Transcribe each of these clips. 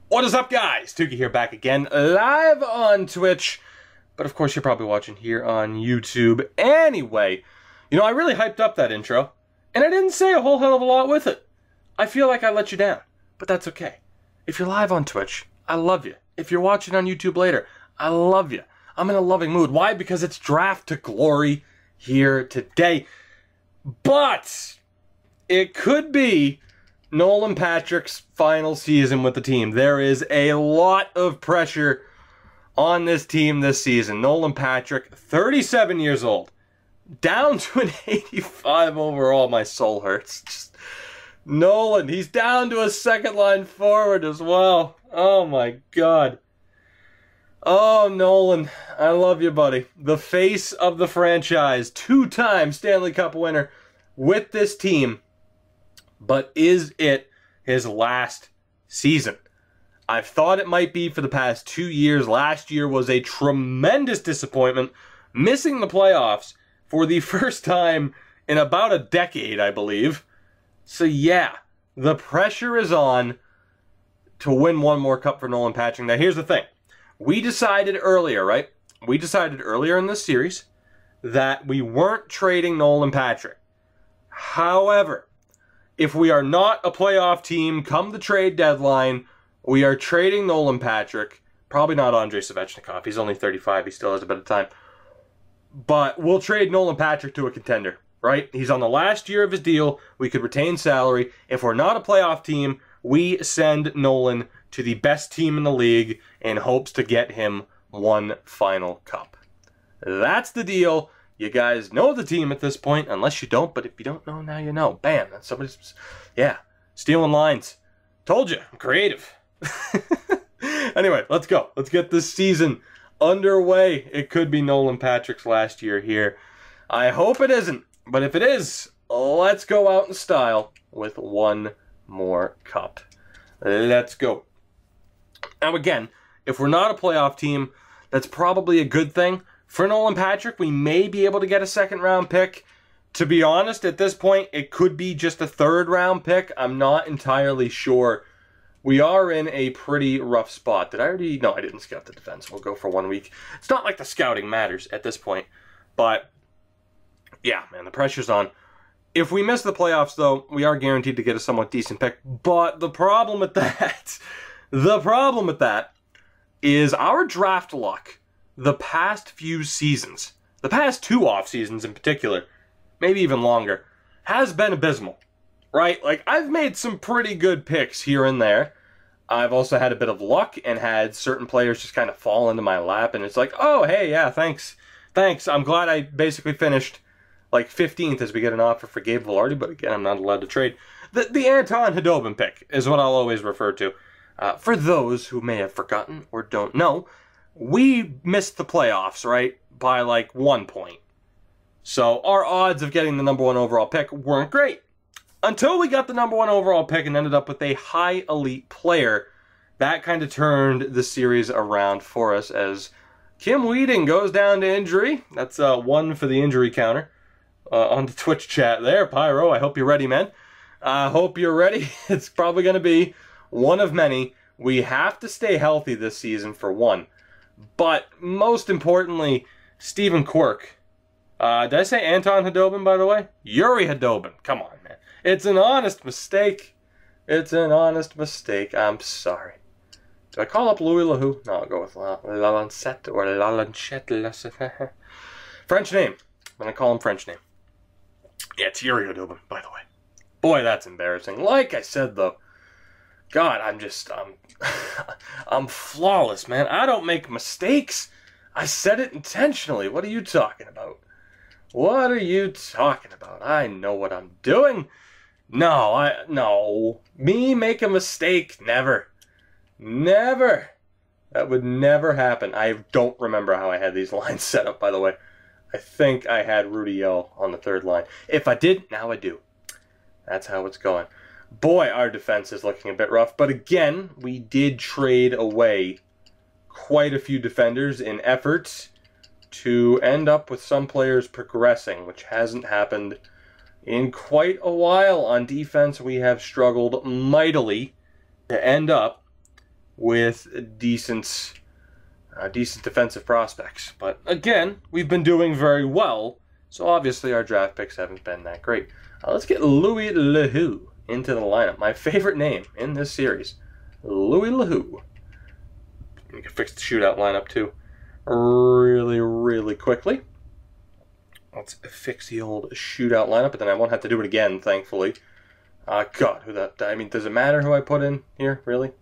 What is up, guys? Tukey here, back again, live on Twitch. But of course, you're probably watching here on YouTube. Anyway, you know, I really hyped up that intro, and I didn't say a whole hell of a lot with it. I feel like I let you down, but that's okay. If you're live on Twitch, I love you. If you're watching on YouTube later, I love you. I'm in a loving mood. Why? Because it's Draft to Glory here today. But it could be Nolan Patrick's final season with the team. There is a lot of pressure on this team this season. Nolan Patrick, 37 years old, down to an 85 overall. My soul hurts. Just Nolan, he's down to a second line forward as well. Oh my God. Oh, Nolan, I love you, buddy. The face of the franchise, two-time Stanley Cup winner with this team. But is it his last season? I've thought it might be for the past 2 years. Last year was a tremendous disappointment, missing the playoffs for the first time in about a decade, I believe. So yeah, the pressure is on to win one more cup for Nolan Patrick. Now here's the thing. We decided earlier, right? We decided earlier in this series that we weren't trading Nolan Patrick. However, if we are not a playoff team come the trade deadline, we are trading Nolan Patrick. Probably not Andrei Svechnikov. He's only 35. He still has a bit of time. But we'll trade Nolan Patrick to a contender, right? He's on the last year of his deal. We could retain salary. If we're not a playoff team, we send Nolan to the best team in the league in hopes to get him one final cup. That's the deal. You guys know the team at this point, unless you don't, but if you don't know, now you know. Bam, that's somebody's, yeah, stealing lines. Told you, I'm creative. Anyway, let's go. Let's get this season underway. It could be Nolan Patrick's last year here. I hope it isn't, but if it is, let's go out in style with one more cup. Let's go. Now again, if we're not a playoff team, that's probably a good thing. For Nolan Patrick, we may be able to get a second-round pick. To be honest, at this point, it could be just a third-round pick. I'm not entirely sure. We are in a pretty rough spot. Did I already? No, I didn't scout the defense. We'll go for 1 week. It's not like the scouting matters at this point. But, yeah, man, the pressure's on. If we miss the playoffs, though, we are guaranteed to get a somewhat decent pick. But the problem with that, is our draft luck. The past few seasons, the past 2 off seasons in particular, maybe even longer, has been abysmal, right? Like, I've made some pretty good picks here and there. I've also had a bit of luck and had certain players just kind of fall into my lap, and it's like, oh, hey, yeah, thanks. I'm glad I basically finished, like, 15th as we get an offer for Gabe Vilardi, but again, I'm not allowed to trade. The Anton Khudobin pick is what I'll always refer to. For those who may have forgotten or don't know, we missed the playoffs, right, by like 1 point. So our odds of getting the #1 overall pick weren't great. Until we got the #1 overall pick and ended up with a high elite player. That kind of turned the series around for us as Kim Weeding goes down to injury. That's 1 for the injury counter on the Twitch chat there. Pyro, I hope you're ready, man. I hope you're ready. It's probably going to be one of many. We have to stay healthy this season for one. But most importantly, Steven Quirk. Did I say Anton Khudobin, by the way? Yuri Khudobin. Come on, man. It's an honest mistake. It's an honest mistake. I'm sorry. Do I call up Louis Lahou? No, I'll go with Lalancette or Lalanchette. French name. I'm going to call him French name. Yeah, it's Yuri Khudobin, by the way. Boy, that's embarrassing. Like I said, though, God, I'm flawless, man. I don't make mistakes. I said it intentionally. What are you talking about? What are you talking about? I know what I'm doing. No. Me make a mistake? Never. Never. That would never happen. I don't remember how I had these lines set up, by the way. I think I had Rudy L on the 3rd line. If I did, now I do. That's how it's going. Boy, our defense is looking a bit rough. But again, we did trade away quite a few defenders in efforts to end up with some players progressing, which hasn't happened in quite a while. On defense, we have struggled mightily to end up with decent defensive prospects. But again, we've been doing very well, so obviously our draft picks haven't been that great. Let's get Louis Lehoux into the lineup. My favorite name in this series, Louis Lehoux. We can fix the shootout lineup too really quickly. Let's fix the old shootout lineup, but then I won't have to do it again, thankfully. God, who that? I mean, does it matter who I put in here, really?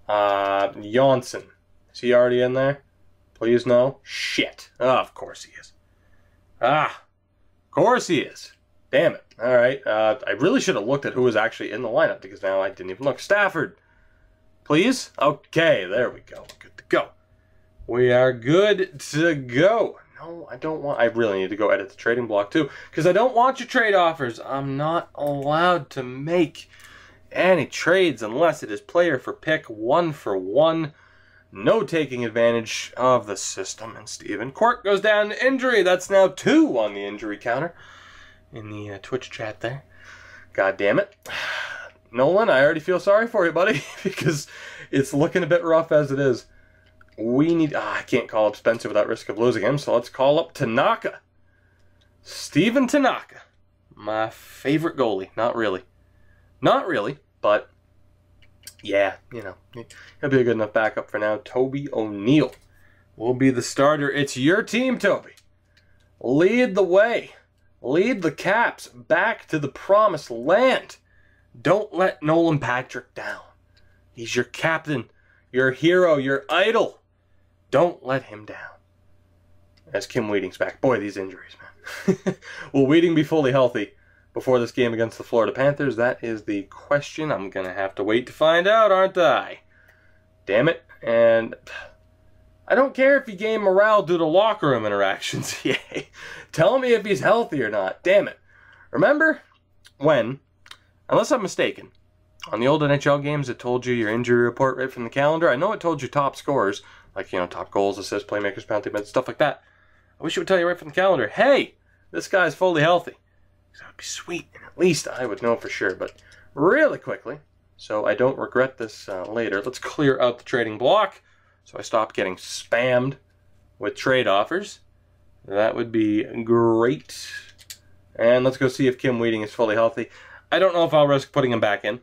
Janssen. Is he already in there? Please no. Shit. Oh, of course he is. Of course he is. Damn it. All right. I really should have looked at who was actually in the lineup, because now I didn't even look. Stafford. Please? Okay, there we go. Good to go. We are good to go. No, I don't want... I really need to go edit the trading block, too, because I don't want your trade offers. I'm not allowed to make any trades unless it is player for pick, 1-for-1. No taking advantage of the system. And Steven Quirk goes down to injury. That's now 2 on the injury counter in the Twitch chat there. God damn it. Nolan, I already feel sorry for you, buddy, because it's looking a bit rough as it is. We need... I can't call up Spencer without risk of losing him, so let's call up Tanaka. Steven Tanaka. My favorite goalie. Not really. Not really, but... yeah, you know, he'll be a good enough backup for now. Toby O'Neill will be the starter. It's your team, Toby. Lead the way. Lead the Caps back to the promised land. Don't let Nolan Patrick down. He's your captain, your hero, your idol. Don't let him down. As Kim Wheating's back. Boy, these injuries, man. Will Wheating be fully healthy before this game against the Florida Panthers? That is the question. I'm going to have to wait to find out, aren't I? Damn it. And I don't care if he gained morale due to locker room interactions. Yay. Tell me if he's healthy or not. Damn it. Remember when, unless I'm mistaken, on the old NHL games it told you your injury report right from the calendar? I know it told you top scorers, like, you know, top goals, assists, playmakers, penalty minutes, stuff like that. I wish it would tell you right from the calendar, hey, this guy's fully healthy. That would be sweet, and at least I would know for sure. But really quickly, so I don't regret this later, let's clear out the trading block so I stop getting spammed with trade offers. That would be great. And let's go see if Kim Wheating is fully healthy. I don't know if I'll risk putting him back in.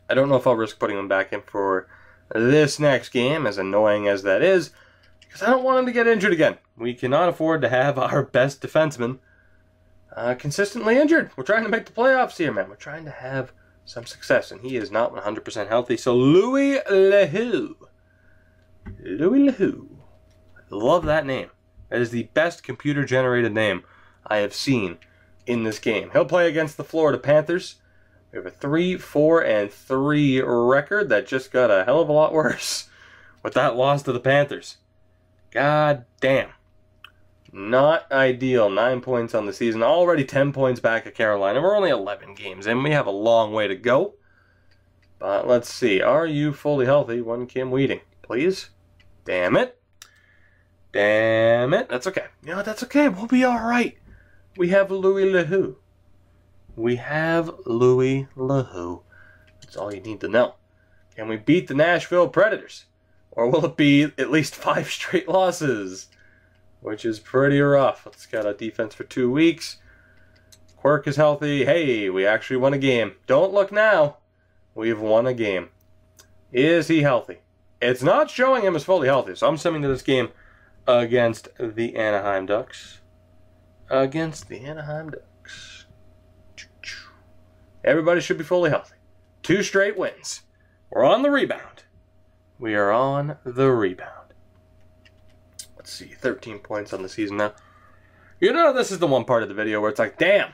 I don't know if I'll risk putting him back in for this next game, as annoying as that is, because I don't want him to get injured again. We cannot afford to have our best defenseman consistently injured. We're trying to make the playoffs here, man. We're trying to have some success, and he is not 100% healthy. So Louis Lehoux. Louis Lehoux. I love that name. That is the best computer-generated name I have seen in this game. He'll play against the Florida Panthers. We have a 3-4-3 record that just got a hell of a lot worse with that loss to the Panthers. God damn. Not ideal. 9 points on the season. Already 10 points back at Carolina. We're only 11 games in. We have a long way to go. But let's see. Are you fully healthy? One Kim Wheating, please. Damn it. Damn it. That's okay. You know, that's okay. We'll be all right. We have Louis Lehoux. We have Louis Lehoux. That's all you need to know. Can we beat the Nashville Predators? Or will it be at least 5 straight losses? Which is pretty rough. Let's get a defense for 2 weeks. Quirk is healthy. Hey, we actually won a game. Don't look now. We've won a game. Is he healthy? It's not showing him as fully healthy, so I'm assuming that this game against the Anaheim Ducks. Against the Anaheim Ducks. Everybody should be fully healthy. 2 straight wins. We're on the rebound. We are on the rebound. Let's see, 13 points on the season now. You know, this is the one part of the video where it's like, damn,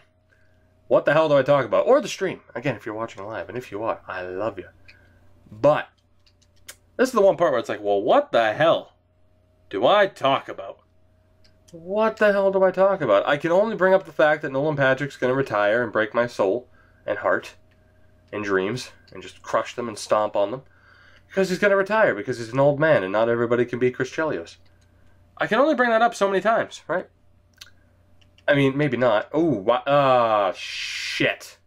what the hell do I talk about? Or the stream. Again, if you're watching live, and if you are, I love you. But this is the one part where it's like, well, what the hell do I talk about? What the hell do I talk about? I can only bring up the fact that Nolan Patrick's going to retire and break my soul and heart and dreams and just crush them and stomp on them. Because he's going to retire, because he's an old man and not everybody can be Chris Chelios. I can only bring that up so many times, right? I mean, maybe not. Oh, shit.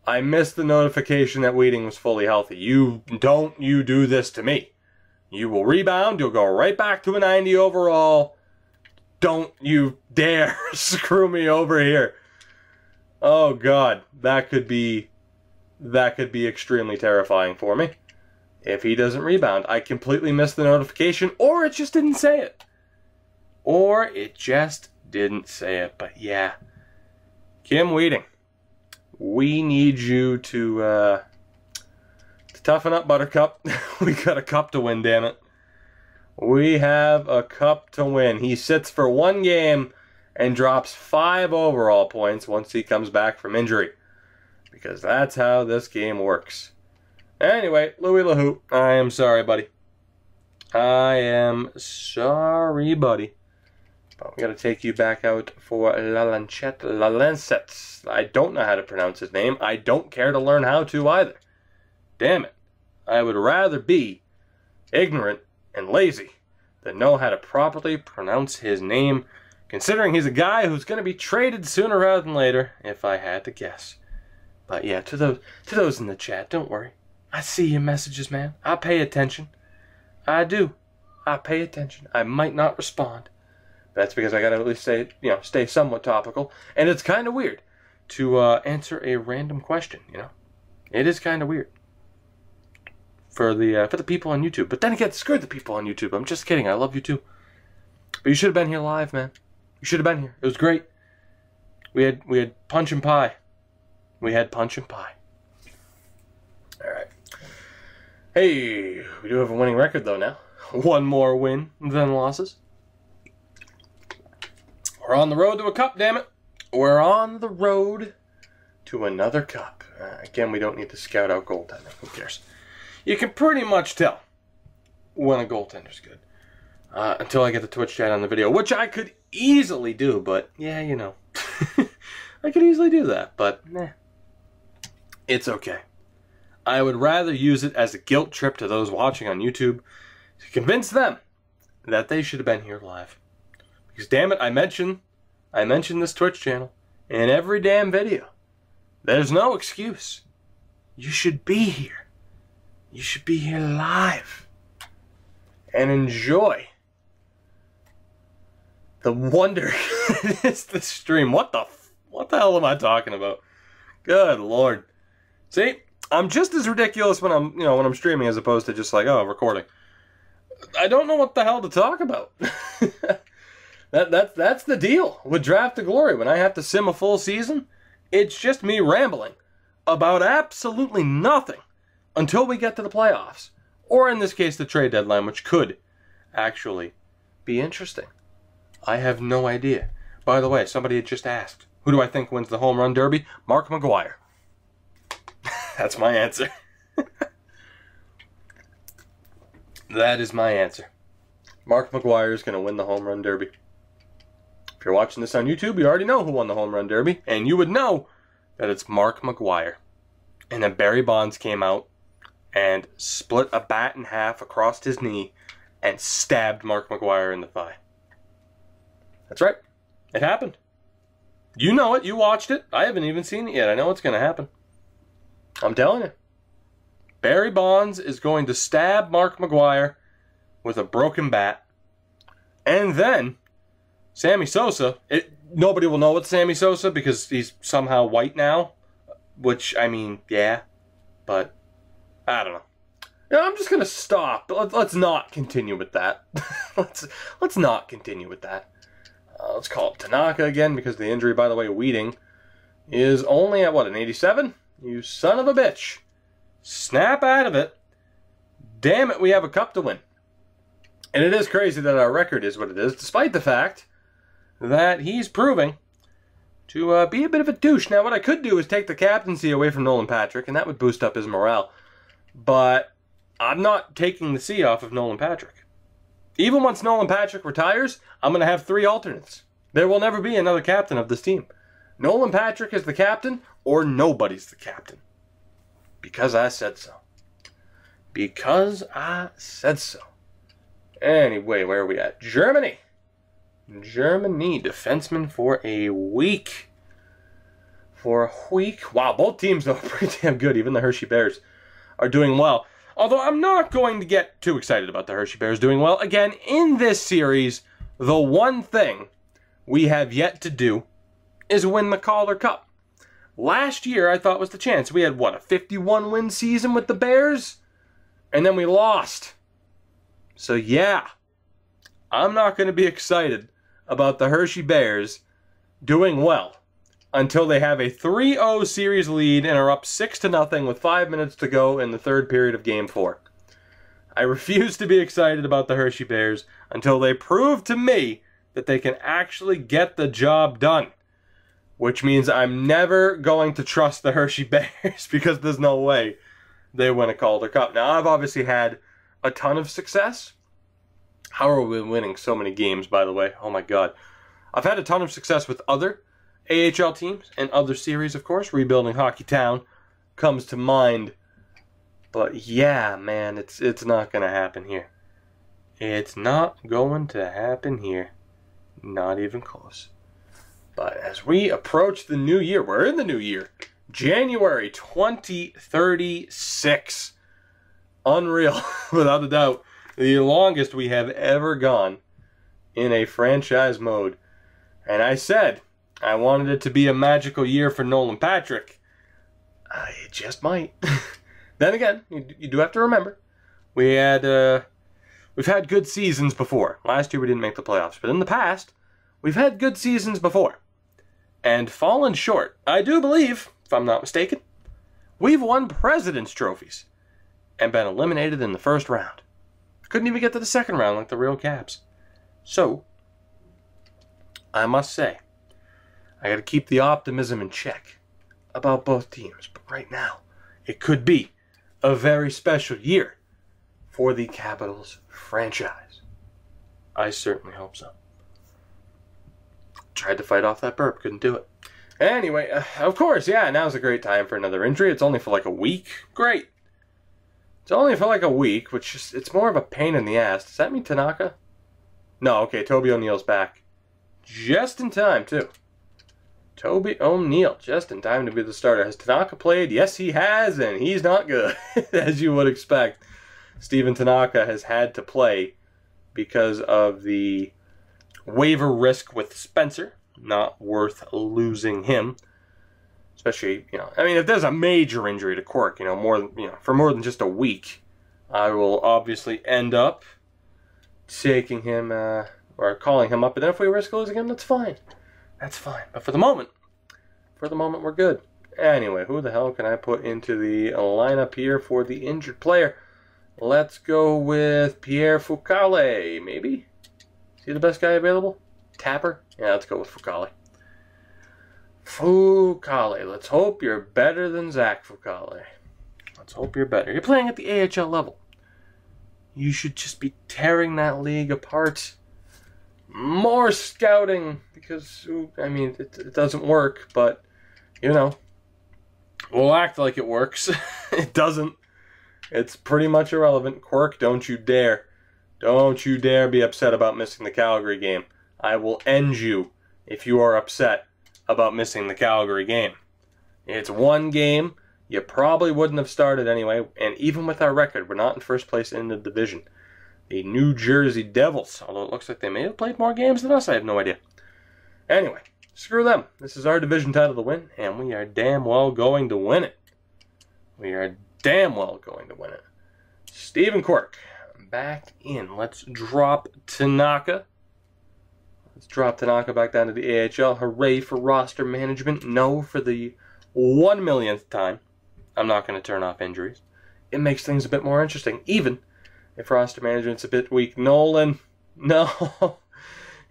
I missed the notification that Weeding was fully healthy. You do this to me. You will rebound. You'll go right back to a 90 overall. Don't you dare screw me over here. Oh, God. That could be extremely terrifying for me. If he doesn't rebound, I completely missed the notification, or it just didn't say it. But yeah. Kim Weeding, we need you to toughen up, Buttercup. We got a cup to win, damn it. We have a cup to win. He sits for 1 game and drops 5 overall points once he comes back from injury. Because that's how this game works. Anyway, Louis LaHoop, I am sorry, buddy. I am sorry, buddy. But we got to take you back out for Lancet. I don't know how to pronounce his name. I don't care to learn how to either. Damn it. I would rather be ignorant and lazy than know how to properly pronounce his name, considering he's a guy who's going to be traded sooner rather than later, if I had to guess. But yeah, to those in the chat, don't worry. I see your messages, man. I pay attention. I do. I pay attention. I might not respond. That's because I gotta at least stay somewhat topical. And it's kind of weird to answer a random question, It is kind of weird for the people on YouTube. But then again, screw the people on YouTube. I'm just kidding. I love you too. But you should have been here live, man. You should have been here. It was great. We had punch and pie. We had punch and pie. All right. Hey, we do have a winning record though now. 1 more win than losses. We're on the road to a cup, damn it. We're on the road to another cup. Again, we don't need to scout out goaltending. Who cares? You can pretty much tell when a goaltender's good. Until I get the Twitch chat on the video, which I could easily do, but yeah, I could easily do that, but it's okay. I would rather use it as a guilt trip to those watching on YouTube to convince them that they should have been here live. Because damn it, I mention this Twitch channel in every damn video. There's no excuse. You should be here. You should be here live. And enjoy the wonder it's the stream. What the hell am I talking about? Good Lord. See, I'm just as ridiculous when I'm streaming as opposed to just like, oh, recording. I don't know what the hell to talk about. That's the deal with Draft to Glory. When I have to sim a full season, it's just me rambling about absolutely nothing until we get to the playoffs. Or in this case, the trade deadline, which could actually be interesting. I have no idea. By the way, somebody had just asked, who do I think wins the home run derby? Mark McGwire. That's my answer. That is my answer. Mark McGwire is going to win the home run derby. If you're watching this on YouTube, you already know who won the home run derby, and you would know that it's Mark McGwire. And then Barry Bonds came out and split a bat in half across his knee and stabbed Mark McGwire in the thigh. That's right. It happened. You know it. You watched it. I haven't even seen it yet. I know it's going to happen. I'm telling you. Barry Bonds is going to stab Mark McGwire with a broken bat. And then Sammy Sosa, nobody will know it's Sammy Sosa because he's somehow white now. Which, I mean, yeah. But, I don't know. I'm just going to stop. Let's not continue with that. let's not continue with that. Let's call it Tanaka again because the injury, by the way, Weeding, is only at, an 87? You son of a bitch. Snap out of it. Damn it, we have a cup to win. And it is crazy that our record is what it is, despite the fact that he's proving to be a bit of a douche. Now, what I could do is take the captaincy away from Nolan Patrick, and that would boost up his morale. But I'm not taking the C off of Nolan Patrick. Even once Nolan Patrick retires, I'm going to have 3 alternates. There will never be another captain of this team. Nolan Patrick is the captain, or nobody's the captain. Because I said so. Because I said so. Anyway, where are we at? Germany. Germany, defenseman for a week. for a week. Wow, both teams, though, are pretty damn good. Even the Hershey Bears are doing well. Although I'm not going to get too excited about the Hershey Bears doing well. Again, in this series, the one thing we have yet to do is win the Calder Cup. Last year, I thought was the chance. We had, what, a 51-win season with the Bears? And then we lost. So, yeah, I'm not going to be excited about the Hershey Bears doing well until they have a 3-0 series lead and are up 6-0 with 5 minutes to go in the third period of Game 4. I refuse to be excited about the Hershey Bears until they prove to me that they can actually get the job done. Which means I'm never going to trust the Hershey Bears because there's no way they win a Calder Cup. Now, I've obviously had a ton of success. How are we winning so many games, by the way? Oh, my God. I've had a ton of success with other AHL teams and other series, of course. Rebuilding Hockey Town comes to mind. But, yeah, man, it's not going to happen here. It's not going to happen here. Not even close. But as we approach the new year, we're in the new year, January 2036. Unreal, without a doubt. The longest we have ever gone in a franchise mode. And I said I wanted it to be a magical year for Nolan Patrick. It just might. Then again, you do have to remember, we've had good seasons before. Last year we didn't make the playoffs, but in the past, we've had good seasons before. And fallen short. I do believe, if I'm not mistaken, we've won President's Trophies and been eliminated in the first round. Couldn't even get to the second round like the real Caps. So, I must say, I got to keep the optimism in check about both teams. But right now, it could be a very special year for the Capitals franchise. I certainly hope so. Tried to fight off that burp, couldn't do it. Anyway, of course, yeah, now's a great time for another injury. It's only for like a week. Great. It's only for like a week, which is, it's more of a pain in the ass. Does that mean Tanaka? No, okay, Toby O'Neill's back. Just in time, too. Toby O'Neill, just in time to be the starter. Has Tanaka played? Yes, he has, and he's not good, as you would expect. Steven Tanaka has had to play because of the waiver risk with Spencer. Not worth losing him. Especially, I mean, if there's a major injury to Quirk, for more than just a week, I will obviously end up taking him, or calling him up. And then if we risk losing him, that's fine. That's fine. But for the moment, we're good. Anyway, who the hell can I put into the lineup here for the injured player? Let's go with Pierre Foucault, maybe? Is he the best guy available? Tapper? Yeah, let's go with Foucault. Foucault. Let's hope you're better than Zach Foucault. Let's hope you're better. You're playing at the AHL level. You should just be tearing that league apart. More scouting, because, I mean, it doesn't work, but, we'll act like it works. It doesn't. It's pretty much irrelevant. Quirk, don't you dare. Don't you dare be upset about missing the Calgary game. I will end you if you are upset about missing the Calgary game. It's one game. You probably wouldn't have started anyway, and even with our record, we're not in first place in the division. The New Jersey Devils, although it looks like they may have played more games than us, I have no idea. Anyway, screw them. This is our division title to win, and we are damn well going to win it. We are damn well going to win it. Steven Quirk, back in. Let's drop Tanaka. Let's drop Tanaka back down to the AHL. Hooray for roster management. No for the 1 millionth time. I'm not going to turn off injuries. It makes things a bit more interesting, even if roster management's a bit weak. Nolan, no.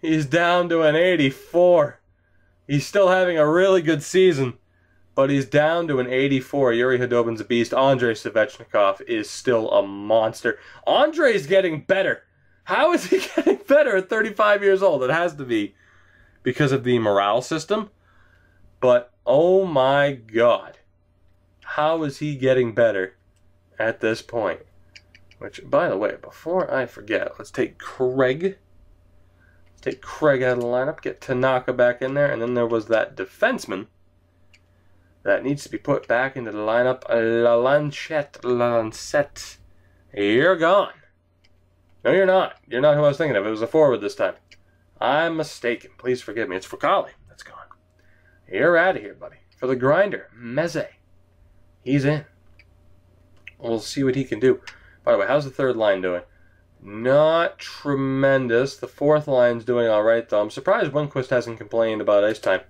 He's down to an 84. He's still having a really good season, but he's down to an 84. Yuri Hudobin's a beast. Andrei Svechnikov is still a monster. Andrei's getting better. How is he getting better at 35 years old? It has to be because of the morale system. But, oh my God. How is he getting better at this point? Which, by the way, before I forget, let's take Craig. Let's take Craig out of the lineup, get Tanaka back in there, and then there was that defenseman that needs to be put back into the lineup. Lancet. You're gone. No, you're not. You're not who I was thinking of. It was a forward this time. I'm mistaken. Please forgive me. It's Furcali. That's gone. You're out of here, buddy. For the grinder, Meze. He's in. We'll see what he can do. By the way, how's the third line doing? Not tremendous. The fourth line's doing all right, though. I'm surprised Lundqvist hasn't complained about ice time.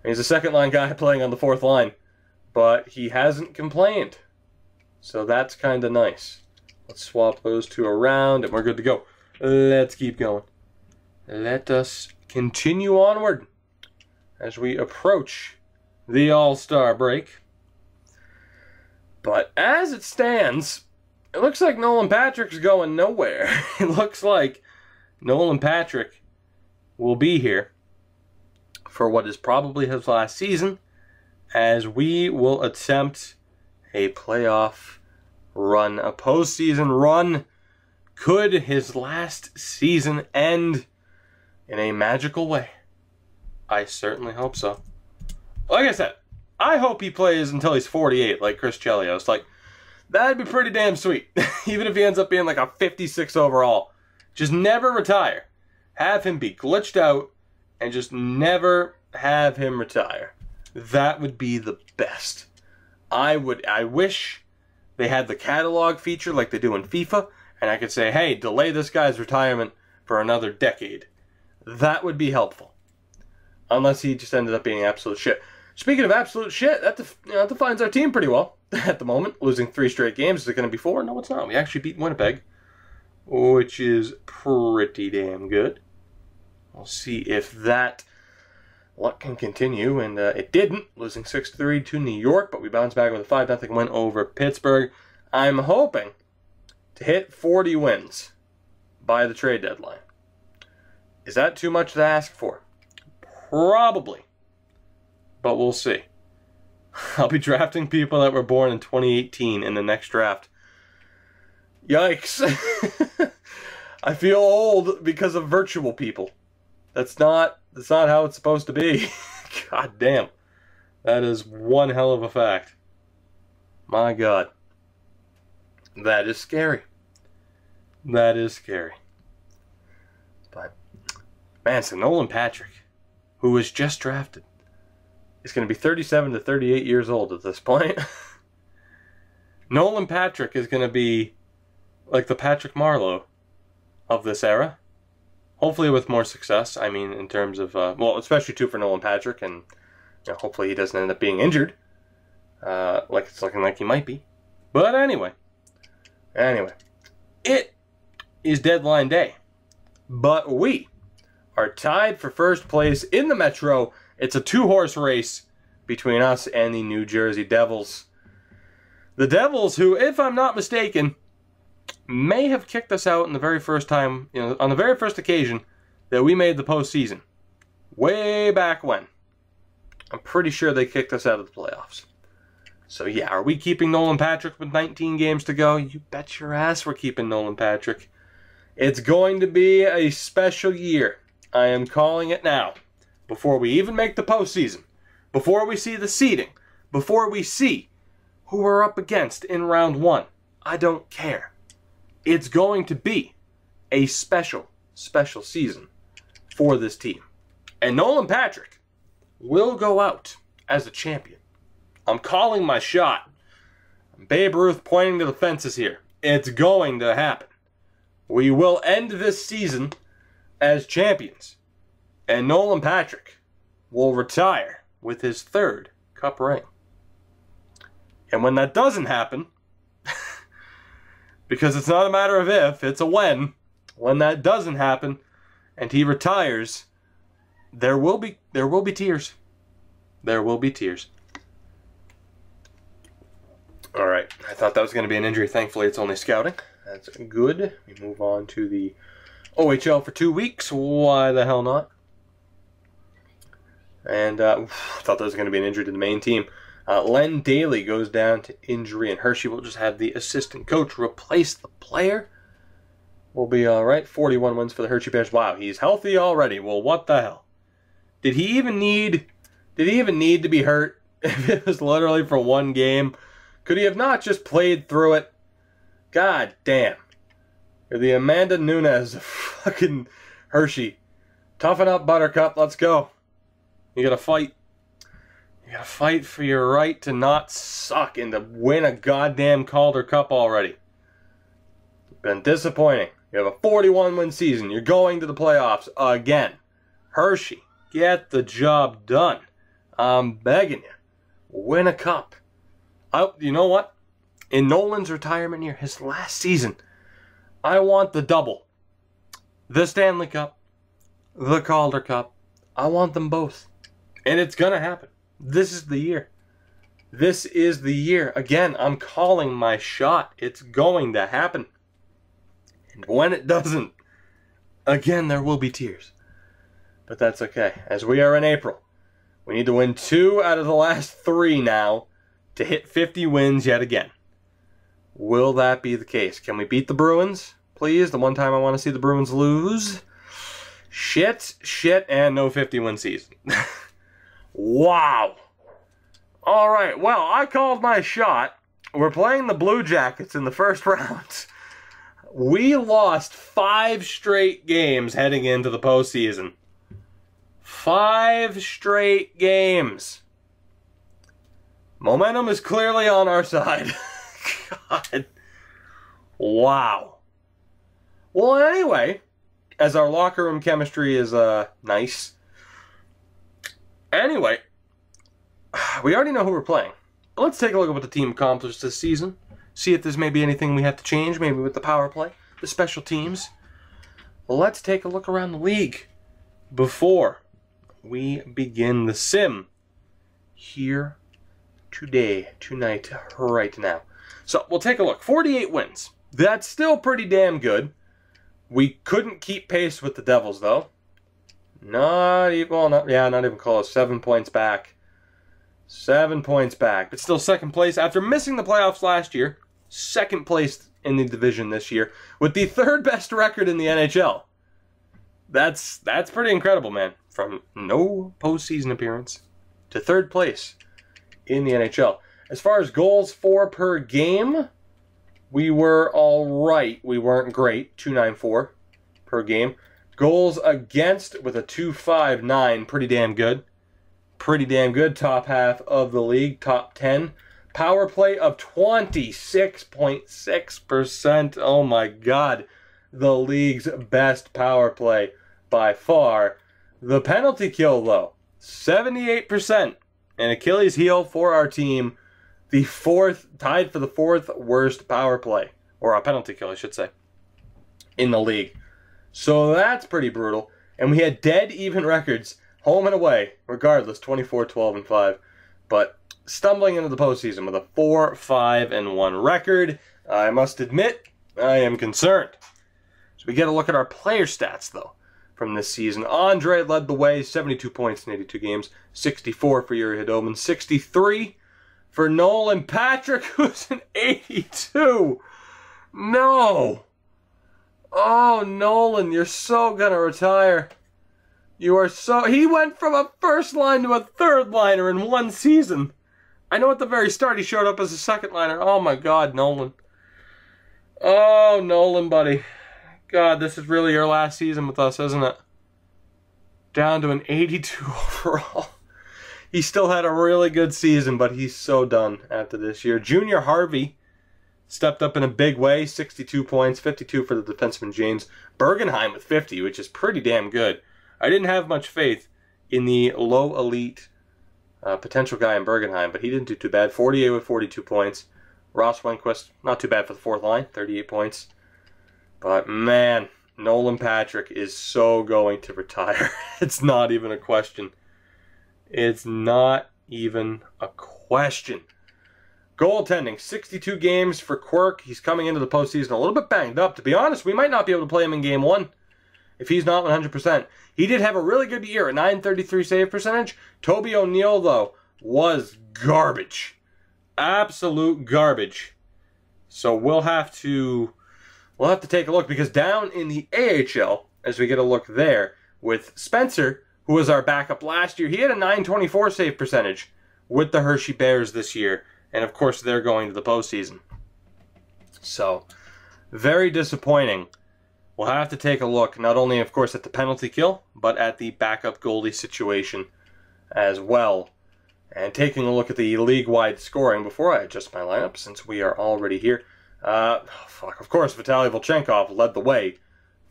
He's a second-line guy playing on the fourth line, but he hasn't complained. So that's kind of nice. Let's swap those two around, and we're good to go. Let's keep going. Let us continue onward as we approach the All-Star break. But as it stands, it looks like Nolan Patrick's going nowhere. It looks like Nolan Patrick will be here for what is probably his last season, as we will attempt a playoff run, a postseason run. Could his last season end in a magical way? I certainly hope so. Like I said, I hope he plays until he's 48, like Chris Chelios. Like, that'd be pretty damn sweet. Even if he ends up being like a 56 overall. Just never retire. Have him be glitched out and just never have him retire. That would be the best. I wish they had the catalog feature like they do in FIFA, and I could say, hey, delay this guy's retirement for another decade. That would be helpful. Unless he just ended up being absolute shit. Speaking of absolute shit, that defines our team pretty well at the moment. Losing 3 straight games. Is it going to be 4? No, it's not. We actually beat Winnipeg, which is pretty damn good. We'll see if that luck can continue, and it didn't. Losing 6-3 to New York, but we bounced back with a 5-0 win over Pittsburgh. I'm hoping to hit 40 wins by the trade deadline. Is that too much to ask for? Probably. But we'll see. I'll be drafting people that were born in 2018 in the next draft. Yikes. I feel old because of virtual people. That's not how it's supposed to be. God damn. That is one hell of a fact. My God. That is scary. That is scary. But, man, so Nolan Patrick, who was just drafted, is going to be 37 to 38 years old at this point. Nolan Patrick is going to be like the Patrick Marleau of this era. Hopefully with more success. I mean, in terms of, well, especially too for Nolan Patrick, and you know, hopefully he doesn't end up being injured, like it's looking like he might be. But anyway, it is deadline day, but we are tied for first place in the Metro. It's a 2-horse race between us and the New Jersey Devils. The Devils, who, if I'm not mistaken, may have kicked us out in the very first time, on the very first occasion that we made the postseason. Way back when. I'm pretty sure they kicked us out of the playoffs. So yeah, are we keeping Nolan Patrick with 19 games to go? You bet your ass we're keeping Nolan Patrick. It's going to be a special year. I am calling it now. Before we even make the postseason. Before we see the seeding. Before we see who we're up against in round 1. I don't care. It's going to be a special, special season for this team. And Nolan Patrick will go out as a champion. I'm calling my shot. Babe Ruth pointing to the fences here. It's going to happen. We will end this season as champions. And Nolan Patrick will retire with his 3rd cup ring. And when that doesn't happen, because it's not a matter of if, it's a when that doesn't happen and he retires, there will be tears. There will be tears. Alright, I thought that was going to be an injury. Thankfully, it's only scouting. That's good. We move on to the OHL for 2 weeks. Why the hell not? And thought that was going to be an injury to the main team. Len Daly goes down to injury, and Hershey will just have the assistant coach replace the player. We'll be all right. 41 wins for the Hershey Bears. Wow, he's healthy already. Well, what the hell? Did he even need to be hurt If it was literally for one game, could he have not just played through it? God damn. You're the Amanda Nunes of fucking Hershey. Toughen up, Buttercup. Let's go. You gotta fight. You gotta fight for your right to not suck and to win a goddamn Calder Cup already. You've been disappointing. You have a 41-win season. You're going to the playoffs again. Hershey, get the job done. I'm begging you. Win a cup. You know what? In Nolan's retirement year, his last season, I want the double. The Stanley Cup. The Calder Cup. I want them both. And it's going to happen. This is the year. This is the year. Again, I'm calling my shot. It's going to happen. And when it doesn't, again, there will be tears. But that's okay. As we are in April, we need to win 2 out of the last 3 now to hit 50 wins yet again. Will that be the case? Can we beat the Bruins, please? The one time I want to see the Bruins lose. Shit, and no 50-win season. Wow. All right, well, I called my shot. We're playing the Blue Jackets in the first round. We lost 5 straight games heading into the postseason. 5 straight games. Momentum is clearly on our side. God. Wow. Well, anyway, as our locker room chemistry is nice. Anyway, we already know who we're playing. But let's take a look at what the team accomplished this season. See if there's maybe anything we have to change, maybe with the power play, the special teams. Let's take a look around the league before we begin the sim here tonight, right now. So we'll take a look. 48 wins. That's still pretty damn good. We couldn't keep pace with the Devils, though. Not even close. 7 points back. 7 points back. But still second place after missing the playoffs last year. Second place in the division this year with the 3rd best record in the NHL. That's pretty incredible, man. From no postseason appearance to 3rd place in the NHL. As far as goals for per game, we were all right. We weren't great. 2.94 per game. Goals against with a 2.59. Pretty damn good. Pretty damn good. Top half of the league. Top 10. Power play of 26.6%. Oh my God. The league's best power play by far. The penalty kill, though, 78%. An Achilles heel for our team. The 4th, tied for the 4th worst power play. Or a penalty kill, I should say. In the league. So that's pretty brutal. And we had dead even records, home and away, regardless, 24, 12, and 5. But stumbling into the postseason with a 4-5-1 record, I must admit, I am concerned. So we get a look at our player stats, though, from this season. Andre led the way, 72 points in 82 games, 64 for Yuri Hedobin, 63 for Nolan Patrick, who's an 82. No. Oh, Nolan, you're so gonna retire. You are so... He went from a first line to a third liner in one season. I know at the very start he showed up as a second liner. Oh my God, Nolan. Oh, Nolan, buddy. God, this is really your last season with us, isn't it? Down to an 82 overall. He still had a really good season, but he's so done after this year. Junior Harvey stepped up in a big way. 62 points, 52 for the defenseman James. Bergenheim with 50, which is pretty damn good. I didn't have much faith in the low elite potential guy in Bergenheim, but he didn't do too bad. 48 with 42 points. Ross Wenquist, not too bad for the fourth line, 38 points. But man, Nolan Patrick is so going to retire. It's not even a question. It's not even a question. Goaltending, 62 games for Quirk. He's coming into the postseason a little bit banged up. To be honest, we might not be able to play him in game 1 if he's not 100%. He did have a really good year, a .933 save percentage. Toby O'Neill, though, was garbage. Absolute garbage. So we'll have to take a look, because down in the AHL, as we get a look there, with Spencer, who was our backup last year, he had a .924 save percentage with the Hershey Bears this year. And, of course, they're going to the postseason. So, very disappointing. We'll have to take a look, not only, of course, at the penalty kill, but at the backup goalie situation as well. And taking a look at the league-wide scoring before I adjust my lineup, since we are already here. Of course, Vitaly Volchenkov led the way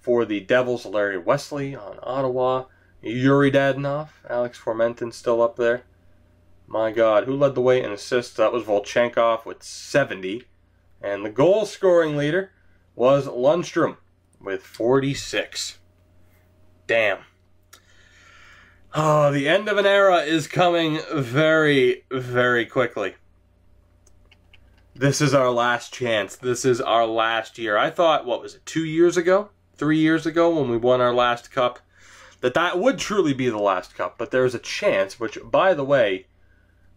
for the Devils. Larry Wesley on Ottawa. Yuri Dadonov. Alex Formenton still up there. My God, who led the way in assists? That was Volchenkov with 70. And the goal-scoring leader was Lundstrom with 46. Damn. Oh, the end of an era is coming very, very quickly. This is our last chance. This is our last year. I thought, what was it, 2 years ago? 3 years ago when we won our last cup? That would truly be the last cup. But there's a chance, which, by the way,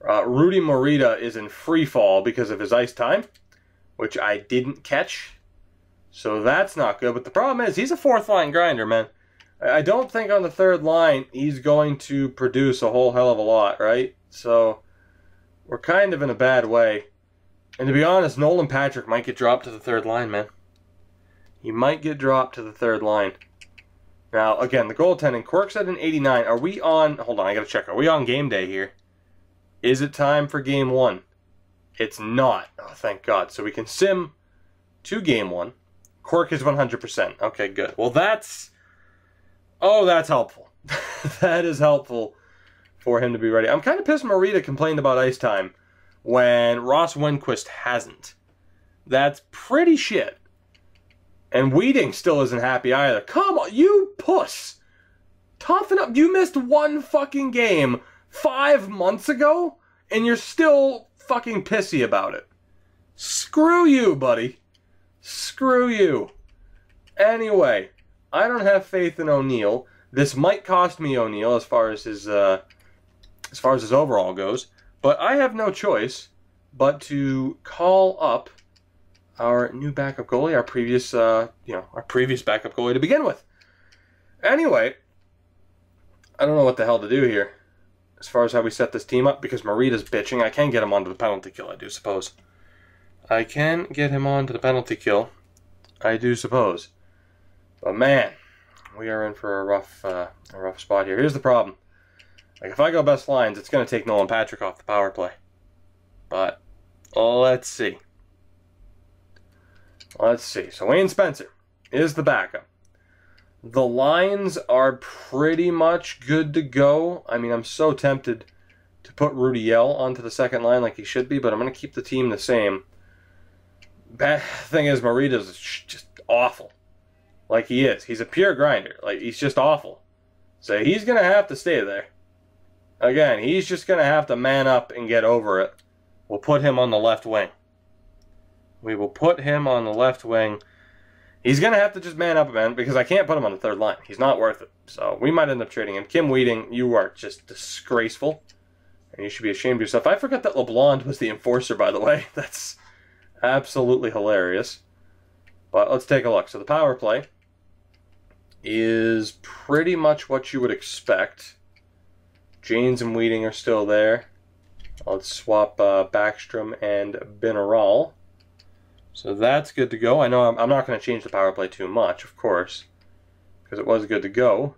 Rudy Morita is in free fall because of his ice time, which I didn't catch. So that's not good. But the problem is, he's a fourth-line grinder, man. I don't think on the third line he's going to produce a whole hell of a lot, right? So we're kind of in a bad way. And to be honest, Nolan Patrick might get dropped to the third line, man. He might get dropped to the third line. Now, again, the goaltending, Quirk's at an 89. Are we on... Hold on, I gotta check. Are we on game day here? Is it time for game one? It's not. Oh, thank God. So we can sim to game one. Quirk is 100%. Okay, good. Well, that's... Oh, that's helpful. That is helpful for him to be ready. I'm kind of pissed Morita complained about ice time when Ross Winquist hasn't. That's pretty shit. And Wheating still isn't happy either. Come on, you puss! Toughen up. You missed one fucking game 5 months ago, and you're still fucking pissy about it. Screw you, buddy. Screw you. Anyway, I don't have faith in O'Neill. This might cost me O'Neill as far as his overall goes, but I have no choice but to call up our new backup goalie, our previous backup goalie to begin with. Anyway, I don't know what the hell to do here as far as how we set this team up, because Morita's bitching. I can get him onto the penalty kill, I do suppose. I can get him onto the penalty kill, I do suppose. But man, we are in for a rough spot here. Here's the problem. Like, if I go best lines, it's going to take Nolan Patrick off the power play. But let's see. Let's see. So Wayne Spencer is the backup. The lines are pretty much good to go. I mean, I'm so tempted to put Rudy Yell onto the second line like he should be, but I'm going to keep the team the same. Bad thing is, Morita's just awful. Like he is. He's a pure grinder. Like, he's just awful. So he's going to have to stay there. Again, he's just going to have to man up and get over it. We'll put him on the left wing. We will put him on the left wing. He's going to have to just man up, man, because I can't put him on the third line. He's not worth it. So we might end up trading him. Kim Wheating, you are just disgraceful. And you should be ashamed of yourself. I forgot that LeBlanc was the enforcer, by the way. That's absolutely hilarious. But let's take a look. So the power play is pretty much what you would expect. Janes and Wheating are still there. Let's swap Backstrom and Binneral. So that's good to go. I know I'm not going to change the power play too much, of course, because it was good to go.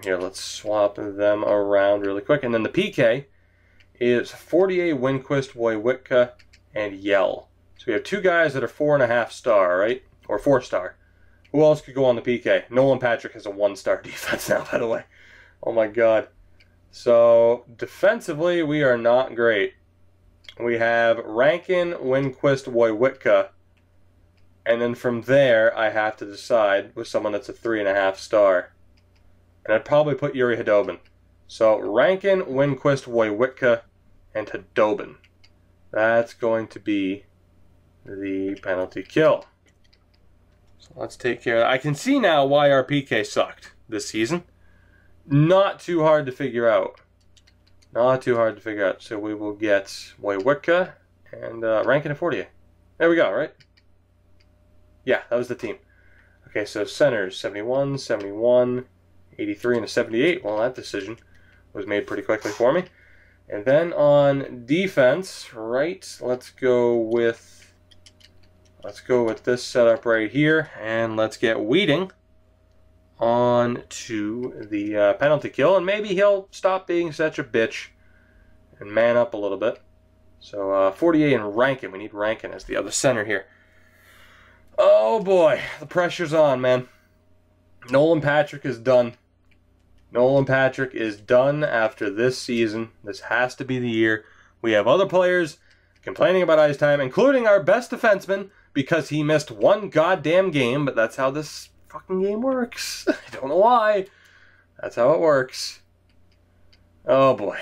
Here, let's swap them around really quick. And then the PK is 48, Winquist, Wojciechowski, and Yell. So we have two guys that are 4.5 star, right? Or 4 star. Who else could go on the PK? Nolan Patrick has a 1-star defense now, by the way. Oh my God. So defensively, we are not great. We have Rankin, Winquist, Wojciechowski, and then from there, I have to decide with someone that's a 3.5 star. And I'd probably put Yuri Hadobin. So Rankin, Winquist, Wojciechowski, and Hadobin. That's going to be the penalty kill. So let's take care of that. I can see now why our PK sucked this season. Not too hard to figure out. Not too hard to figure out. So we will get Wojciechowski and Rankin and Fortier. There we go, right? Yeah, that was the team. Okay, so centers, 71, 71, 83, and a 78. Well, that decision was made pretty quickly for me. And then on defense, right, let's go with this setup right here, and let's get Wheating on to the penalty kill, and maybe he'll stop being such a bitch and man up a little bit. So 48 and Rankin. We need Rankin as the other center here. Oh boy, the pressure's on, man. Nolan Patrick is done. Nolan Patrick is done after this season. This has to be the year. We have other players complaining about ice time, including our best defenseman, because he missed one goddamn game, but that's how this fucking game works. I don't know why. That's how it works. Oh boy.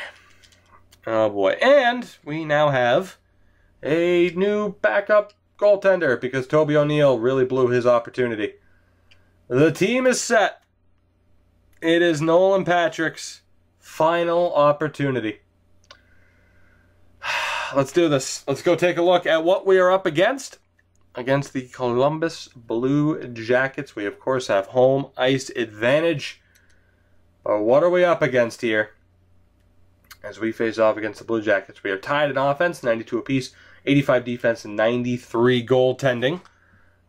Oh boy. And we now have a new backup goaltender because Toby O'Neill really blew his opportunity. The team is set. It is Nolan Patrick's final opportunity. Let's do this. Let's go take a look at what we are up against. Against the Columbus Blue Jackets. We, of course, have home ice advantage. But what are we up against here? As we face off against the Blue Jackets. We are tied in offense, 92 apiece, 85 defense, and 93 goaltending.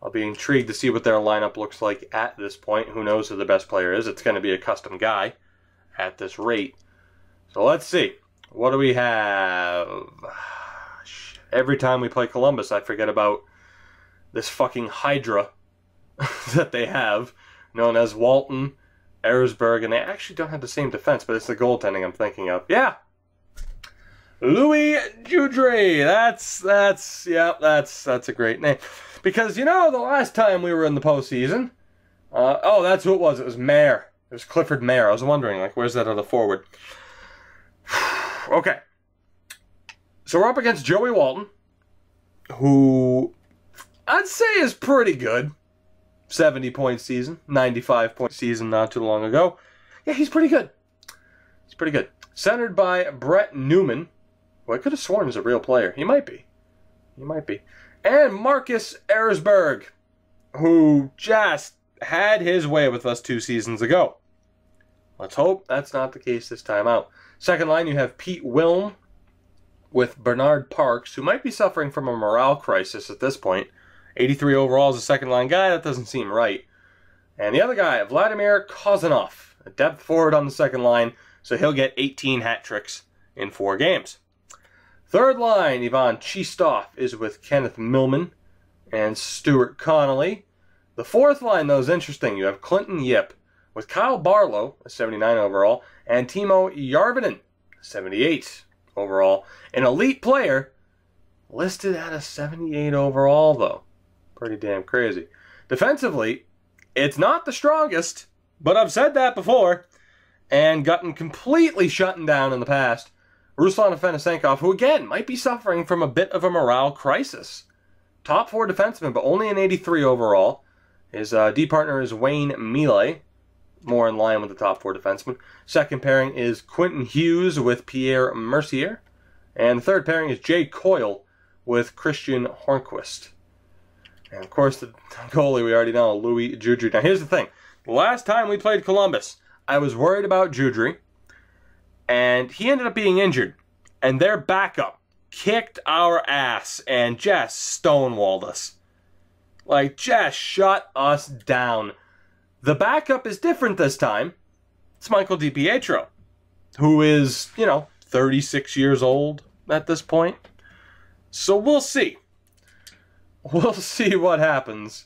I'll be intrigued to see what their lineup looks like at this point. Who knows who the best player is? It's going to be a custom guy at this rate. So let's see. What do we have? Every time we play Columbus, I forget about this fucking Hydra that they have, known as Walton, Erzberg, and they actually don't have the same defense, but it's the goaltending I'm thinking of. Yeah! Louis Joudry. That's a great name. Because, you know, the last time we were in the postseason, oh, that's who it was. It was Mayer. It was Clifford Mayer. I was wondering, like, where's that other forward? Okay. So we're up against Joey Walton, who I'd say is pretty good. 70-point season, 95-point season not too long ago. Yeah, he's pretty good. He's pretty good. Centered by Brett Newman. Well, I could have sworn he's a real player. He might be. He might be. And Marcus Erzberg, who just had his way with us 2 seasons ago. Let's hope that's not the case this time out. Second line, you have Pete Wilm with Bernard Parks, who might be suffering from a morale crisis at this point. 83 overall as a second-line guy. That doesn't seem right. And the other guy, Vladimir Kozanov, a depth forward on the second line, so he'll get 18 hat tricks in 4 games. Third line, Ivan Chistov is with Kenneth Millman and Stuart Connolly. The fourth line, though, is interesting. You have Clinton Yip with Kyle Barlow, a 79 overall, and Timo Järvinen, 78 overall. An elite player listed at a 78 overall, though. Pretty damn crazy. Defensively, it's not the strongest, but I've said that before, and gotten completely shut down in the past. Ruslan Afanasenkov, who again might be suffering from a bit of a morale crisis. Top 4 defenseman, but only an 83 overall. His D partner is Wayne Mealy, more in line with the top 4 defensemen. Second pairing is Quentin Hughes with Pierre Mercier. And the third pairing is Jay Coyle with Christian Hornquist. And of course, the goalie we already know, Louis Joudry. Now here's the thing. The last time we played Columbus, I was worried about Joudry, and he ended up being injured. And their backup kicked our ass and just stonewalled us. Like, just shut us down. The backup is different this time. It's Michael DiPietro, who is, 36 years old at this point. So we'll see. We'll see what happens.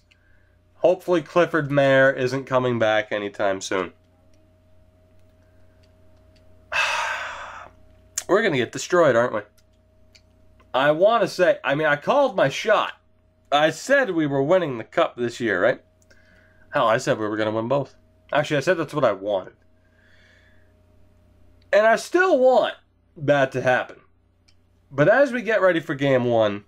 Hopefully Clifford Mayer isn't coming back anytime soon. We're going to get destroyed, aren't we? I want to say, I called my shot. I said we were winning the cup this year, right? Hell, I said we were going to win both. Actually, I said that's what I wanted. And I still want that to happen. But as we get ready for game 1,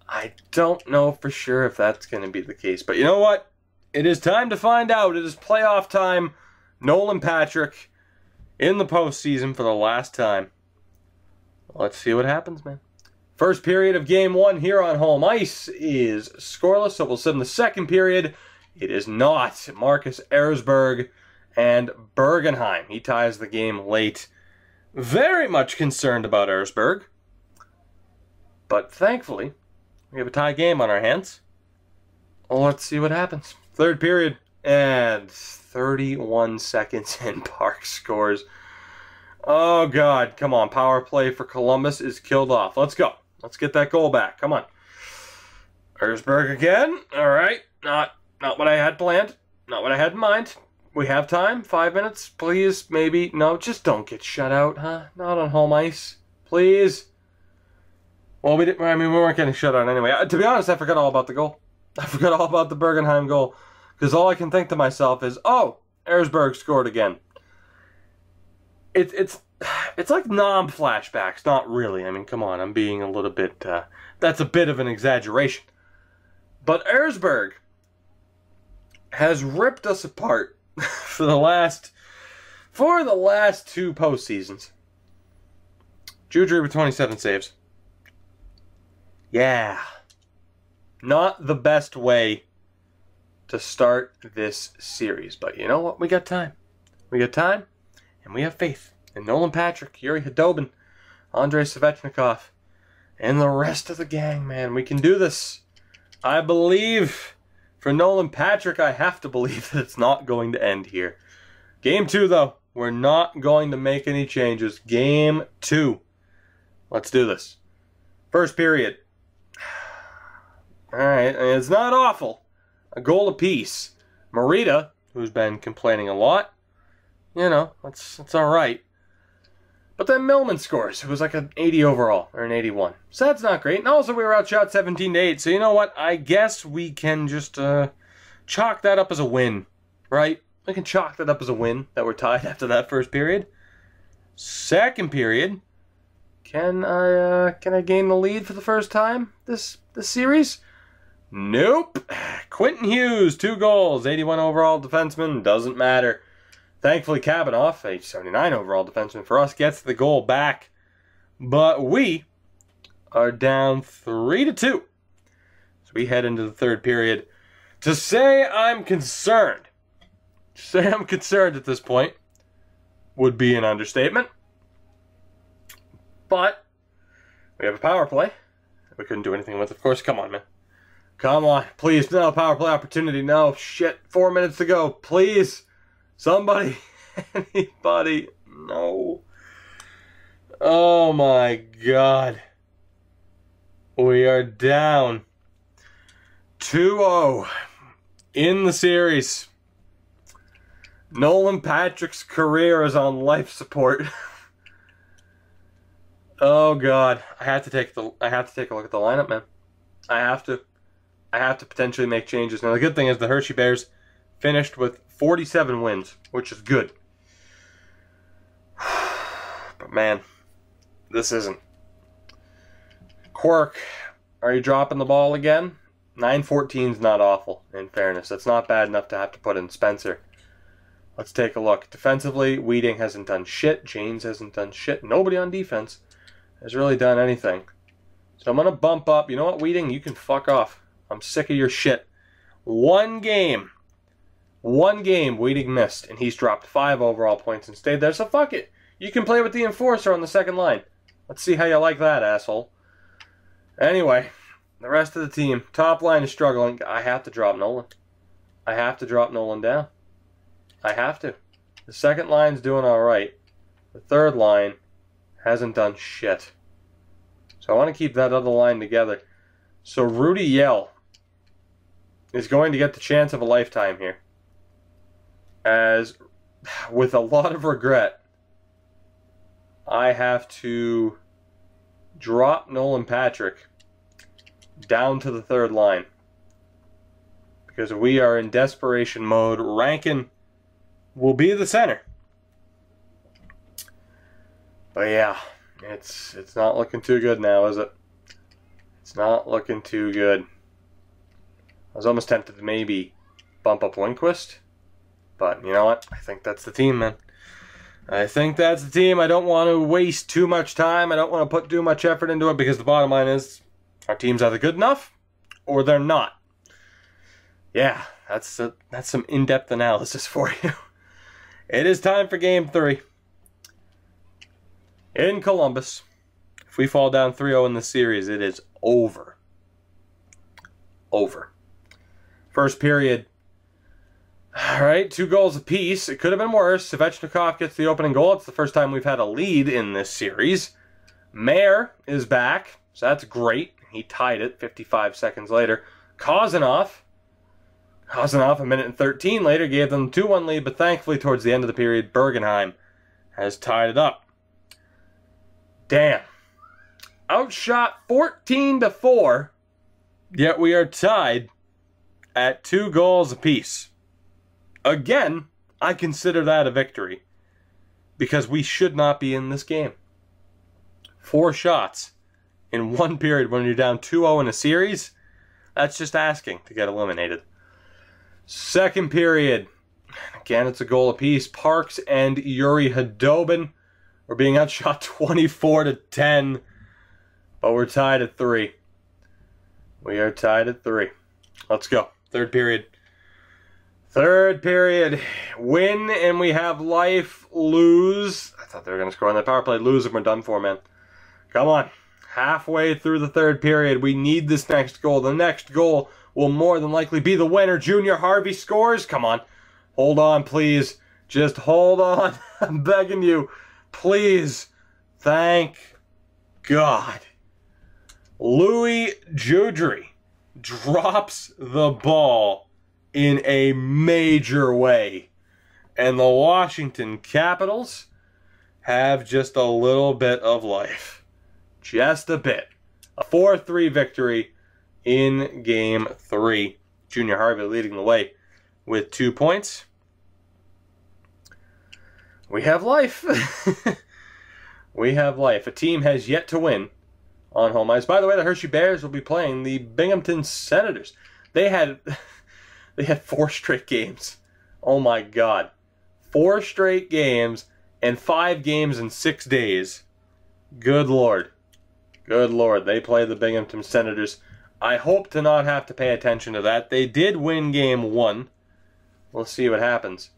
I don't know for sure if that's going to be the case. But you know what? It is time to find out. It is playoff time. Nolan Patrick in the postseason for the last time. Let's see what happens, man. First period of game 1 here on home ice is scoreless, so we'll sit in the second period. It is not. Marcus Erzberg and Bergenheim. He ties the game late. very much concerned about Erzberg. But thankfully, we have a tie game on our hands. Let's see what happens. Third period, and 31 seconds in, Park scores. Oh, God. Come on. Power play for Columbus is killed off. Let's go. Let's get that goal back. Come on. Erzberg again. All right. Not what I had planned. Not what I had in mind. We have time. 5 minutes, please. Maybe. No, just don't get shut out, huh? Not on home ice. Please. Well, we weren't getting shut out anyway. To be honest, I forgot all about the goal. I forgot all about the Bergenheim goal. Because all I can think to myself is, oh, Erzberg scored again. It's like non-flashbacks. Not really. I mean, come on. I'm being a little bit... that's a bit of an exaggeration. But Erzberg has ripped us apart for the last two postseasons. Judry with 27 saves. Yeah. Not the best way to start this series. But you know what? We got time. We got time, and we have faith in Nolan Patrick, Yuri Khudobin, Andrei Svechnikov, and the rest of the gang, man. We can do this. I believe. For Nolan Patrick, I have to believe that it's not going to end here. Game 2, though. We're not going to make any changes. Game 2. Let's do this. First period. Alright, it's not awful. A goal apiece. Marita, who's been complaining a lot, you know, it's alright. But then Millman scores. It was like an 80 overall, or an 81. So that's not great. And also we were outshot 17-8. So you know what? I guess we can just chalk that up as a win, right? We can chalk that up as a win that we're tied after that first period. Second period. Can I gain the lead for the first time this series? Nope. Quentin Hughes, 2 goals, 81 overall defenseman, doesn't matter. Thankfully, Kavanaugh, a 79 overall defenseman for us, gets the goal back. But we are down 3-2. So we head into the third period. To say I'm concerned at this point would be an understatement. But we have a power play. We couldn't do anything with, of course. Come on, man. Come on. Please, no power play opportunity. No. Shit. 4 minutes to go. Please. Somebody, anybody, no. Oh my God. We are down 2-0 in the series. Nolan Patrick's career is on life support. Oh God, I have to take a look at the lineup, man. I have to potentially make changes. Now the good thing is the Hershey Bears finished with 47 wins, which is good. But man, this isn't. Quirk, are you dropping the ball again? 9-14 is not awful, in fairness. That's not bad enough to have to put in Spencer. Let's take a look. Defensively, Weeding hasn't done shit. James hasn't done shit. Nobody on defense has really done anything. So I'm going to bump up. You know what, Weeding? You can fuck off. I'm sick of your shit. One game Weeding missed, and he's dropped 5 overall points and stayed there, so fuck it. You can play with the enforcer on the second line. Let's see how you like that, asshole. Anyway, the rest of the team. Top line is struggling. I have to drop Nolan. I have to drop Nolan down. I have to. The second line's doing alright. The third line hasn't done shit. So I want to keep that other line together. So Rudy Yell is going to get the chance of a lifetime here. As, with a lot of regret, I have to drop Nolan Patrick down to the third line. Because we are in desperation mode. Rankin will be the center. But yeah, it's not looking too good now, is it? It's not looking too good. I was almost tempted to maybe bump up Lindquist. But you know what? I think that's the team, man. I think that's the team. I don't want to waste too much time. I don't want to put too much effort into it because the bottom line is our team's either good enough or they're not. Yeah, that's some in-depth analysis for you. It is time for Game 3. in Columbus. If we fall down 3-0 in the series, it is over. Over. First period. All right, 2 goals apiece. It could have been worse. Svechnikov gets the opening goal. It's the first time we've had a lead in this series. Mayer is back, so that's great. He tied it 55 seconds later. Kozanov, a minute and 13 later, gave them a 2-1 lead, but thankfully towards the end of the period, Bergenheim has tied it up. Damn. Outshot 14-4, yet we are tied at 2 goals apiece. Again, I consider that a victory, because we should not be in this game. 4 shots in 1 period when you're down 2-0 in a series, that's just asking to get eliminated. Second period, again, it's a goal apiece. Parks and Yuri Hadobin are being outshot 24-10, but we're tied at 3. We are tied at 3. Let's go. Third period. Third period. Win and we have life. Lose. I thought they were going to score on that power play. Lose and we're done for, man. Come on. Halfway through the third period. We need this next goal. The next goal will more than likely be the winner. Junior Harvey scores. Come on. Hold on, please. Just hold on. I'm begging you. Please. Thank God. Louis Joudry drops the ball in a major way. And the Washington Capitals have just a little bit of life. Just a bit. A 4-3 victory in Game 3. Junior Harvey leading the way with 2 points. We have life. We have life. A team has yet to win on home ice. By the way, the Hershey Bears will be playing the Binghamton Senators. They had 4 straight games. Oh my God. 4 straight games and 5 games in 6 days. Good Lord. Good Lord. They play the Binghamton Senators. I hope to not have to pay attention to that. They did win Game 1. We'll see what happens.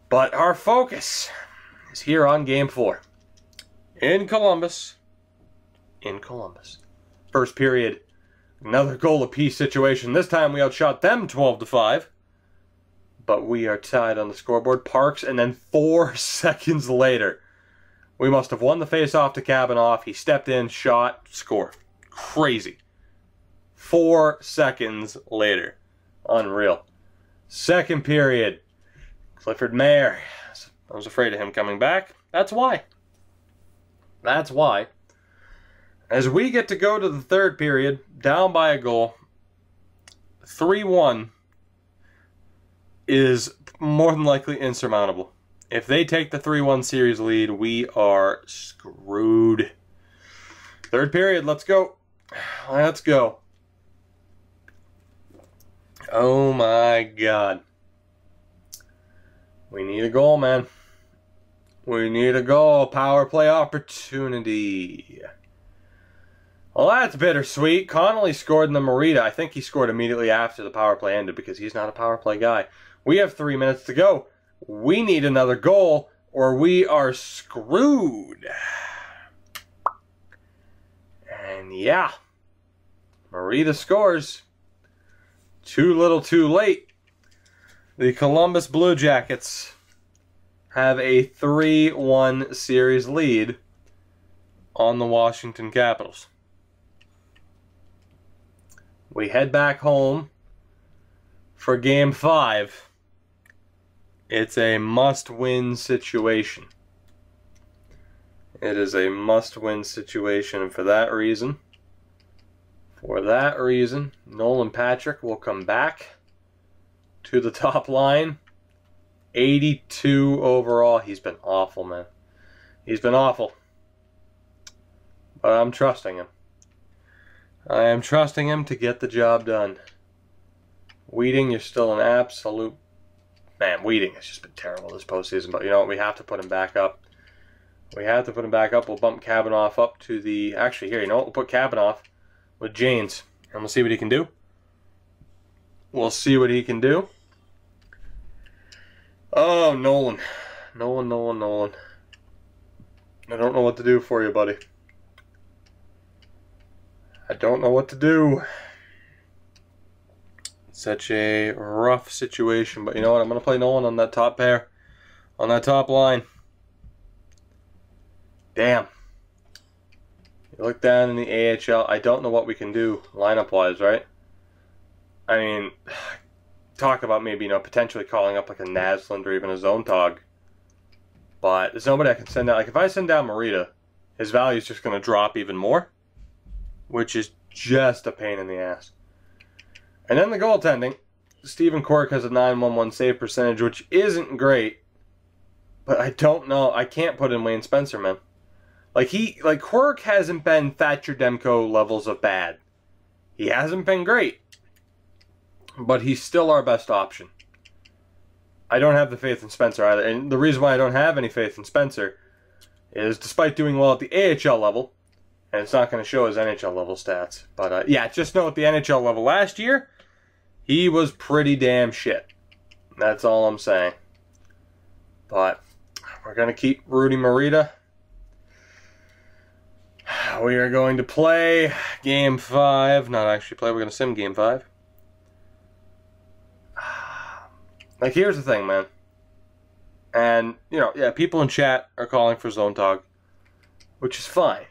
But our focus is here on Game 4. In Columbus. In Columbus. First period. Another goal apiece situation. This time we outshot them 12-5. But we are tied on the scoreboard. Parks, and then 4 seconds later, we must have won the face-off to Kabanoff. He stepped in, shot, score. Crazy. 4 seconds later. Unreal. Second period. Clifford Mayer. I was afraid of him coming back. That's why. That's why. As we get to go to the third period, down by a goal, 3-1 is more than likely insurmountable. If they take the 3-1 series lead, we are screwed. Third period, let's go. Let's go. Oh my God. We need a goal, man. We need a goal. Power play opportunity. Well, that's bittersweet. Connolly scored in the Merida. I think he scored immediately after the power play ended because he's not a power play guy. We have 3 minutes to go. We need another goal or we are screwed. And yeah, Merida scores. Too little too late. The Columbus Blue Jackets have a 3-1 series lead on the Washington Capitals. We head back home for Game 5. It's a must-win situation. It is a must-win situation, and for that reason, Nolan Patrick will come back to the top line. 82 overall. He's been awful, man. He's been awful. But I'm trusting him. I am trusting him to get the job done. Wheating, you're still an absolute... Man, Wheating has just been terrible this postseason. But you know what? We have to put him back up. We have to put him back up. We'll bump Kabanoff up to the... Actually, here, you know what? We'll put Kabanoff with Janes. And we'll see what he can do. We'll see what he can do. Oh, Nolan. Nolan. I don't know what to do for you, buddy. I don't know what to do. Such a rough situation, but you know what? I'm going to play Nolan on that top pair. On that top line. Damn. You look down in the AHL. I don't know what we can do lineup-wise, right? I mean, talk about maybe, potentially calling up like a Naslund or even a Zontag. But there's nobody I can send out. Like, if I send down Morita, his value is just going to drop even more, which is just a pain in the ass. And then the goaltending. Steven Quirk has a .911 save percentage, which isn't great. But I don't know. I can't put in Wayne Spencer, man. Like Quirk hasn't been Thatcher Demko levels of bad. He hasn't been great. But he's still our best option. I don't have the faith in Spencer either. And the reason why I don't have any faith in Spencer is despite doing well at the AHL level, and it's not going to show his NHL level stats. But yeah, just know at the NHL level last year, he was pretty damn shit. That's all I'm saying. But we're going to keep Rudy Morita. We are going to play Game 5. Not actually play, we're going to sim Game 5. Like, here's the thing, man. And, yeah, people in chat are calling for Zontag, which is fine.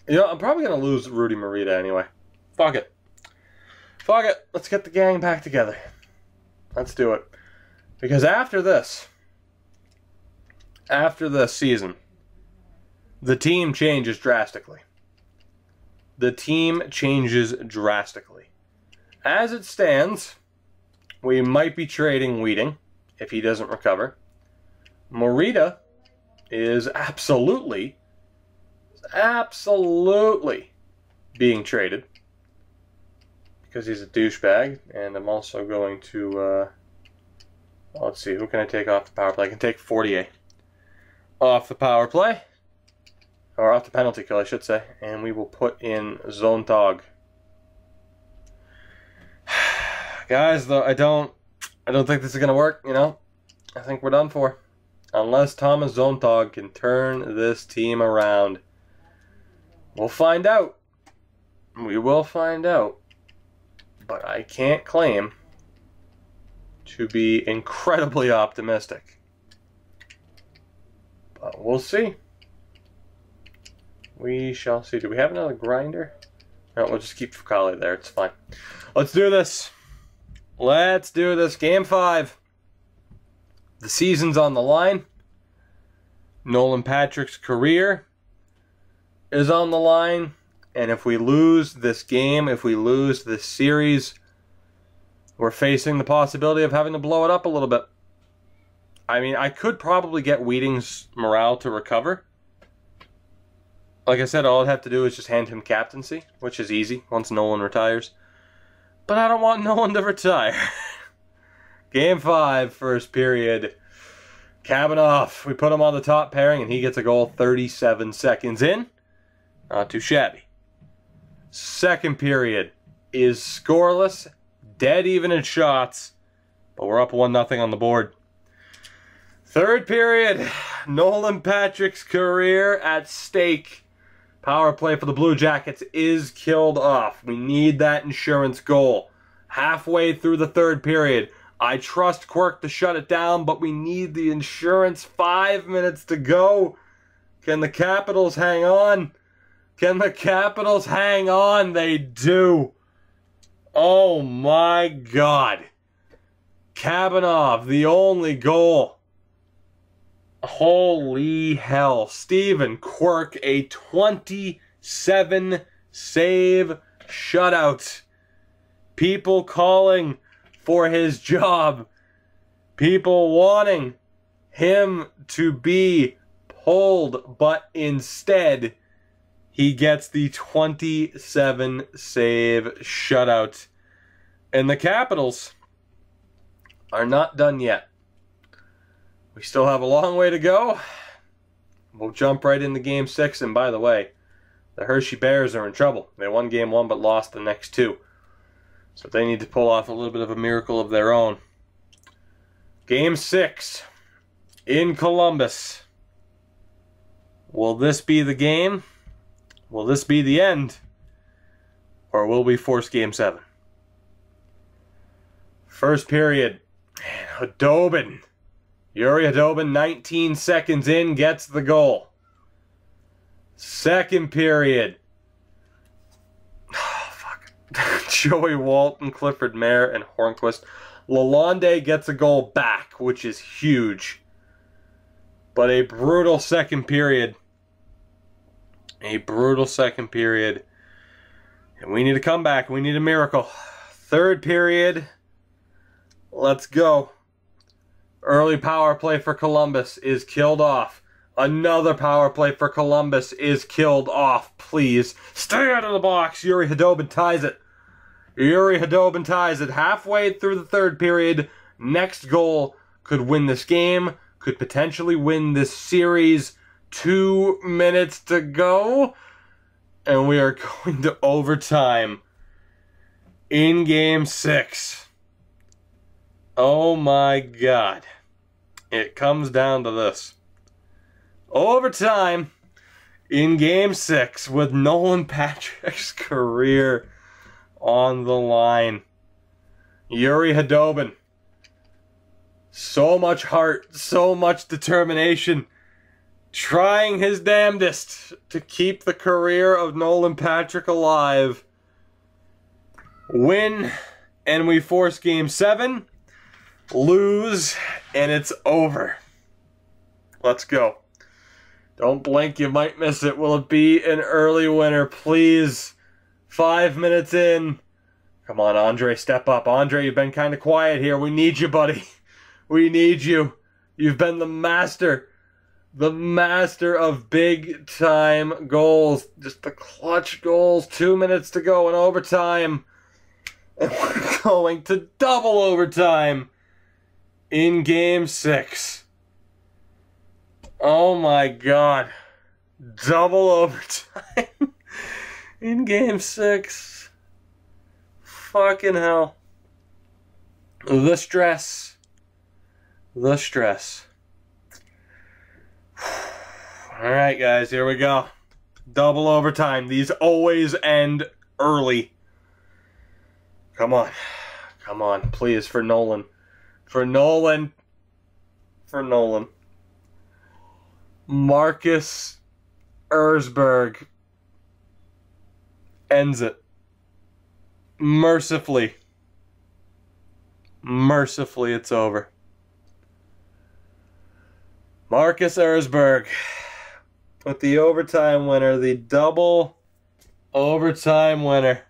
I'm probably going to lose Rudy Morita anyway. Fuck it. Fuck it. Let's get the gang back together. Let's do it. Because after this season, the team changes drastically. The team changes drastically. As it stands, we might be trading Wheating if he doesn't recover. Morita is absolutely being traded because he's a douchebag. And I'm also going to, let's see, who can I take off the power play? I can take Fortier off the power play, or off the penalty kill, I should say, and we will put in Zontag. Guys, though, I don't think this is gonna work. I think we're done for, unless Thomas Zontag can turn this team around. We'll find out. We will find out. But I can't claim to be incredibly optimistic. But we'll see. We shall see. Do we have another grinder? No, we'll just keep Fukali there. It's fine. Let's do this. Let's do this. Game 5. The season's on the line. Nolan Patrick's career is on the line. And if we lose this game, if we lose this series, we're facing the possibility of having to blow it up a little bit. I mean, I could probably get Wheating's morale to recover. Like I said, all I'd have to do is just hand him captaincy, which is easy once Nolan retires. But I don't want Nolan to retire. Game 5, first period. Kavanaugh, we put him on the top pairing, and he gets a goal 37 seconds in. Not too shabby. Second period is scoreless, dead even in shots, but we're up 1-0 on the board. Third period, Nolan Patrick's career at stake. Power play for the Blue Jackets is killed off. We need that insurance goal. Halfway through the third period, I trust Quirk to shut it down, but we need the insurance. 5 minutes to go. Can the Capitals hang on? Can the Capitals hang on? They do. Oh my God. Kavanaugh, the only goal. Holy hell. Steven Quirk, a 27 save shutout. People calling for his job. People wanting him to be pulled, but instead he gets the 27 save shutout. And the Capitals are not done yet. We still have a long way to go. We'll jump right into Game 6. And by the way, the Hershey Bears are in trouble. They won Game 1 but lost the next 2. So they need to pull off a little bit of a miracle of their own. Game 6 in Columbus. Will this be the game? Will this be the end? Or will we force Game 7? First period. Khudobin. Yuri Khudobin, 19 seconds in, gets the goal. Second period. Oh, fuck. Joey Walton, Clifford Mayer, and Hornquist. Lalonde gets a goal back, which is huge. But a brutal second period. A brutal second period. And we need a comeback. We need a miracle. Third period. Let's go. Early power play for Columbus is killed off. Another power play for Columbus is killed off. Please, stay out of the box. Yuri Khudobin ties it. Yuri Khudobin ties it halfway through the third period. Next goal could win this game. Could potentially win this series. 2 minutes to go. And we are going to overtime in Game 6. Oh my God. It comes down to this. Overtime in Game 6 with Nolan Patrick's career on the line. Yuri Khudobin. So much heart, so much determination. Trying his damnedest to keep the career of Nolan Patrick alive. Win, and we force Game 7. Lose, and it's over. Let's go. Don't blink, you might miss it. Will it be an early winner, please? 5 minutes in. Come on, Andre, step up. Andre, you've been kind of quiet here. We need you, buddy. We need you. You've been the master of big-time goals. Just the clutch goals. 2 minutes to go in overtime. And we're going to double overtime in Game 6. Oh my God. Double overtime in Game 6. Fucking hell. The stress. The stress. Alright, guys, here we go. Double overtime. These always end early. Come on. Come on, please, for Nolan. For Nolan. For Nolan. Marcus Erzberg ends it. Mercifully. Mercifully, it's over. Marcus Erzberg with the overtime winner, the double overtime winner.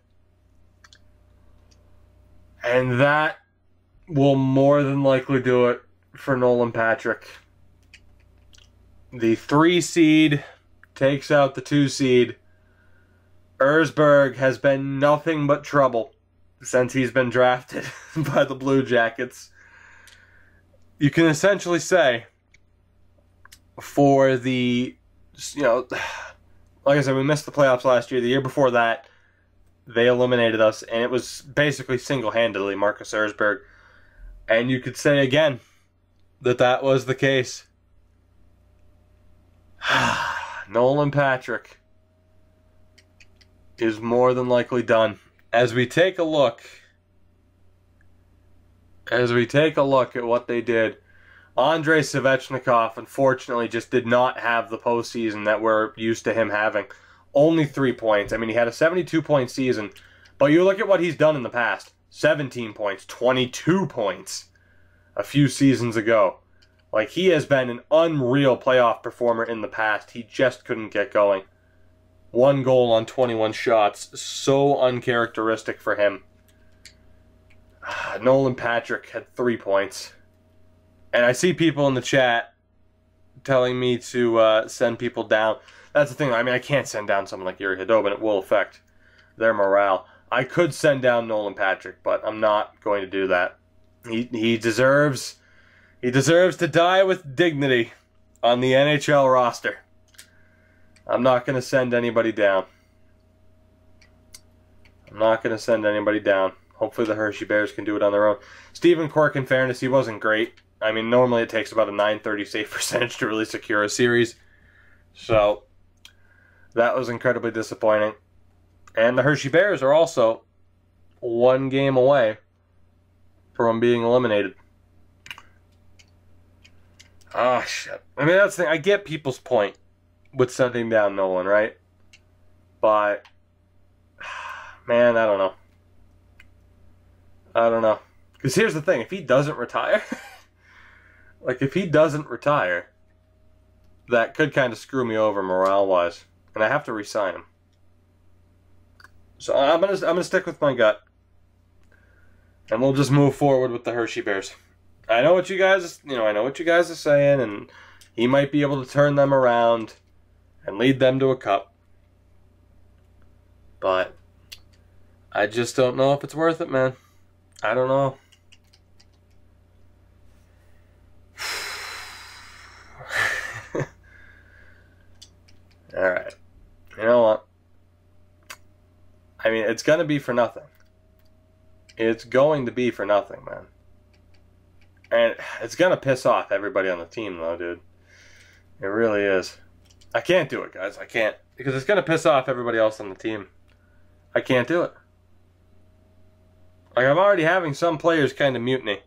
And that will more than likely do it for Nolan Patrick. The 3 seed takes out the 2 seed. Erzberg has been nothing but trouble since he's been drafted by the Blue Jackets. You can essentially say, for the, like I said, we missed the playoffs last year. The year before that, they eliminated us, and it was basically single-handedly Marcus Erzberg. And you could say again that that was the case. Nolan Patrick is more than likely done. As we take a look at what they did, Andrei Svechnikov, unfortunately, just did not have the postseason that we're used to him having. Only 3 points. I mean, he had a 72-point season, but you look at what he's done in the past. 17 points, 22 points a few seasons ago. Like, he has been an unreal playoff performer in the past. He just couldn't get going. 1 goal on 21 shots. So uncharacteristic for him. Nolan Patrick had 3 points. And I see people in the chat telling me to send people down. That's the thing. I mean, I can't send down someone like Yuri Khudobin. It will affect their morale. I could send down Nolan Patrick, but I'm not going to do that. He deserves to die with dignity on the NHL roster. I'm not going to send anybody down. I'm not going to send anybody down. Hopefully the Hershey Bears can do it on their own. Stephen Quirk, in fairness, he wasn't great. I mean, normally it takes about a .930 save percentage to really secure a series. So that was incredibly disappointing. And the Hershey Bears are also one game away from being eliminated. Ah, shit. I mean, that's the thing. I get people's point with sending down Nolan, right? But, man, I don't know. I don't know. Because here's the thing. If he doesn't retire, like, if he doesn't retire, that could kind of screw me over morale-wise. And I have to re-sign him. So I'm gonna stick with my gut. And we'll just move forward with the Hershey Bears. I know what you guys, I know what you guys are saying, and he might be able to turn them around and lead them to a cup. But I just don't know if it's worth it, man. I don't know. All right. You know what? I mean, it's going to be for nothing. It's going to be for nothing, man. And it's going to piss off everybody on the team, though, dude. It really is. I can't do it, guys. I can't. Because it's going to piss off everybody else on the team. I can't do it. Like, I'm already having some players kind of mutiny.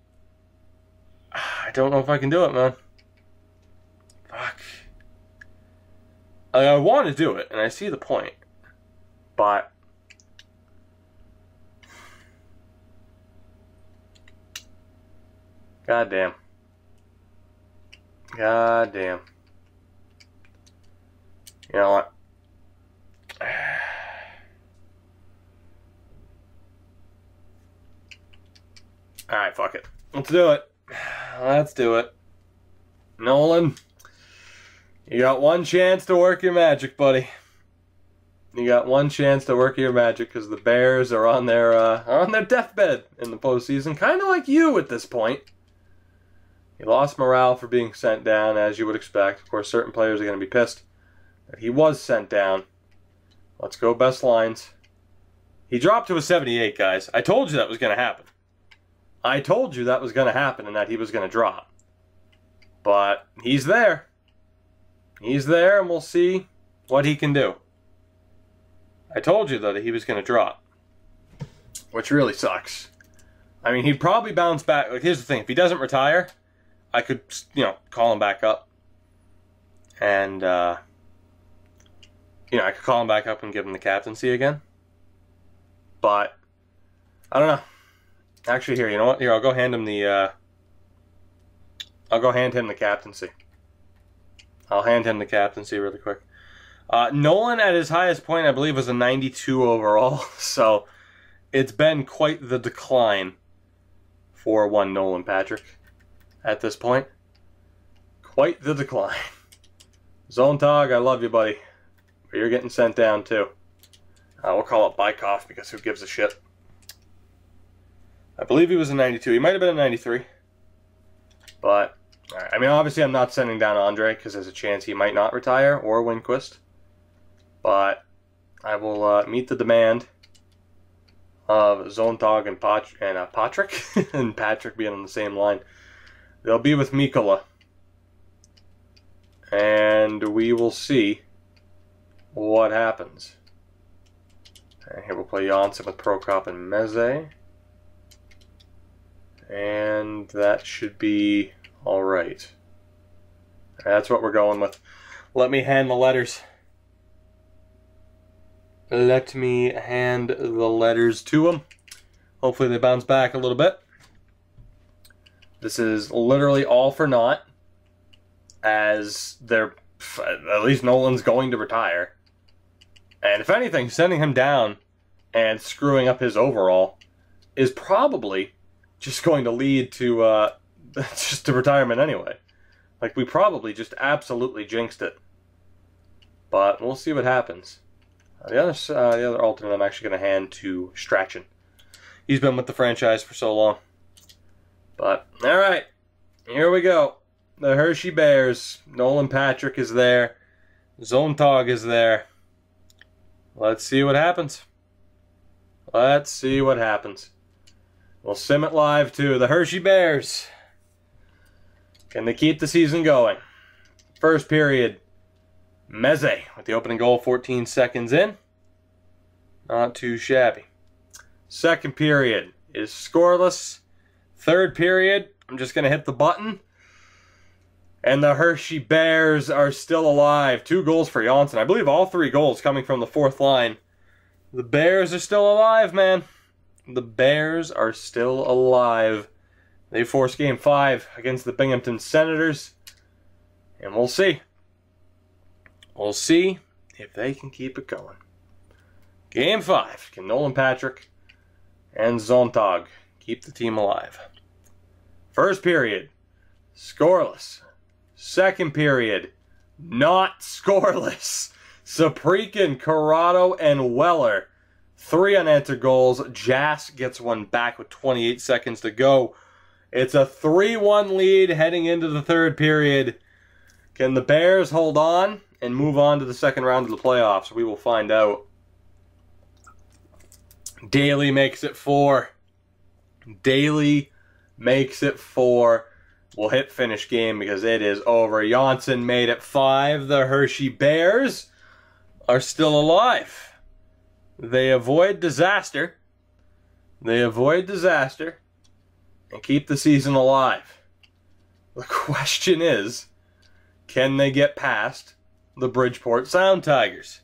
I don't know if I can do it, man. Fuck. Like, I want to do it, and I see the point. But God damn. God damn. You know what? Alright, fuck it. Let's do it. Let's do it. Nolan, you got one chance to work your magic, buddy. You got one chance to work your magic because the Bears are on their deathbed in the postseason, kind of like you at this point. He lost morale for being sent down, as you would expect. Of course, certain players are going to be pissed that he was sent down. Let's go best lines. He dropped to a 78, guys. I told you that was going to happen. I told you that was going to happen and that he was going to drop. But he's there. He's there, and we'll see what he can do. I told you, though, that he was going to drop. Which really sucks. I mean, he'd probably bounce back. Like, here's the thing. If he doesn't retire, I could, call him back up. And, I could call him back up and give him the captaincy again. But, I don't know. Actually, here, you know what? Here, I'll go hand him the, I'll go hand him the captaincy. I'll hand him the captaincy really quick. Nolan, at his highest point, I believe, was a 92 overall. So, it's been quite the decline for one Nolan Patrick at this point. Quite the decline. Zontag, I love you, buddy. But you're getting sent down, too. We'll call it Bykoff because who gives a shit. I believe he was a 92. He might have been a 93. But, all right. I mean, obviously I'm not sending down Andre because there's a chance he might not retire, or Winquist. But I will meet the demand of Zontag and Patrick, and Patrick being on the same line. They'll be with Mikola. And we will see what happens. And here we'll play Janssen with Prokop and Meze. And that should be alright. That's what we're going with. Let me hand the letters. Let me hand the letters to them. Hopefully they bounce back a little bit. This is literally all for naught, as they're, at least Nolan's going to retire. And if anything, sending him down and screwing up his overall is probably just going to lead to just to retirement anyway. Like, we probably just absolutely jinxed it. But we'll see what happens. The other alternate I'm actually going to hand to Strachan. He's been with the franchise for so long. But, alright. Here we go. The Hershey Bears. Nolan Patrick is there. Zontag is there. Let's see what happens. Let's see what happens. We'll sim it live to the Hershey Bears. Can they keep the season going? First period. Meze with the opening goal 14 seconds in. Not too shabby. Second period is scoreless. Third period, I'm just going to hit the button. And the Hershey Bears are still alive. 2 goals for Janssen. I believe all 3 goals coming from the fourth line. The Bears are still alive, man. The Bears are still alive. They force Game 5 against the Binghamton Senators. And we'll see. We'll see if they can keep it going. Game 5. Can Nolan Patrick and Zontag keep the team alive? First period, scoreless. Second period, not scoreless. Saprikin, Corrado, and Weller. 3 unanswered goals. Jas gets one back with 28 seconds to go. It's a 3-1 lead heading into the third period. Can the Bears hold on and move on to the second round of the playoffs? We will find out. Daly makes it 4. Daly makes it 4. We'll hit finish game because it is over. Janssen made it 5. The Hershey Bears are still alive. They avoid disaster. They avoid disaster and keep the season alive. The question is, can they get past the Bridgeport Sound Tigers?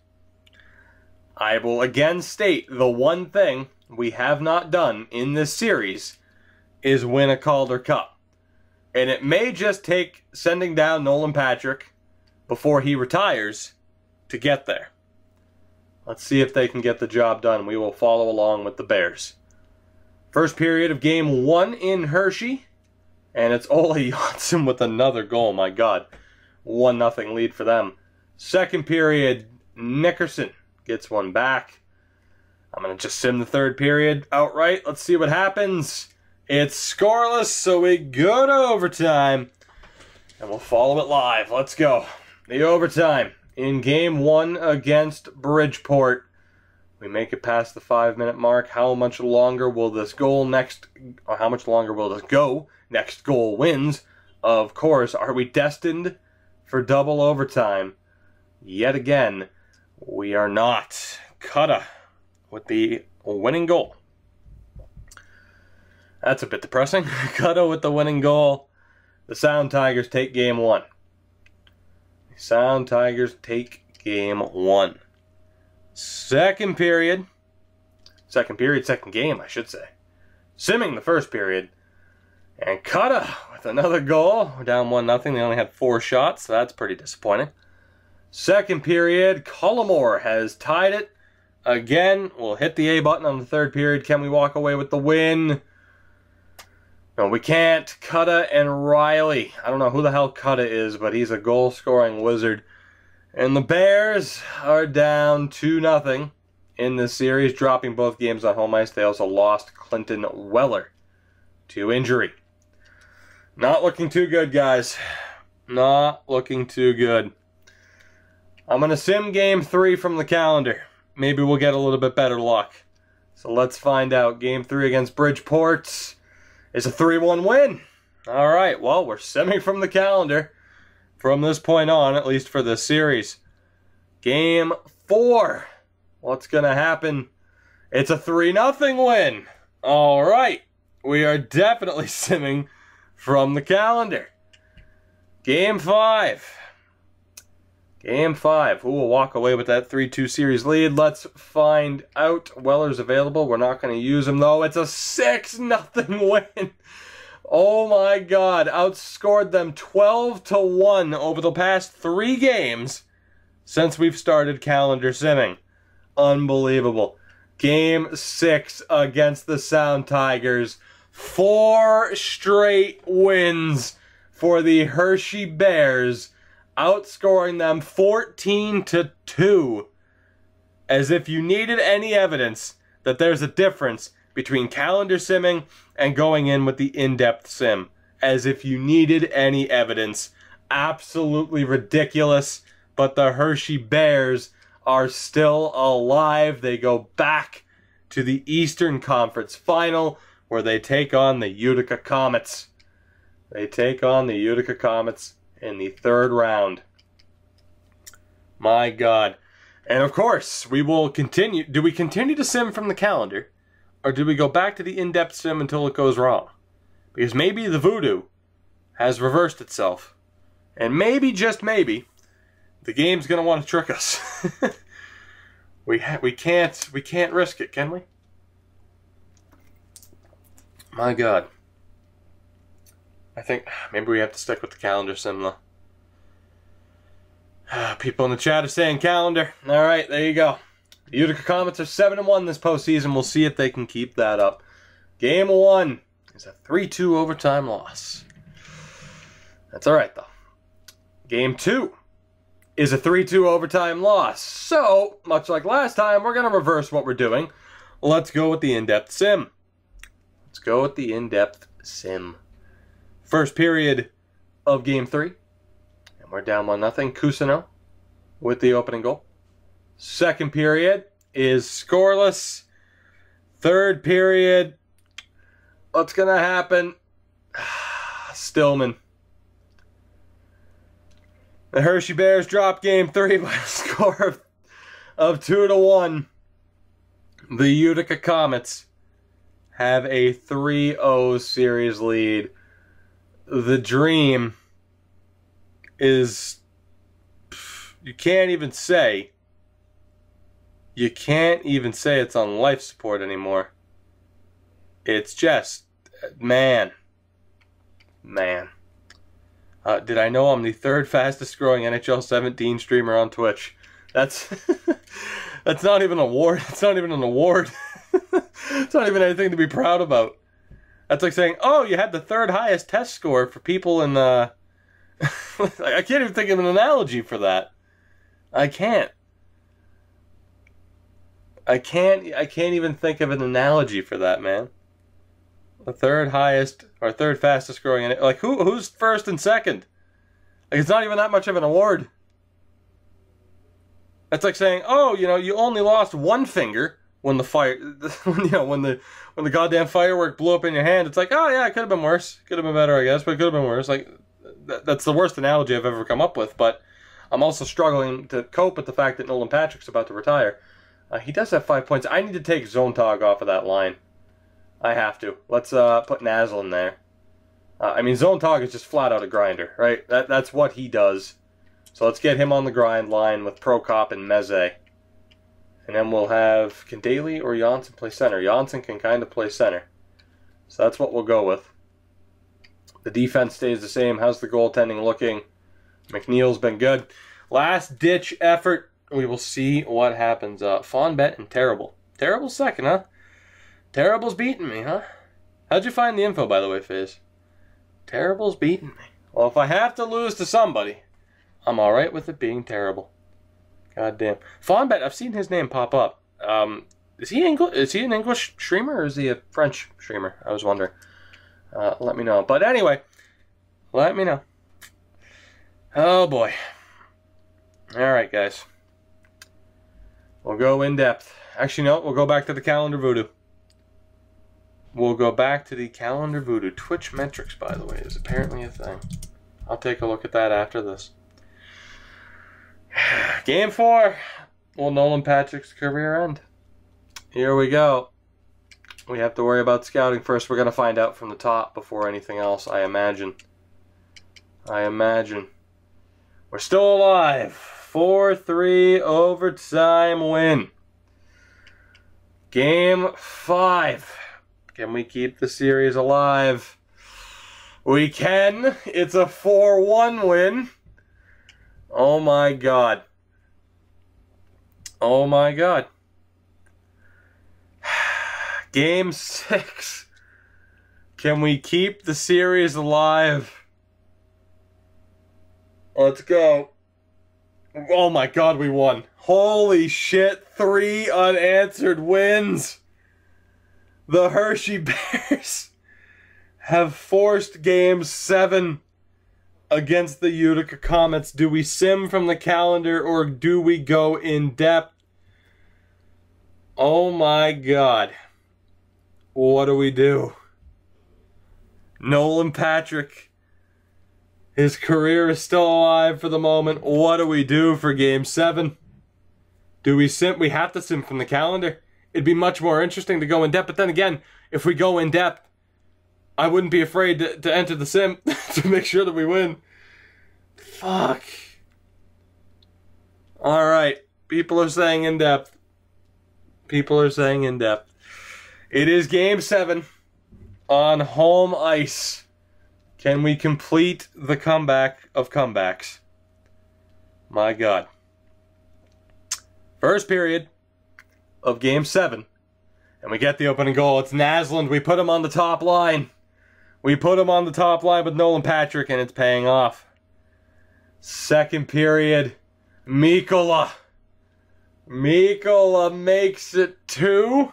I will again state the one thing we have not done in this series is win a Calder Cup. And it may just take sending down Nolan Patrick before he retires to get there. Let's see if they can get the job done. We will follow along with the Bears. First period of Game 1 in Hershey. And it's Ole Janssen with another goal. My God. 1-0 lead for them. Second period, Nickerson gets one back. I'm going to just sim the third period outright. Let's see what happens. It's scoreless, so we go to overtime. And we'll follow it live. Let's go. The overtime in Game 1 against Bridgeport. We make it past the 5-minute mark. How much longer will this goal next... Or how much longer will this go? Next goal wins. Of course, are we destined for double overtime? Yet again, we are not. Kutta with the winning goal. That's a bit depressing. Kutta with the winning goal. The Sound Tigers take Game 1. The Sound Tigers take Game 1. Second period. Second game, I should say. Simming the first period. And Kutta with another goal. We're down 1-0. They only had 4 shots, so that's pretty disappointing. Second period, Cullimore has tied it. Again, we'll hit the A button on the third period. Can we walk away with the win? No, we can't. Kutta and Riley. I don't know who the hell Kutta is, but he's a goal-scoring wizard. And the Bears are down 2-0 in this series, dropping both games on home ice. They also lost Clinton Weller to injury. Not looking too good, guys. Not looking too good. I'm going to sim Game 3 from the calendar. Maybe we'll get a little bit better luck. So let's find out. Game 3 against Bridgeport is a 3-1 win. All right, well, we're simming from the calendar from this point on, at least for this series. Game 4. What's going to happen? It's a 3-0 win. All right, we are definitely simming from the calendar. Game 5. Game 5. Who will walk away with that 3-2 series lead? Let's find out. Weller's available. We're not going to use him, though. It's a 6-0 win. Oh, my God. Outscored them 12-1 over the past 3 games since we've started calendar simming. Unbelievable. Game 6 against the Sound Tigers. 4 straight wins for the Hershey Bears, outscoring them 14-2. As if you needed any evidence that there's a difference between calendar simming and going in with the in-depth sim. As if you needed any evidence. Absolutely ridiculous. But the Hershey Bears are still alive. They go back to the Eastern Conference Final, where they take on the Utica Comets. They take on the Utica Comets in the third round. My God. And of course, we will continue. Do we continue to sim from the calendar? Or do we go back to the in-depth sim until it goes wrong? Because maybe the voodoo has reversed itself. And maybe, just maybe, the game's going to want to trick us. we can't risk it, can we? My God. I think maybe we have to stick with the calendar sim, though. People in the chat are saying calendar. All right, there you go. The Utica Comets are 7-1 this postseason. We'll see if they can keep that up. Game 1 is a 3-2 overtime loss. That's all right, though. Game 2 is a 3-2 overtime loss. So, much like last time, we're going to reverse what we're doing. Let's go with the in-depth sim. Let's go with the in-depth sim. First period of Game 3. And we're down 1-0. Cousineau with the opening goal. Second period is scoreless. Third period, what's going to happen? Stillman. The Hershey Bears drop Game 3 by a score of 2-1. The Utica Comets have a 3-0 series lead. The dream is, you can't even say it's on life support anymore. It's just, man. Did I know I'm the third fastest growing NHL 17 streamer on Twitch? That's that's not even an award. It's not even an award. It's not even anything to be proud about. That's like saying, oh, you had the third highest test score for people in I can't even think of an analogy for that. I can't even think of an analogy for that, man. The third highest or third fastest growing, like who's first and second? Like, it's not even that much of an award. It's like saying, oh, you only lost one finger when the when the goddamn firework blew up in your hand. It's like, oh yeah, it could have been worse. Could have been better, I guess, but it could have been worse. Like, that's the worst analogy I've ever come up with. But I'm also struggling to cope with the fact that Nolan Patrick's about to retire. He does have 5 points. I need to take Zontag off of that line. I have to. Let's put Nazzle in there. I mean, Zontag is just flat out a grinder, right? That's what he does. So let's get him on the grind line with Prokop and Meze. And then we'll have, can Daly or Janssen play center? Janssen can kind of play center. So that's what we'll go with. The defense stays the same. How's the goaltending looking? McNeil's been good. Last ditch effort. We will see what happens. Fonbet and Terrible. Terrible's second, huh? Terrible's beating me, huh? How'd you find the info, by the way, Fizz? Terrible's beating me. Well, if I have to lose to somebody, I'm alright with it being Terrible. God damn. Fonbet, I've seen his name pop up. Is he an English streamer or is he a French streamer? I was wondering. Let me know. But anyway, let me know. Oh boy. Alright, guys. We'll go in depth. Actually, no, we'll go back to the calendar voodoo. We'll go back to the calendar voodoo. Twitch metrics, by the way, is apparently a thing. I'll take a look at that after this. Game 4. Will Nolan Patrick's career end? Here we go. We have to worry about scouting first. We're going to find out from the top before anything else, I imagine. We're still alive. 4-3 overtime win. Game 5. Can we keep the series alive? We can. It's a 4-1 win. Oh my God. Oh my God. Game 6. Can we keep the series alive? Let's go. Oh my God, we won. Holy shit, 3 unanswered wins. The Hershey Bears have forced Game 7 against the Utica Comets. Do we sim from the calendar or do we go in depth? Oh my God. What do we do? Nolan Patrick His career is still alive for the moment. What do we do for Game 7? Do we sim? We have to sim from the calendar. It'd be much more interesting to go in depth. But then again, if we go in depth, I wouldn't be afraid to enter the sim to make sure that we win. Fuck. Alright. People are saying in depth. People are saying in depth. It is Game 7 on home ice. Can we complete the comeback of comebacks? My God. First period of Game 7. And we get the opening goal. It's Naslund. We put him on the top line. We put him on the top line with Nolan Patrick, and it's paying off. Second period. Mikkola. Mikkola makes it 2.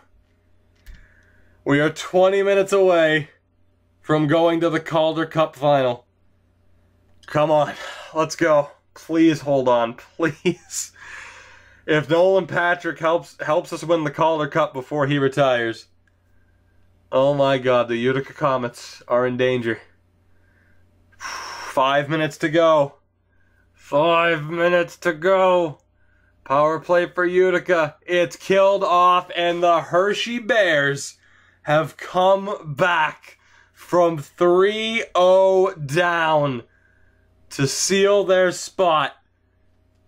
We are 20 minutes away from going to the Calder Cup final. Come on. Let's go. Please hold on. Please. If Nolan Patrick helps us win the Calder Cup before he retires. Oh my God, the Utica Comets are in danger. 5 minutes to go. 5 minutes to go. Power play for Utica. It's killed off, and the Hershey Bears have come back from 3-0 down to seal their spot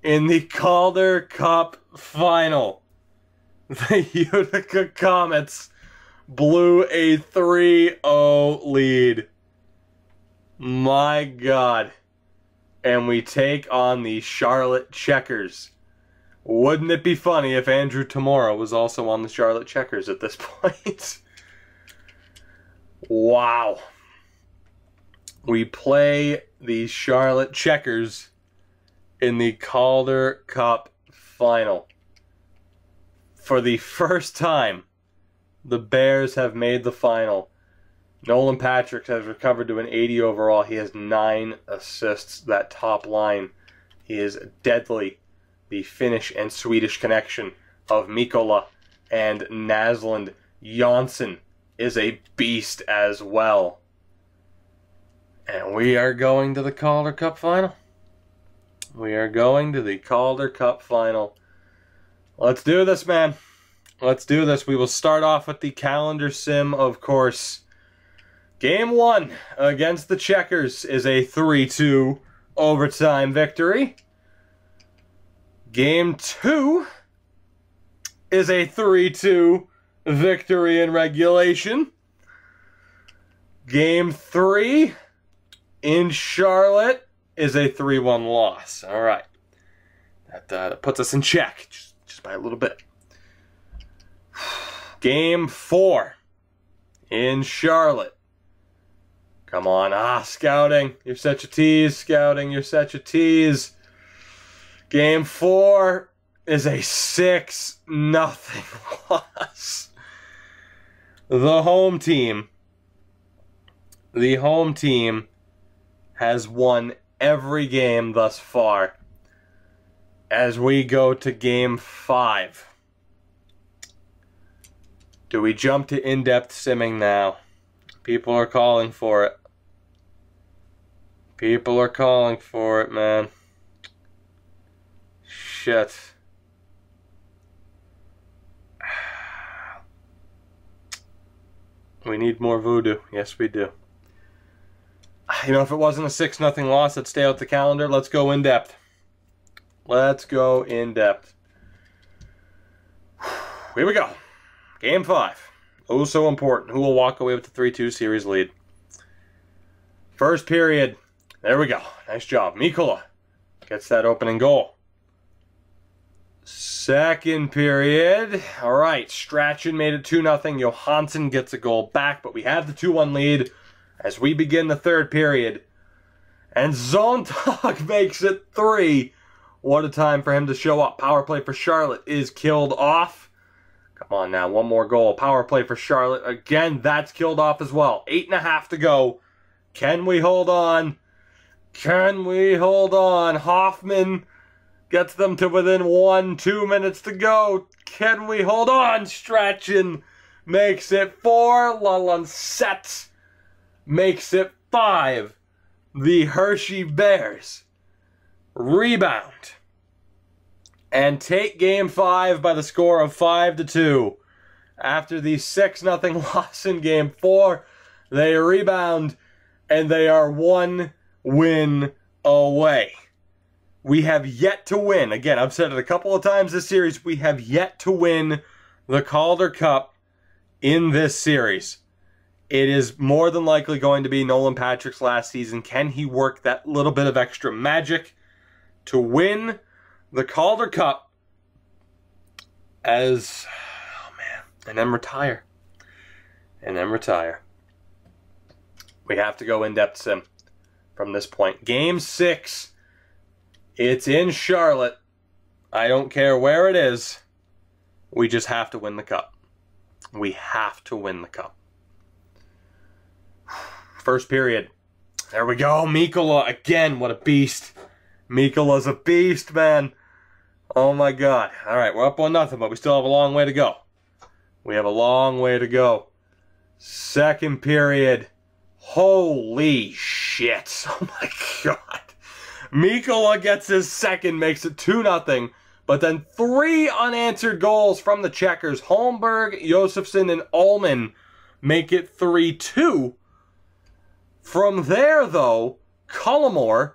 in the Calder Cup final. The Utica Comets blew a 3-0 lead. My God. And we take on the Charlotte Checkers. Wouldn't it be funny if Andrew Tamora was also on the Charlotte Checkers at this point? Wow. We play the Charlotte Checkers in the Calder Cup final. For the first time, the Bears have made the final. Nolan Patrick has recovered to an 80 overall. He has 9 assists. That top line, he is deadly. The Finnish and Swedish connection of Mikkola and Naslund. Jonsson is a beast as well. And we are going to the Calder Cup final. We are going to the Calder Cup final. Let's do this, man. Let's do this. We will start off with the calendar sim, of course. Game 1 against the Checkers is a 3-2 overtime victory. Game 2 is a 3-2 victory in regulation. Game 3 in Charlotte is a 3-1 loss. All right. That puts us in check just by a little bit. Game 4 in Charlotte. Come on. Scouting. You're such a tease. Scouting. You're such a tease. Game 4 is a 6-0 loss. The home team has won every game thus far. As we go to Game 5. Do we jump to in-depth simming now? People are calling for it. People are calling for it, man. Shit. We need more voodoo. Yes, we do. You know, if it wasn't a 6-0 loss, let's stay out the calendar. Let's go in depth. Let's go in depth. Here we go. Game 5. Oh, so important. Who will walk away with the 3-2 series lead? First period. There we go. Nice job. Mikkola gets that opening goal. Second period. All right. Strachan made it 2-0. Johansson gets a goal back, but we have the 2-1 lead as we begin the third period. And Zontag makes it 3. What a time for him to show up. Power play for Charlotte is killed off. Come on now, one more goal. Power play for Charlotte. Again, that's killed off as well. 8.5 to go. Can we hold on? Can we hold on? Hoffman gets them to within 2 minutes to go. Can we hold on? Strachan makes it 4. Lalanset makes it 5. the Hershey Bears rebound and take Game 5 by the score of 5-2. After the 6-0 loss in Game 4, they rebound and they are 1 win away. We have yet to win. Again, I've said it a couple of times this series. We have yet to win the Calder Cup in this series. It is more than likely going to be Nolan Patrick's last season. Can he work that little bit of extra magic to win the Calder Cup and then retire. And then retire. We have to go in-depth sim from this point. Game 6. It's in Charlotte. I don't care where it is. We just have to win the cup. We have to win the cup. First period. There we go. Mikkola again. What a beast. Mikkola's a beast, man. Oh my God. All right, we're up 1-0, but we still have a long way to go. We have a long way to go. Second period. Holy shit. Oh my God. Mikkola gets his second, makes it 2-0. But then 3 unanswered goals from the Checkers. Holmberg, Josefsson, and Ullman make it 3-2. From there, though, Cullimore,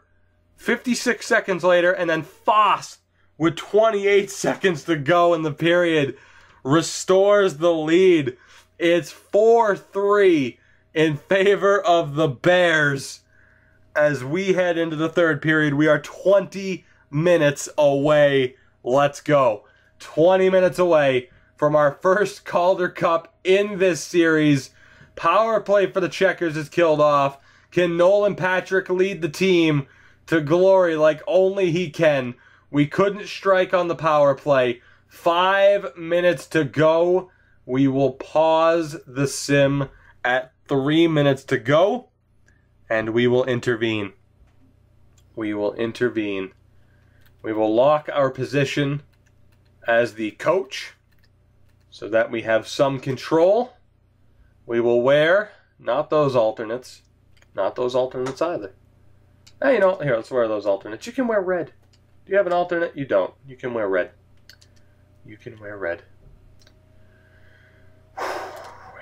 56 seconds later, and then Foss, with 28 seconds to go in the period, restores the lead. It's 4-3 in favor of the Bears. As we head into the third period, we are 20 minutes away. Let's go. 20 minutes away from our first Calder Cup in this series. Power play for the Checkers is killed off. Can Nolan Patrick lead the team to glory like only he can? We couldn't strike on the power play. 5 minutes to go. We will pause the sim at 3 minutes to go. And we will intervene. We will intervene. We will lock our position as the coach so that we have some control. We will wear, not those alternates. Not those alternates either. Hey, you know, here, let's wear those alternates. You can wear red. Do you have an alternate? You don't. You can wear red. You can wear red.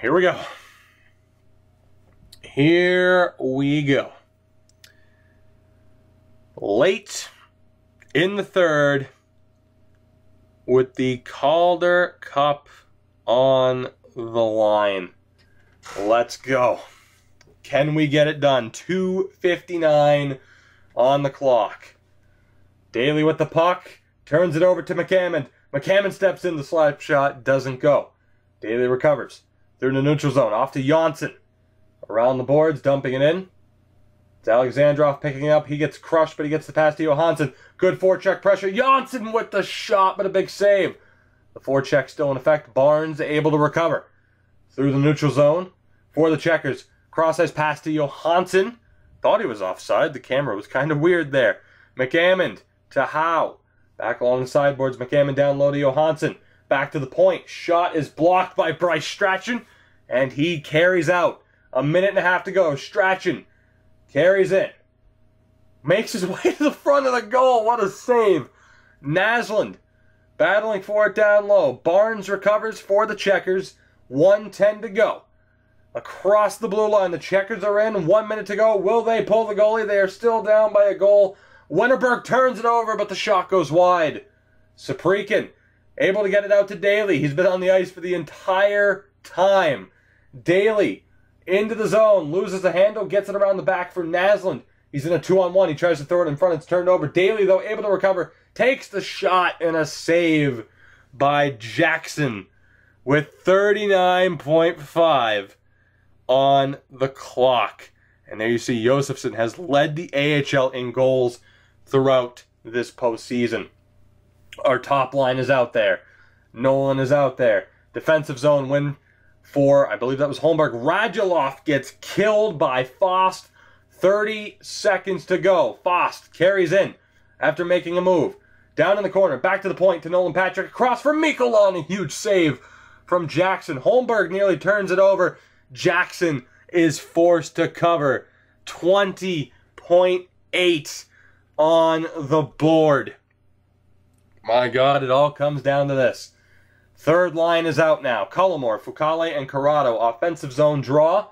Here we go. Here we go. Late in the third with the Calder Cup on the line. Let's go. Can we get it done? 2:59 on the clock. Daly with the puck. Turns it over to McCammon. McCammon steps in. The slap shot doesn't go. Daly recovers. Through the neutral zone. Off to Janssen. Around the boards. Dumping it in. It's Alexandrov picking it up. He gets crushed, but he gets the pass to Johansson. Good forecheck pressure. Janssen with the shot, but a big save. The forecheck still in effect. Barnes able to recover. Through the neutral zone. For the Checkers. Cross-ice pass to Johansson. Thought he was offside. The camera was kind of weird there. McCammon to Howe. Back along the sideboards. McCammon down low to Johansson. Back to the point. Shot is blocked by Bryce Strachan. And he carries out. 1.5 minutes to go. Strachan carries in. Makes his way to the front of the goal. What a save. Naslund battling for it down low. Barnes recovers for the Checkers. 1:10 to go. Across the blue line, the Checkers are in. 1 minute to go. Will they pull the goalie? They are still down by a goal. Winterberg turns it over, but the shot goes wide. Saprikin able to get it out to Daly. He's been on the ice for the entire time. Daly into the zone, loses the handle, gets it around the back for Naslund. He's in a 2-on-1. He tries to throw it in front. It's turned over. Daly, though, able to recover, takes the shot and a save by Jackson with 39.5 on the clock. And there you see Josefsson has led the AHL in goals throughout this postseason. Our top line is out there. Nolan is out there. Defensive zone win for, I believe that was Holmberg. Radulov gets killed by Fost. 30 seconds to go. Fost carries in after making a move. Down in the corner, back to the point to Nolan Patrick. Across for Mikkola and a huge save from Jackson. Holmberg nearly turns it over. Jackson is forced to cover. 20 7.8 on the board. My God, it all comes down to this. Third line is out now. Cullimore, Fukale, and Corrado. Offensive zone draw.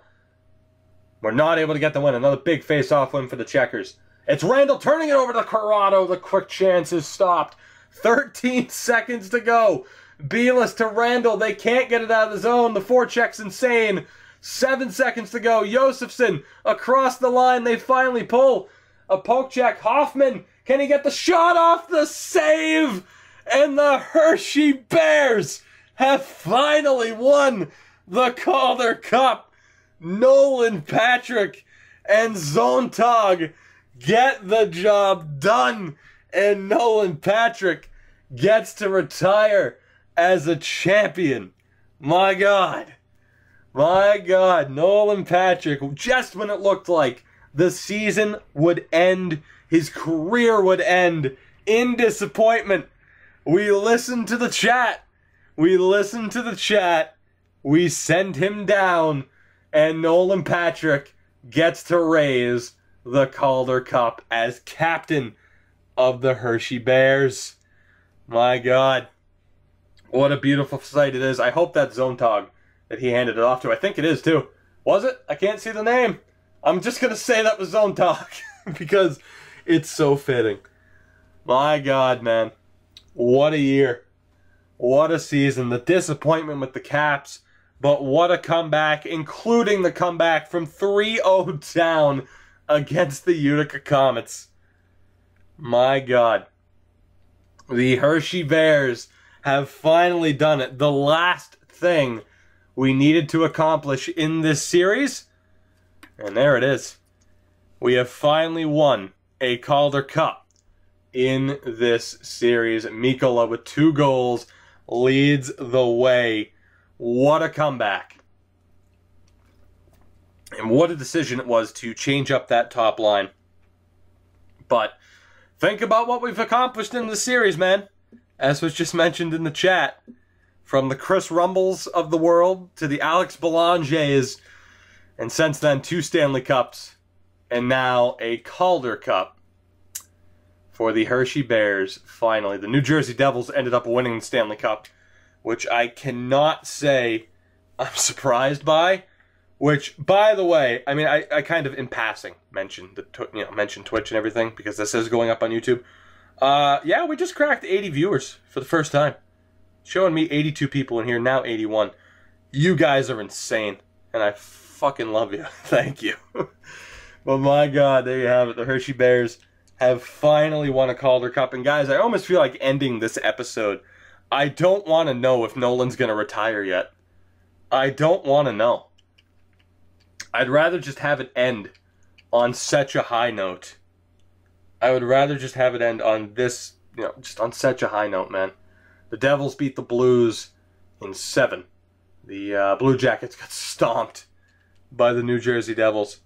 We're not able to get the win. Another big face-off win for the Checkers. It's Randall turning it over to Corrado. The quick chance is stopped. 13 seconds to go. Beelis to Randall. They can't get it out of the zone. The forecheck's insane. 7 seconds to go. Josefson across the line. They finally pull a poke check. Hoffman, can he get the shot off? The save! And the Hershey Bears have finally won the Calder Cup. Nolan Patrick and Zontag get the job done. And Nolan Patrick gets to retire as a champion. My God. My God. Nolan Patrick, just when it looked like the season would end, his career would end in disappointment, we listened to the chat. We listened to the chat. We send him down. And Nolan Patrick gets to raise the Calder Cup as captain of the Hershey Bears. My God. What a beautiful sight it is. I hope that's Zontag that he handed it off to. I think it is too. Was it? I can't see the name. I'm just going to say that was Zontag because it's so fitting. My God, man. What a year. What a season. The disappointment with the Caps, but what a comeback, including the comeback from 3-0 down against the Utica Comets. My God. The Hershey Bears have finally done it. The last thing we needed to accomplish in this series. And there it is. We have finally won a Calder Cup in this series. Mikkola with 2 goals leads the way. What a comeback. And what a decision it was to change up that top line. But think about what we've accomplished in the series, man. As was just mentioned in the chat. From the Chris Rumbles of the world to the Alex Belangers. And since then, 2 Stanley Cups. And now a Calder Cup for the Hershey Bears, finally. The New Jersey Devils ended up winning the Stanley Cup, which I cannot say I'm surprised by. Which, by the way, I mean, I kind of in passing mentioned Twitch and everything because this is going up on YouTube. Yeah, we just cracked 80 viewers for the first time. Showing me 82 people in here, now 81. You guys are insane, and I fucking love you. Thank you. But my God, there you have it. The Hershey Bears have finally won a Calder Cup. And guys, I almost feel like ending this episode. I don't want to know if Nolan's going to retire yet. I don't want to know. I'd rather just have it end on such a high note. I would rather just have it end on this, just on such a high note, man. The Devils beat the Blues in 7. The Blue Jackets got stomped by the New Jersey Devils.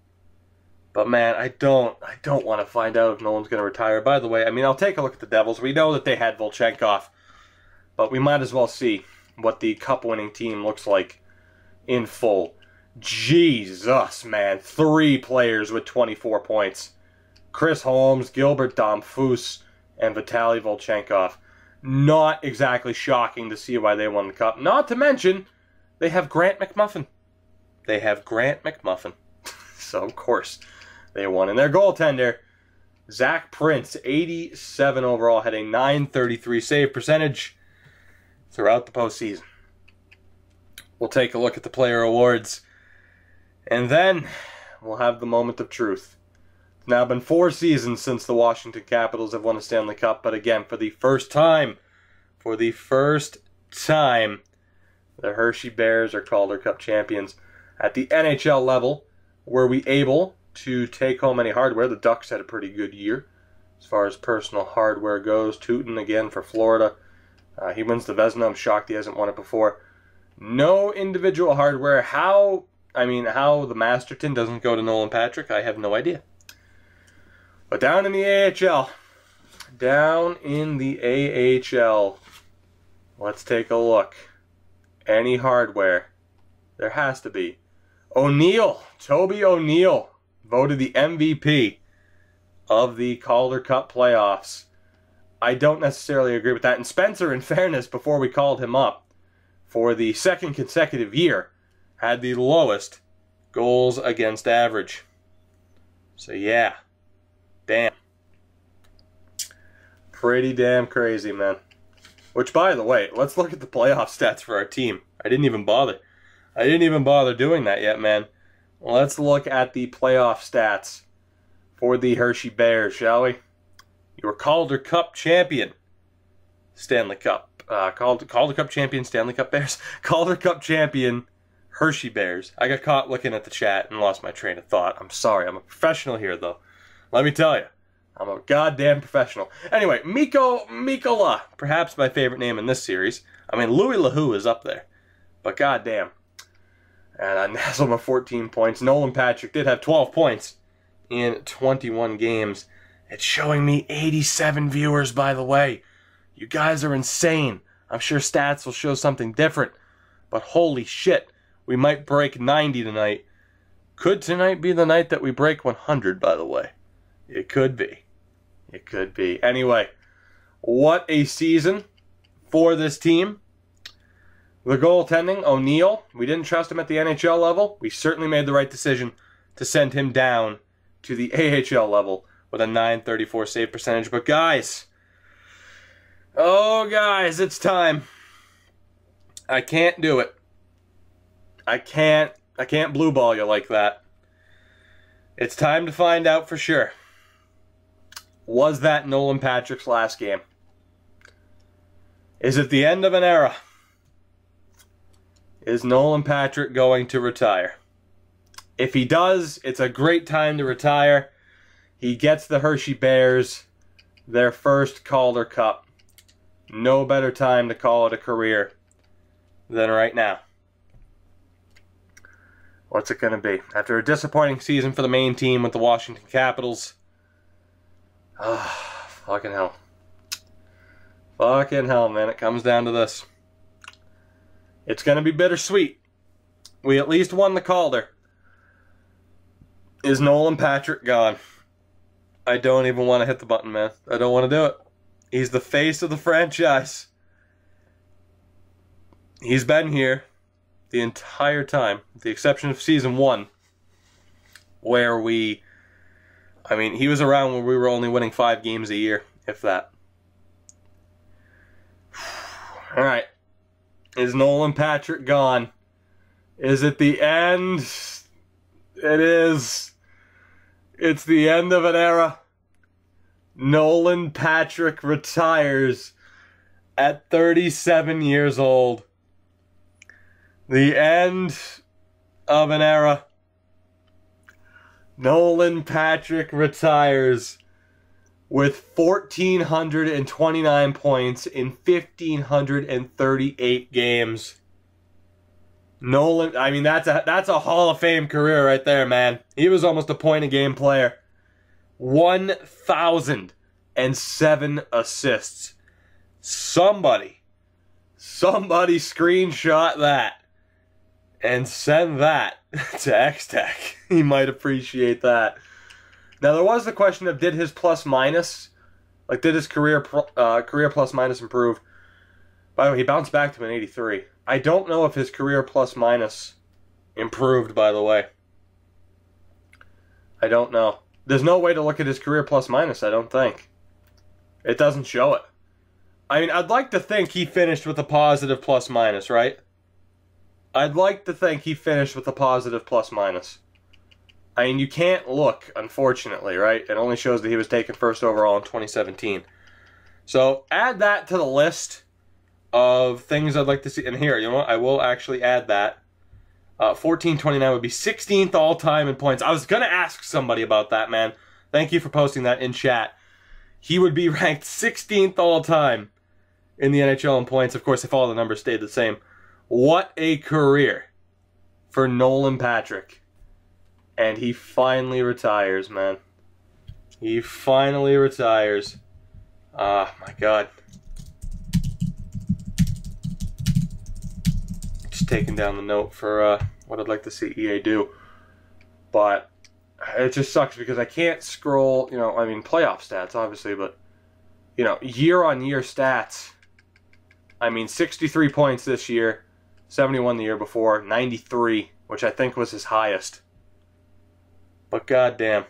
But man, I don't want to find out if Nolan's going to retire. By the way, I mean, I'll take a look at the Devils. We know that they had Volchenkov, but we might as well see what the cup-winning team looks like in full. Jesus, man. 3 players with 24 points. Chris Holmes, Gilbert Domfus, and Vitaly Volchenkov. Not exactly shocking to see why they won the cup. Not to mention, they have Grant McMuffin. They have Grant McMuffin. So, of course, they won. And their goaltender, Zach Prince, 87 overall, had a .933 save percentage throughout the postseason. We'll take a look at the player awards. And then we'll have the moment of truth. It's now been 4 seasons since the Washington Capitals have won a Stanley Cup. But again, for the first time, the Hershey Bears are Calder Cup champions. At the NHL level, were we able to take home any hardware? The Ducks had a pretty good year as far as personal hardware goes. Tootin again for Florida. He wins the Vezina. I'm shocked he hasn't won it before. No individual hardware. How the Masterton doesn't go to Nolan Patrick, I have no idea. But down in the AHL, let's take a look. Any hardware? There has to be. O'Neill, Toby O'Neill, voted the MVP of the Calder Cup playoffs. I don't necessarily agree with that. And Spencer, in fairness, before we called him up, for the second consecutive year, had the lowest goals against average. So yeah, damn. Pretty damn crazy, man. Which, by the way, let's look at the playoff stats for our team. I didn't even bother doing that yet, man. Let's look at the playoff stats for the Hershey Bears, shall we? Your Calder Cup champion, Stanley Cup. Calder Cup champion, Stanley Cup Bears. Calder Cup champion, Hershey Bears. I got caught looking at the chat and lost my train of thought. I'm sorry. I'm a professional here, though. Let me tell you. I'm a goddamn professional. Anyway, Mikola. Perhaps my favorite name in this series. I mean, Louis LaHoo is up there. But goddamn. And I nazzled him 14 points. Nolan Patrick did have 12 points in 21 games. It's showing me 87 viewers, by the way. You guys are insane. I'm sure stats will show something different. But holy shit, we might break 90 tonight. Could tonight be the night that we break 100, by the way? It could be. It could be. Anyway, what a season for this team. The goaltending, O'Neill, we didn't trust him at the NHL level. We certainly made the right decision to send him down to the AHL level with a .934 save percentage. But guys, oh guys, it's time. I can't do it. I can't blue ball you like that. It's time to find out for sure. Was that Nolan Patrick's last game? Is it the end of an era? Is Nolan Patrick going to retire? If he does, it's a great time to retire. He gets the Hershey Bears their first Calder Cup. No better time to call it a career than right now. What's it going to be? After a disappointing season for the main team with the Washington Capitals. Fucking hell. Fucking hell, man. It comes down to this. It's going to be bittersweet. We at least won the Calder. Is Nolan Patrick gone? I don't even want to hit the button, man. I don't want to do it. He's the face of the franchise. He's been here the entire time, with the exception of Season 1, where he was around when we were only winning 5 games a year, if that. Alright. Is Nolan Patrick gone? Is it the end? It is. It's the end of an era. Nolan Patrick retires at 37 years old. The end of an era. Nolan Patrick retires with 1,429 points in 1,538 games. Nolan, I mean, that's a Hall of Fame career right there, man. He was almost a point-a-game player. 1,007 assists. Somebody screenshot that and send that to X-Tech. He might appreciate that. Now, there was the question of did his plus-minus, did his career plus-minus improve? By the way, he bounced back to an 83. I don't know if his career plus-minus improved, by the way. I don't know. There's no way to look at his career plus-minus, I don't think. It doesn't show it. I mean, I'd like to think he finished with a positive plus-minus, right? I'd like to think he finished with a positive plus-minus. I mean, you can't look, unfortunately, right? It only shows that he was taken first overall in 2017. So, add that to the list of things I'd like to see. And here, you know what? I will actually add that. 1429 would be 16th all-time in points. I was going to ask somebody about that, man. Thank you for posting that in chat. He would be ranked 16th all-time in the NHL in points, of course, if all the numbers stayed the same. What a career for Nolan Patrick. And he finally retires, man. He finally retires. Ah, my God. Just taking down the note for what I'd like to see EA do. But it just sucks because I can't scroll, you know, I mean, playoff stats, obviously, but, you know, year-on-year stats. I mean, 63 points this year, 71 the year before, 93, which I think was his highest. But goddamn.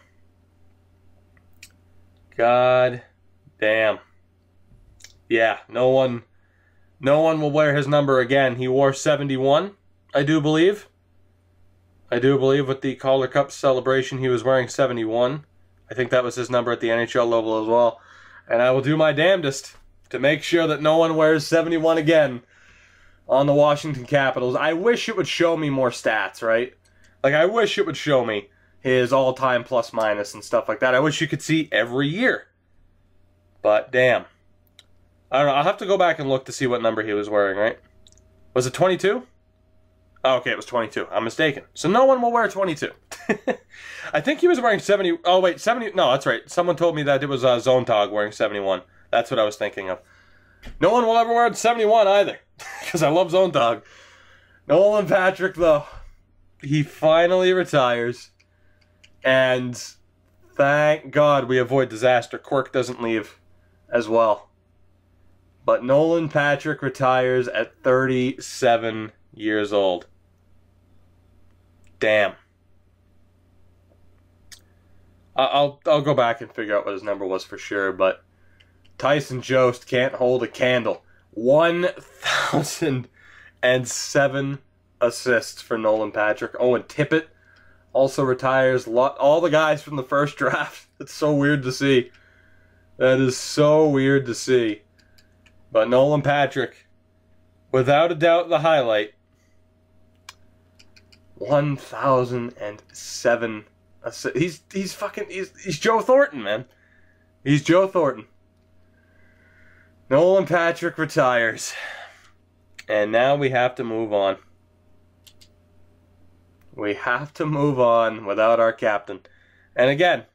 God damn. Yeah, no one will wear his number again. He wore 71, I do believe. I do believe with the Calder Cup celebration he was wearing 71. I think that was his number at the NHL level as well. And I will do my damnedest to make sure that no one wears 71 again on the Washington Capitals. I wish it would show me more stats, right? Like, I wish it would show me his all-time plus-minus and stuff like that. I wish you could see every year. But, damn. I don't know. I'll have to go back and look to see what number he was wearing, right? Was it 22? Oh, okay, it was 22. I'm mistaken. So no one will wear 22. I think he was wearing 70. Oh, wait, 70. No, that's right. Someone told me that it was Zontag wearing 71. That's what I was thinking of. No one will ever wear 71 either. Because I love Zontag. Nolan Patrick, though. He finally retires. And thank God we avoid disaster. Quirk doesn't leave as well. But Nolan Patrick retires at 37 years old. Damn. I'll go back and figure out what his number was for sure, but Tyson Jost can't hold a candle. 1,007 assists for Nolan Patrick. Owen Tippett also retires. All the guys from the first draft. It's so weird to see. That is so weird to see. But Nolan Patrick, without a doubt, the highlight. 1,007 assists. He's Joe Thornton, man. He's Joe Thornton. Nolan Patrick retires. And now we have to move on. We have to move on without our captain. And again,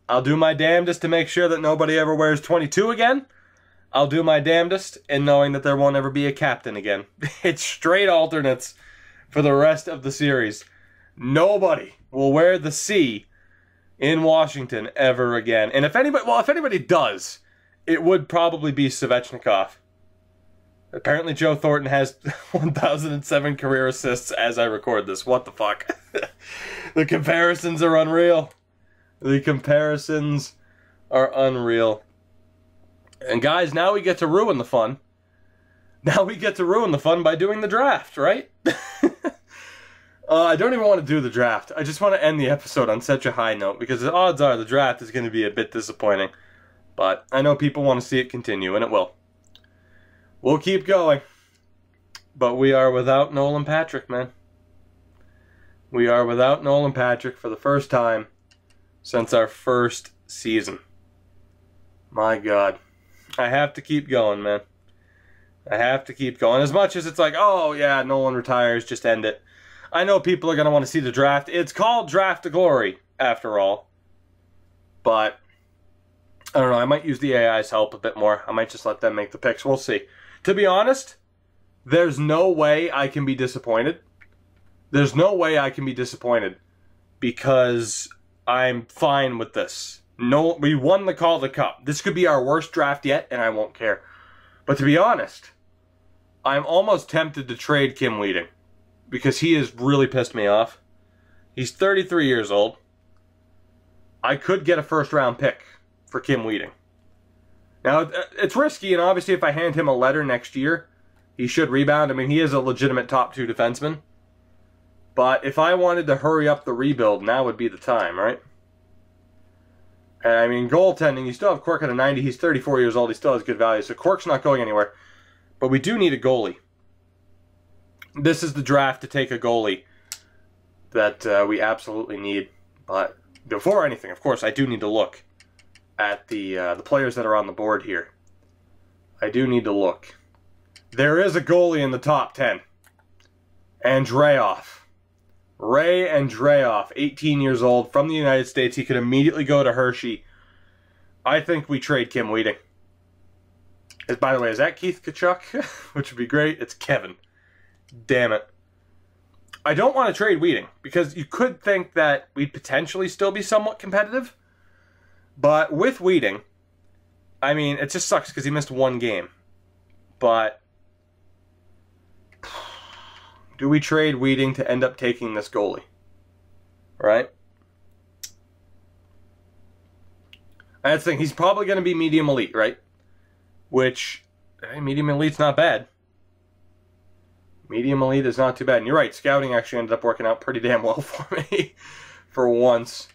I'll do my damnedest to make sure that nobody ever wears 22 again. I'll do my damnedest in knowing that there won't ever be a captain again. It's straight alternates for the rest of the series. Nobody will wear the C in Washington ever again. And if anybody does, it would probably be Svechnikov. Apparently Joe Thornton has 1,007 career assists as I record this. What the fuck? The comparisons are unreal. The comparisons are unreal. And guys, now we get to ruin the fun. Now we get to ruin the fun by doing the draft, right? I don't even want to do the draft. I just want to end the episode on such a high note because the odds are the draft is going to be a bit disappointing. But I know people want to see it continue, and it will. We'll keep going. But we are without Nolan Patrick, man. We are without Nolan Patrick for the first time since our first season. My God. I have to keep going, man. I have to keep going. As much as it's like, oh, yeah, Nolan retires, just end it. I know people are going to want to see the draft. It's called Draft to Glory, after all. But, I don't know, I might use the AI's help a bit more. I might just let them make the picks. We'll see. To be honest, there's no way I can be disappointed. There's no way I can be disappointed because I'm fine with this. No, we won the Calder Cup. This could be our worst draft yet, and I won't care. But to be honest, I'm almost tempted to trade Kim Wheating because he has really pissed me off. He's 33 years old. I could get a first-round pick for Kim Wheating. Now, it's risky, and obviously if I hand him a letter next year, he should rebound. I mean, he is a legitimate top 2 defenseman. But if I wanted to hurry up the rebuild, now would be the time, right? And I mean, goaltending, you still have Quirk at a 90. He's 34 years old. He still has good value. So Quirk's not going anywhere. But we do need a goalie. This is the draft to take a goalie that we absolutely need. But before anything, of course, I do need to look at the players that are on the board here. I do need to look. There is a goalie in the top 10. Andreoff. Ray Andreoff, 18 years old, from the United States. He could immediately go to Hershey. I think we trade Kim Wheating. By the way, is that Keith Kachuk? Which would be great. It's Kevin. Damn it. I don't want to trade Wheating, because you could think that we'd potentially still be somewhat competitive. But with Wheating, I mean, it just sucks because he missed one game. But do we trade Wheating to end up taking this goalie? Right? And that's the thing. He's probably going to be medium elite, right? Which, hey, medium elite's not bad. Medium elite is not too bad. And you're right, scouting actually ended up working out pretty damn well for me for once.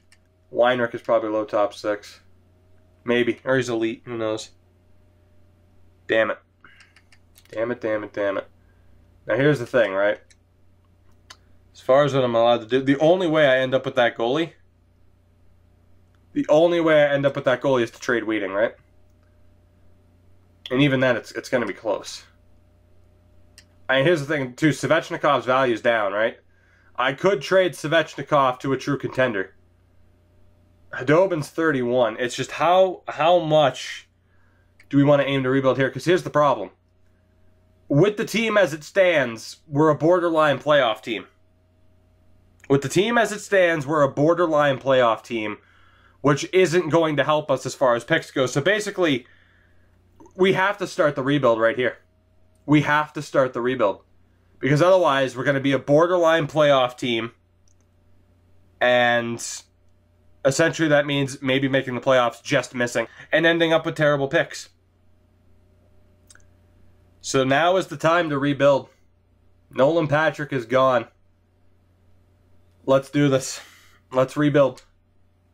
Weinrich is probably low top 6. Maybe. Or he's elite. Who knows? Damn it. Damn it, damn it, damn it. Now here's the thing, right? As far as what I'm allowed to do, the only way I end up with that goalie, is to trade Wheating, right? And even then, it's going to be close. And here's the thing, too. Svechnikov's value is down, right? I could trade Svechnikov to a true contender. Khudobin's 31. It's just how much do we want to aim to rebuild here? Because here's the problem. With the team as it stands, we're a borderline playoff team. With the team as it stands, we're a borderline playoff team, which isn't going to help us as far as picks go. So basically, we have to start the rebuild right here. We have to start the rebuild. Because otherwise, we're going to be a borderline playoff team. And essentially that means maybe making the playoffs, just missing, and ending up with terrible picks. So now is the time to rebuild. Nolan Patrick is gone. Let's do this. Let's rebuild.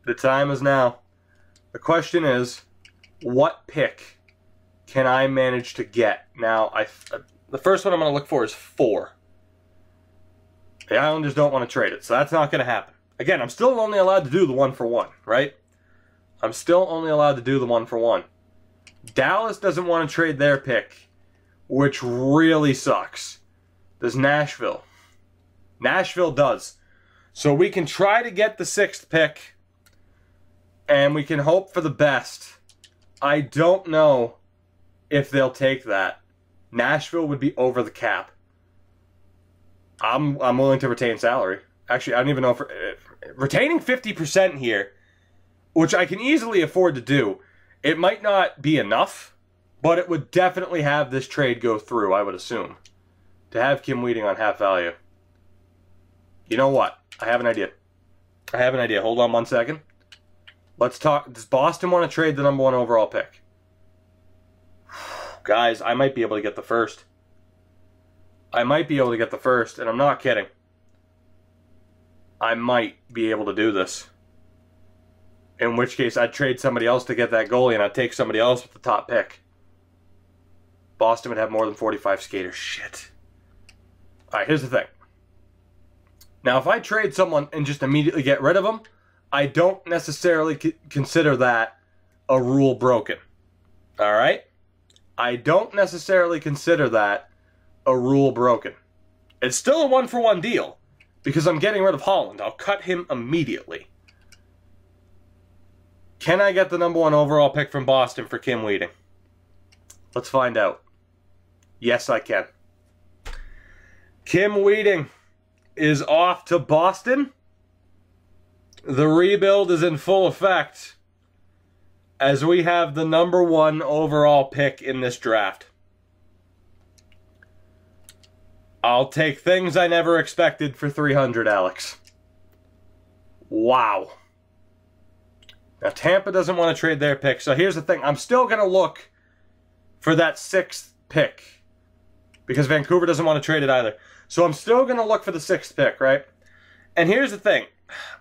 The time is now. The question is, what pick can I manage to get? Now, the first one I'm going to look for is 4. The Islanders don't want to trade it, so that's not going to happen. Again, I'm still only allowed to do the 1-for-1, right? I'm still only allowed to do the 1-for-1. Dallas doesn't want to trade their pick, which really sucks. Does Nashville? Nashville does. So we can try to get the 6th pick, and we can hope for the best. I don't know if they'll take that. Nashville would be over the cap. I'm willing to retain salary. Actually, I don't even know if retaining 50% here, which I can easily afford to do. It might not be enough, but it would definitely have this trade go through, I would assume, to have Kim Wheating on half value. You know what? I have an idea. Hold on 1 second. Let's talk. Does Boston want to trade the #1 overall pick? Guys, I might be able to get the first. And I'm not kidding. I might be able to do this. In which case, I'd trade somebody else to get that goalie, and I'd take somebody else with the top pick. Boston would have more than 45 skaters. Shit. Alright, here's the thing. Now, if I trade someone and just immediately get rid of them, I don't necessarily consider that a rule broken. Alright? I don't necessarily consider that a rule broken. It's still a 1-for-1 deal, because I'm getting rid of Holland. I'll cut him immediately. Can I get the #1 overall pick from Boston for Kim Wheating? Let's find out. Yes, I can. Kim Wheating is off to Boston. The rebuild is in full effect as we have the #1 overall pick in this draft. I'll take things I never expected for 300, Alex. Wow. Now, Tampa doesn't want to trade their pick, so here's the thing. I'm still going to look for that 6th pick because Vancouver doesn't want to trade it either. So I'm still going to look for the 6th pick, right? And here's the thing.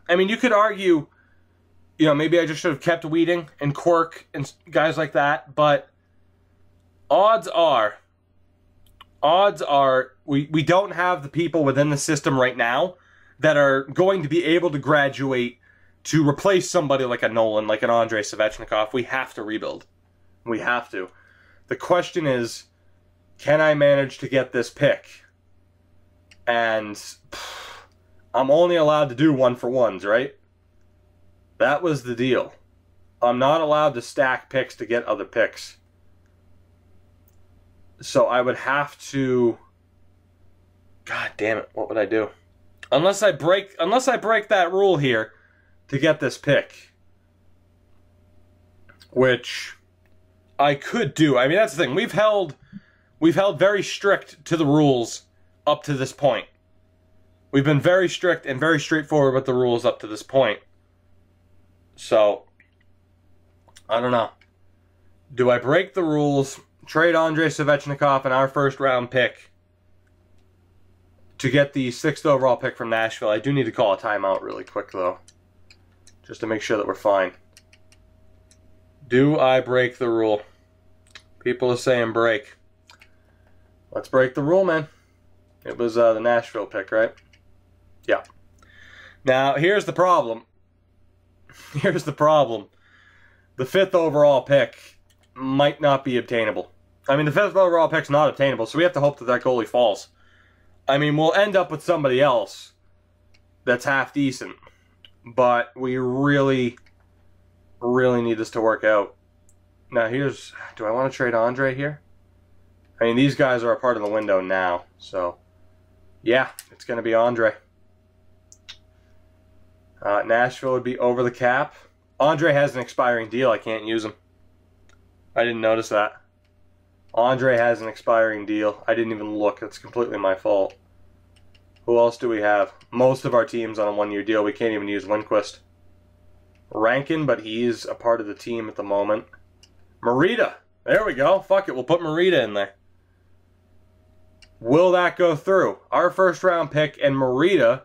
I mean, you could argue, you know, maybe I just should have kept Wheating and Quirk and guys like that, but odds are we don't have the people within the system right now that are going to be able to graduate to replace somebody like a Nolan, like an Andrei Svechnikov. We have to rebuild. We have to. The question is, can I manage to get this pick? And I'm only allowed to do 1-for-1s, right? That was the deal. I'm not allowed to stack picks to get other picks. So I would have to... God damn it, what would I do? Unless I break that rule here to get this pick. Which I could do. I mean, that's the thing. We've held very strict to the rules up to this point. We've been very strict and very straightforward with the rules up to this point. So, I don't know. Do I break the rules, trade Andrei Svechnikov and our first round pick to get the 6th overall pick from Nashville? I do need to call a timeout really quick, though, just to make sure that we're fine. Do I break the rule? People are saying break. Let's break the rule, man. It was the Nashville pick, right? Yeah. Now, here's the problem. Here's the problem. The 5th overall pick might not be obtainable. I mean, the 5th overall pick's not obtainable, so we have to hope that that goalie falls. I mean, we'll end up with somebody else that's half decent, but we really, really need this to work out. Now, here's... Do I want to trade Andre here? I mean, these guys are a part of the window now, so... Yeah, it's going to be Andre. Nashville would be over the cap. Andre has an expiring deal. I can't use him. I didn't notice that. Andre has an expiring deal. I didn't even look. That's completely my fault. Who else do we have? Most of our team's on a one-year deal. We can't even use Lindquist. Rankin, but he's a part of the team at the moment. Marita. There we go. Fuck it. We'll put Marita in there. Will that go through? Our first round pick and Marita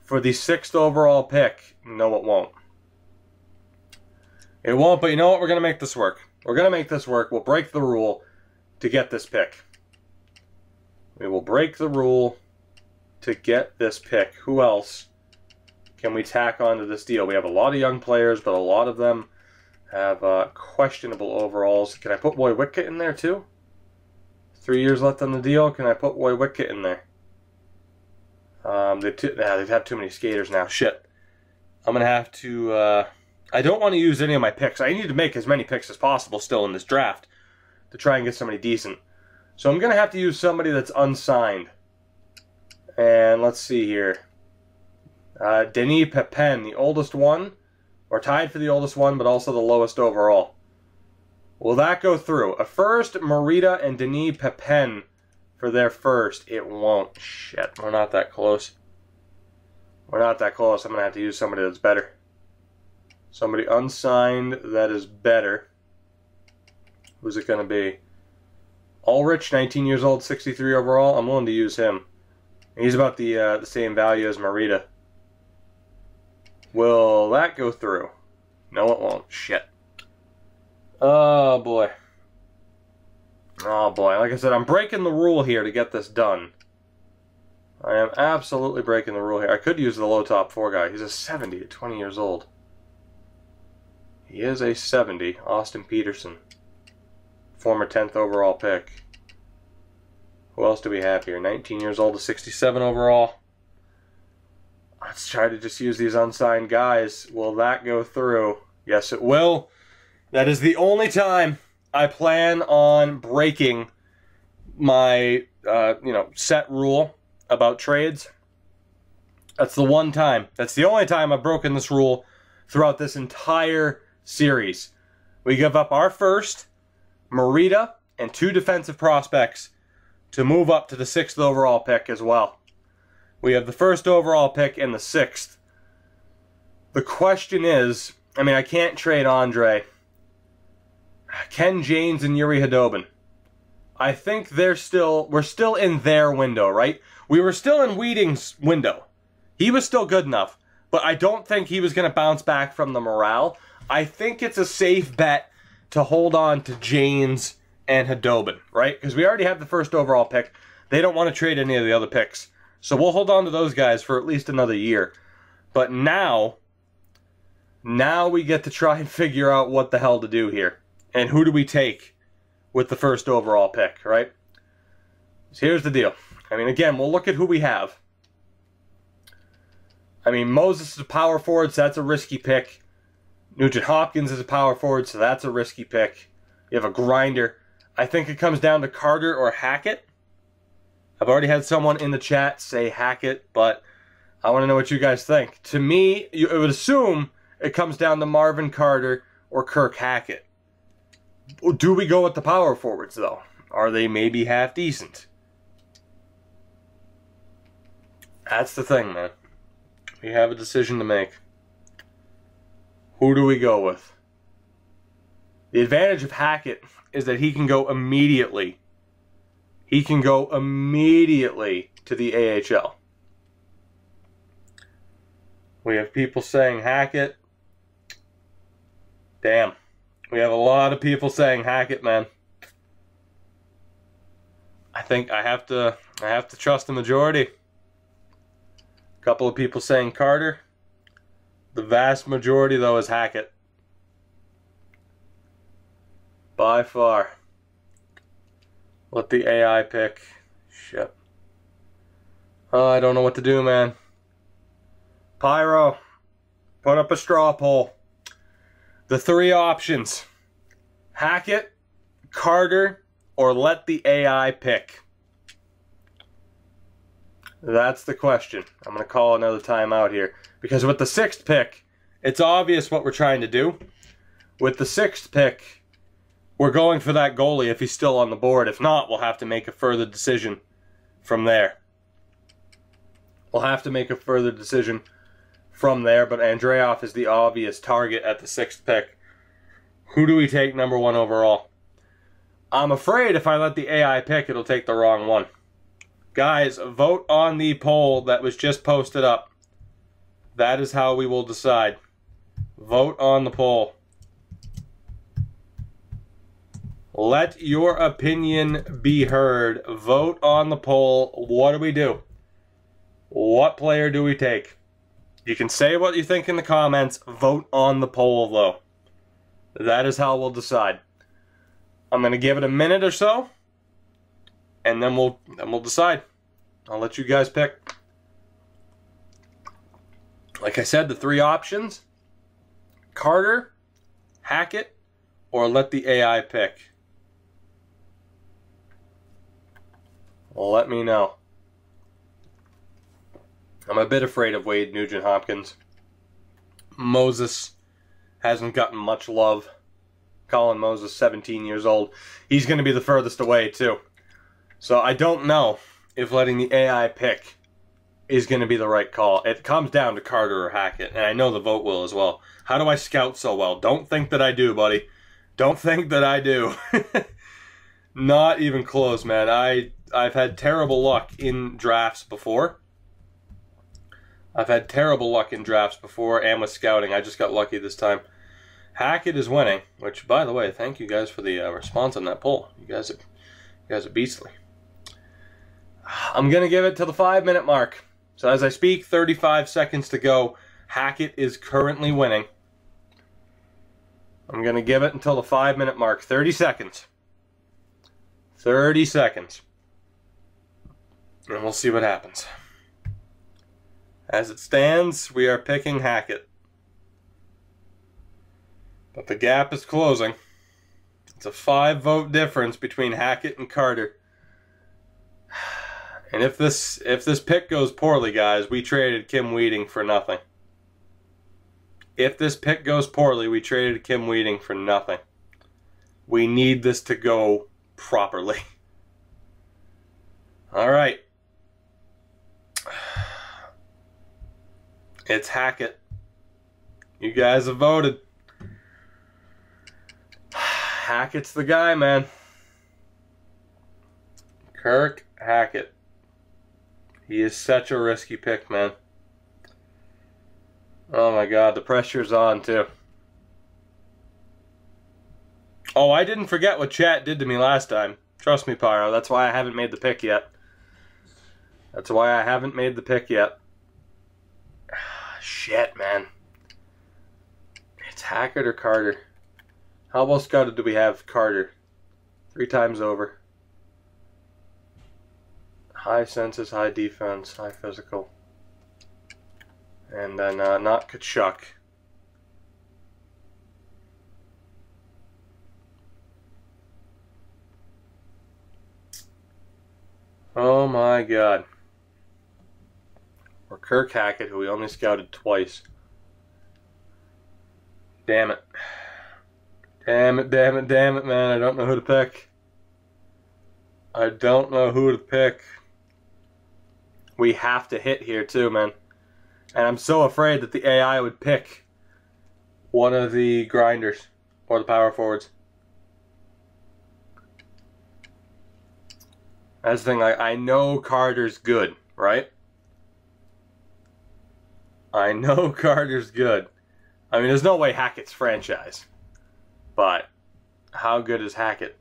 for the 6th overall pick. No, it won't. It won't, but you know what? We're going to make this work. We're going to make this work. We'll break the rule to get this pick. We will break the rule to get this pick. Who else can we tack onto this deal? We have a lot of young players, but a lot of them have questionable overalls. Can I put Roy Witka in there too? 3 years left on the deal. Can I put Roy Witka in there? They have too many skaters now. Shit. I'm going to have to... I don't want to use any of my picks. I need to make as many picks as possible still in this draft to try and get somebody decent. So I'm going to have to use somebody that's unsigned. And let's see here. Denis Pepin, the oldest one, or tied for the oldest one, but also the lowest overall. Will that go through? A first, Marita and Denis Pepin for their first. It won't. Shit, we're not that close. We're not that close. I'm going to have to use somebody that's better. Somebody unsigned that is better. Who's it going to be? Ulrich, 19 years old, 63 overall. I'm willing to use him. He's about the same value as Marita. Will that go through? No, it won't. Shit. Oh, boy. Oh, boy. Like I said, I'm breaking the rule here to get this done. I am absolutely breaking the rule here. I could use the low top 4 guy. He's a 70 at 20 years old. He is a 70. Austin Peterson. Former 10th overall pick. Who else do we have here? 19 years old to 67 overall. Let's try to just use these unsigned guys. Will that go through? Yes, it will. That is the only time I plan on breaking my, set rule about trades. That's the one time. That's the only time I've broken this rule throughout this entire series. We give up our first, Marita, and 2 defensive prospects to move up to the 6th overall pick as well. We have the 1st overall pick and the 6th. The question is, I mean, I can't trade Andre. Ken Janes and Yuri Khudobin. I think we're still in their window, right? We were still in Wheating's window. He was still good enough, but I don't think he was going to bounce back from the morale. I think it's a safe bet to hold on to Janes and Khudobin, right? Because we already have the 1st overall pick. They don't want to trade any of the other picks. So we'll hold on to those guys for at least another year. But now we get to try and figure out what the hell to do here. And who do we take with the 1st overall pick, right? So here's the deal. I mean, again, we'll look at who we have. I mean, Moses is a power forward, so that's a risky pick. Nugent Hopkins is a power forward, so that's a risky pick. You have a grinder. I think it comes down to Carter or Hackett. I've already had someone in the chat say Hackett, but I want to know what you guys think. To me, it would assume it comes down to Marvin Carter or Kirk Hackett. Do we go with the power forwards, though? Are they maybe half decent? That's the thing, man. We have a decision to make. Who do we go with? The advantage of Hackett is that he can go immediately. He can go immediately to the AHL. We have people saying Hackett. Damn. We have a lot of people saying Hackett, man. I think I have to trust the majority. A couple of people saying Carter. The vast majority, though, is Hackett. By far. Let the AI pick. Shit. Oh, I don't know what to do, man. Pyro, put up a straw poll. The three options. Hackett, Carter, or let the AI pick. That's the question. I'm going to call another timeout here. Because with the sixth pick, it's obvious what we're trying to do. With the sixth pick, we're going for that goalie if he's still on the board. If not, we'll have to make a further decision from there. We'll have to make a further decision from there, but Andreoff is the obvious target at the sixth pick. Who do we take number one overall? I'm afraid if I let the AI pick, it'll take the wrong one. Guys, vote on the poll that was just posted up. That is how we will decide. Vote on the poll. Let your opinion be heard. Vote on the poll. What do we do? What player do we take? You can say what you think in the comments. Vote on the poll, though. That is how we'll decide. I'm going to give it a minute or so, and then we'll decide. I'll let you guys pick. Like I said, the three options: Carter, Hackett, or let the AI pick. Well, let me know. I'm a bit afraid of Wade Nugent-Hopkins. Moses hasn't gotten much love. Colin Moses, 17 years old. He's going to be the furthest away, too. So I don't know if letting the AI pick is going to be the right call. It comes down to Carter or Hackett, and I know the vote will as well. How do I scout so well? Don't think that I do, buddy. Don't think that I do. Not even close, man. I've had terrible luck in drafts before. I've had terrible luck in drafts before and with scouting. I just got lucky this time. Hackett is winning, which, by the way, thank you guys for the response on that poll. You guys are beastly. I'm going to give it to the 5-minute mark. So as I speak, 35 seconds to go. Hackett is currently winning. I'm going to give it until the 5-minute mark. 30 seconds. 30 seconds. And we'll see what happens. As it stands, we are picking Hackett. But the gap is closing. It's a 5-vote difference between Hackett and Carter. And if this pick goes poorly, guys, we traded Kim Weeding for nothing. If this pick goes poorly, we traded Kim Weeding for nothing. We need this to go properly. All right. It's Hackett. You guys have voted. Hackett's the guy, man. Kirk Hackett. He is such a risky pick, man. Oh my God, the pressure's on too. Oh, I didn't forget what chat did to me last time. Trust me, Pyro. That's why I haven't made the pick yet. That's why I haven't made the pick yet. Shit, man. It's Hackett or Carter. How well scouted do we have Carter? 3 times over. High senses, high defense, high physical. And then not Kachuk. Oh my God. We're Kirk Hackett, who we only scouted twice. Damn it. Damn it, damn it, damn it, man. I don't know who to pick. I don't know who to pick. We have to hit here too, man. And I'm so afraid that the AI would pick one of the grinders or the power forwards. That's the thing. I know Carter's good, right? I know Carter's good. I mean, there's no way Hackett's franchise. But how good is Hackett?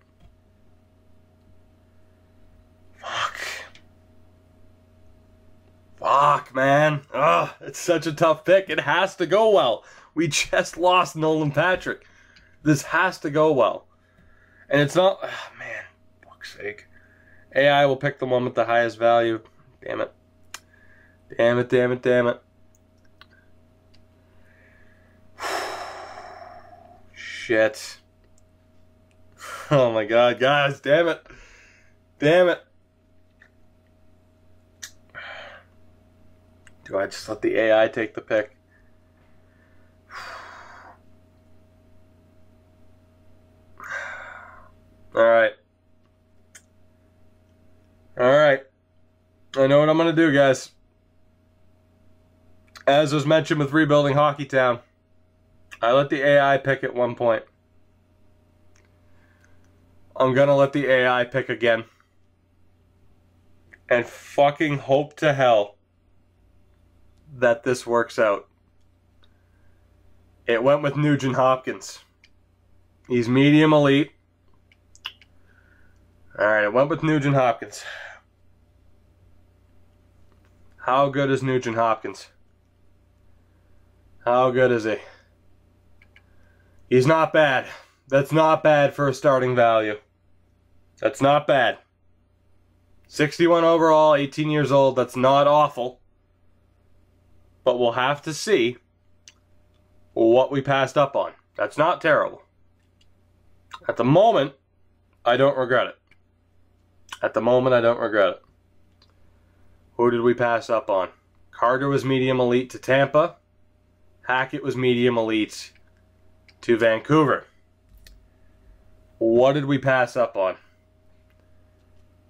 Fuck, man. Ugh, it's such a tough pick. It has to go well. We just lost Nolan Patrick. This has to go well. And it's not... Oh, man, fuck's sake. AI will pick the one with the highest value. Damn it. Damn it, damn it, damn it. Shit. Oh my god, guys, damn it. Damn it. Do I just let the AI take the pick? Alright. Alright. I know what I'm going to do, guys. As was mentioned with rebuilding Hockey Town, I let the AI pick at one point. I'm going to let the AI pick again. And fucking hope to hell that this works out. It went with Nugent Hopkins. He's medium elite. Alright, it went with Nugent Hopkins. How good is Nugent Hopkins? How good is he? He's not bad. That's not bad for a starting value. That's not bad. 61 overall, 18 years old. That's not awful. But we'll have to see what we passed up on. That's not terrible. At the moment, I don't regret it. At the moment, I don't regret it. Who did we pass up on? Carter was medium elite to Tampa. Hackett was medium elite to Vancouver. What did we pass up on?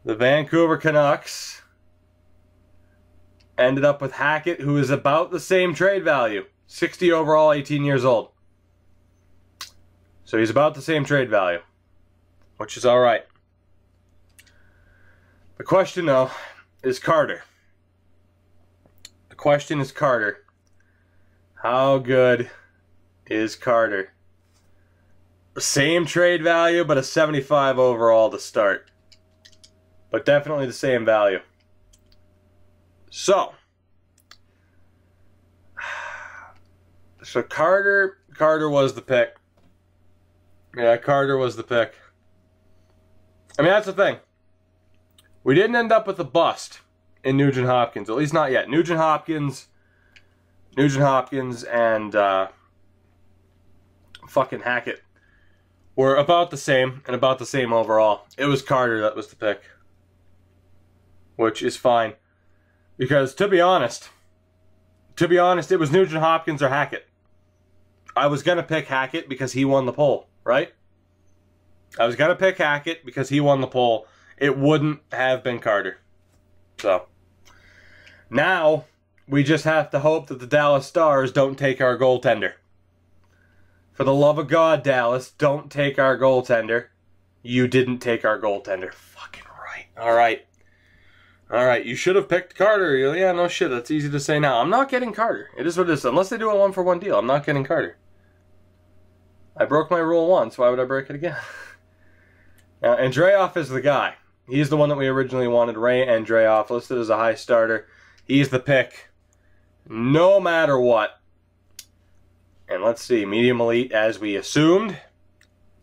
The Vancouver Canucks ended up with Hackett, who is about the same trade value. 60 overall, 18 years old. So he's about the same trade value, which is alright. The question, though, is Carter. The question is Carter. How good is Carter? Same trade value, but a 75 overall to start. But definitely the same value. So Carter was the pick. Yeah, Carter was the pick. I mean, that's the thing. We didn't end up with a bust in Nugent Hopkins, at least not yet. Nugent Hopkins and fucking Hackett were about the same and about the same overall. It was Carter that was the pick, which is fine. Because to be honest, it was Nugent Hopkins or Hackett. I was going to pick Hackett because he won the poll, right? I was going to pick Hackett because he won the poll. It wouldn't have been Carter. So, now we just have to hope that the Dallas Stars don't take our goaltender. For the love of God, Dallas, don't take our goaltender. You didn't take our goaltender. Fucking right. Alright. Alright, you should have picked Carter. Yeah, no shit, that's easy to say now. I'm not getting Carter. It is what it is. Unless they do a 1-for-1 deal, I'm not getting Carter. I broke my rule once, why would I break it again? Now, Andreoff is the guy. He's the one that we originally wanted, Ray Andreoff, listed as a high starter. He's the pick, no matter what. And let's see, medium elite as we assumed.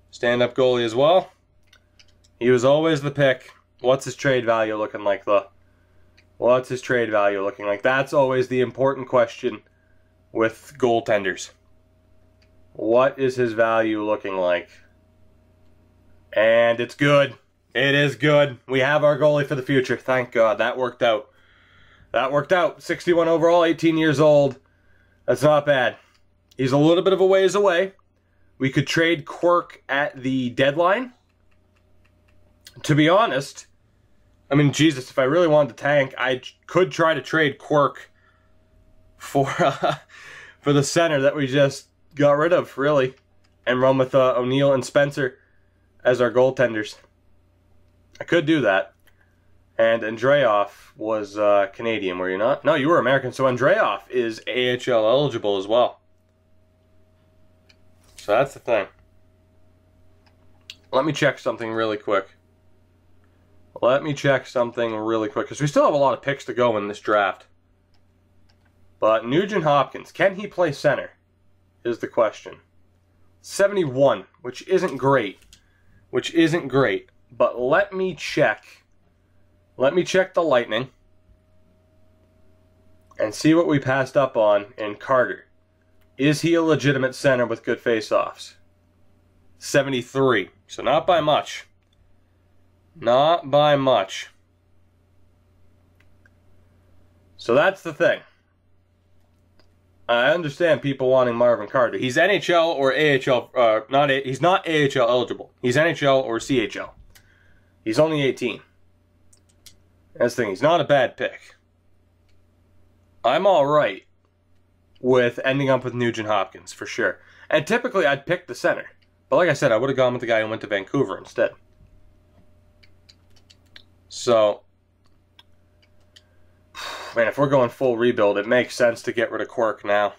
Stand-up goalie as well. He was always the pick. What's his trade value looking like, though? What's his trade value looking like? That's always the important question with goaltenders. What is his value looking like? And it's good. It is good. We have our goalie for the future. Thank God. That worked out. That worked out. 61 overall, 18 years old. That's not bad. He's a little bit of a ways away. We could trade Quirk at the deadline. To be honest, I mean, Jesus, if I really wanted to tank, I could try to trade Quirk for the center that we just got rid of, really, and run with O'Neill and Spencer as our goaltenders. I could do that. And Andreoff was Canadian, were you not? No, you were American. So Andreoff is AHL eligible as well. So that's the thing. Let me check something really quick. Because we still have a lot of picks to go in this draft. But Nugent Hopkins, can he play center? Is the question. 71, which isn't great. But let me check. Let me check the Lightning and see what we passed up on in Carter. Is he a legitimate center with good face-offs? 73. So not by much. Not by much. So that's the thing. I understand people wanting Marvin Carter. He's NHL or AHL. He's not AHL eligible. He's NHL or CHL. He's only 18. That's the thing. He's not a bad pick. I'm all right with ending up with Nugent Hopkins, for sure. And typically, I'd pick the center. But like I said, I would have gone with the guy who went to Vancouver instead. So, man, if we're going full rebuild, it makes sense to get rid of Quirk now.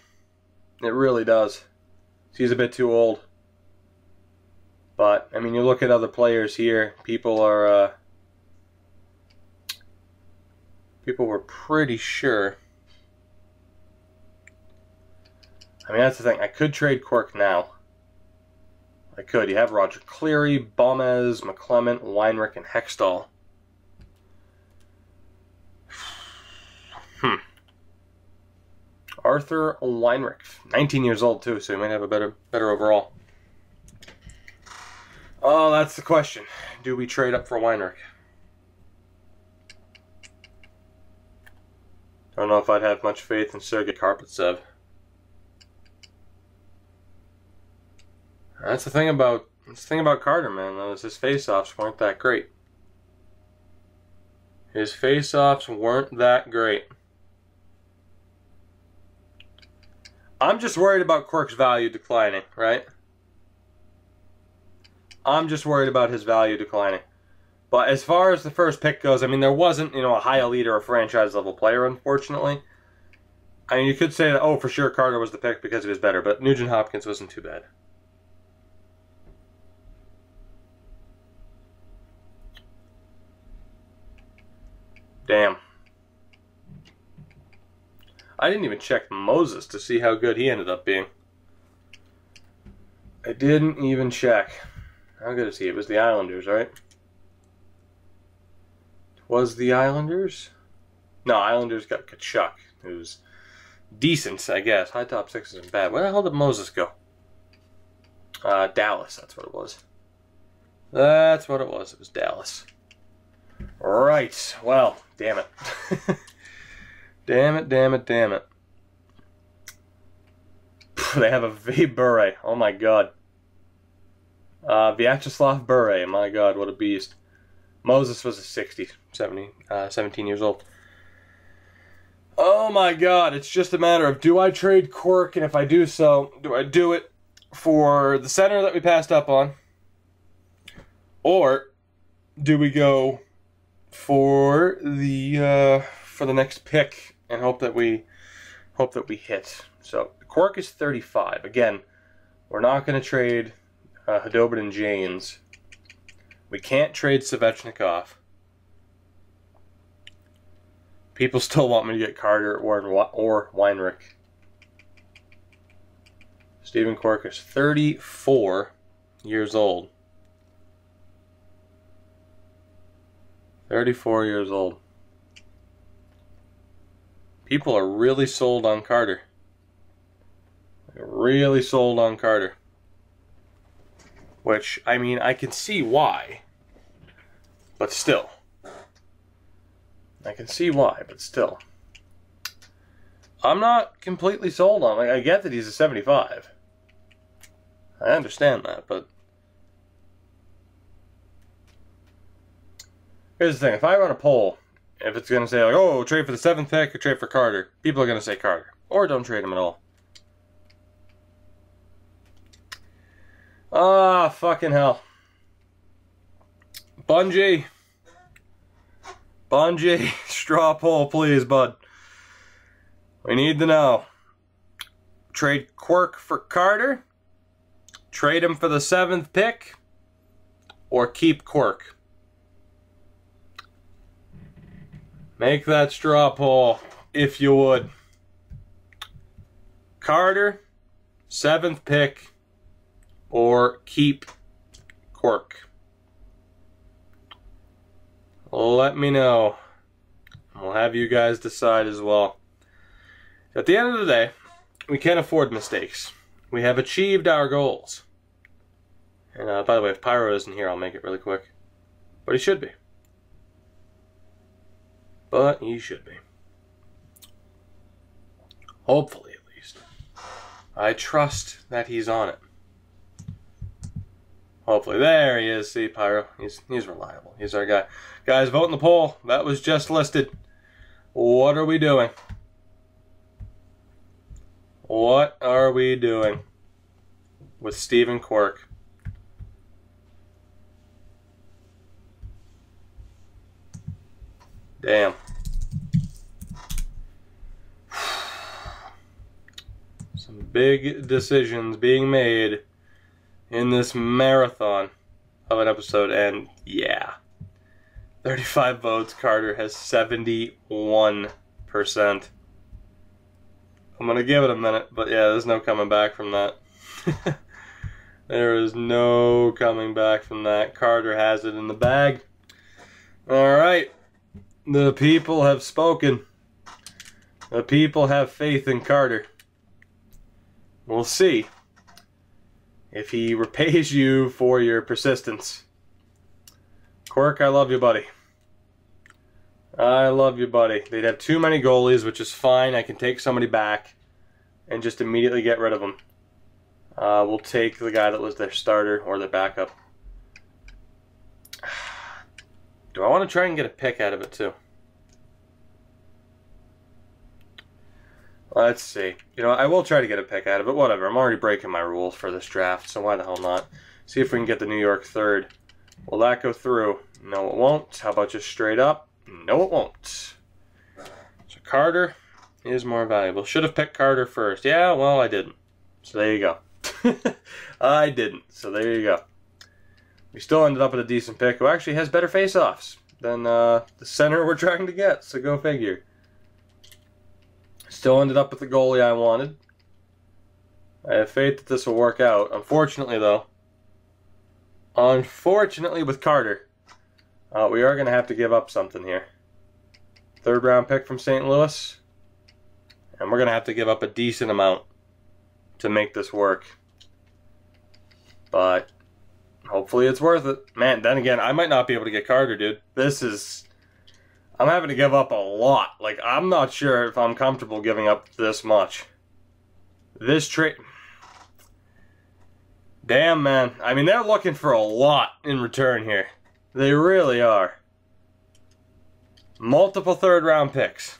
It really does. He's a bit too old. But, I mean, you look at other players here. People were pretty sure. I mean, that's the thing. I could trade Quirk now. I could. You have Roger Cleary, Bomez, McClement, Weinrich, and Hextall. Arthur Weinrich, 19 years old too, so he might have a better overall. Oh, that's the question. Do we trade up for Weinrich? I don't know if I'd have much faith in Sergei Karpovtsev. That's the thing about Carter, man. Though, is his face-offs weren't that great. His face-offs weren't that great. I'm just worried about Quirk's value declining, right? I'm just worried about his value declining. But as far as the first pick goes, I mean, there wasn't, a high elite or a franchise-level player, unfortunately. I mean, you could say that, oh, for sure, Carter was the pick because he was better, but Nugent Hopkins wasn't too bad. Damn. I didn't even check Moses to see how good he ended up being. I didn't even check. How good is he? It was the Islanders, right? Was the Islanders? No, Islanders got Kachuk, who's decent, I guess. High top six isn't bad. Where the hell did Moses go? Dallas, that's what it was. That's what it was. It was Dallas. Right. Well, damn it. Damn it. They have a V. Bure. Oh my god. Vyacheslav Bure. My god, what a beast. Moses was a 17 years old. Oh my god, it's just a matter of, do I trade Quirk, and if I do so, do I do it for the center that we passed up on? Or do we go for the next pick and hope that we hit? So Quirk is 35. Again, we're not going to trade Hudobin and Janes. We can't trade Svechnikov. People still want me to get Carter or Weinrich. Stephen Quirk is 34 years old. 34 years old. People are really sold on Carter. They're really sold on Carter. Which, I mean, I can see why. But still. I can see why, but still. I'm not completely sold on. Like, I get that he's a 75. I understand that, but here's the thing. If I run a poll, if it's going to say, like, oh, trade for the 7th pick or trade for Calder, people are going to say Calder. Or don't trade him at all. Ah, fucking hell. Bungie, straw poll, please, bud. We need to know. Trade Quirk for Calder, trade him for the 7th pick, or keep Quirk. Make that straw poll, if you would. Calder, 7th pick, or keep Quirk. Let me know. We'll have you guys decide as well. At the end of the day, we can't afford mistakes. We have achieved our goals. And by the way, if Pyro isn't here, I'll make it really quick. But he should be. But he should be. Hopefully, at least. I trust that he's on it. Hopefully. There he is. See, Pyro. He's reliable. He's our guy. Guys, vote in the poll. That was just listed. What are we doing? What are we doing with Steven Quirk? Damn. Some big decisions being made in this marathon of an episode, and yeah, 35 votes. Calder has 71%. I'm gonna give it a minute, but yeah, there's no coming back from that. There is no coming back from that. Calder has it in the bag. Alright, the people have spoken. The people have faith in Calder. We'll see if he repays you for your persistence. Quirk, I love you, buddy. I love you, buddy. They'd have too many goalies, which is fine. I can take somebody back and just immediately get rid of them. We'll take the guy that was their starter or their backup. Do I want to try and get a pick out of it, too? Let's see. You know, I will try to get a pick out of it. Whatever. I'm already breaking my rules for this draft, so why the hell not? See if we can get the New York 3rd. Will that go through? No, it won't. How about just straight up? No, it won't. So Calder is more valuable. Should have picked Calder first. Yeah, well, I didn't. So there you go. I didn't. So there you go. We still ended up with a decent pick who actually has better face-offs than the center we're trying to get. So go figure. Still ended up with the goalie I wanted. I have faith that this will work out. Unfortunately, though, with Calder, we are going to have to give up something here. 3rd round pick from St. Louis. And we're going to have to give up a decent amount to make this work. But hopefully it's worth it. Man, then again, I might not be able to get Calder, dude. This is... I'm having to give up a lot. Like, I'm not sure if I'm comfortable giving up this much. This trade... Damn, man. I mean, they're looking for a lot in return here. They really are. Multiple 3rd round picks.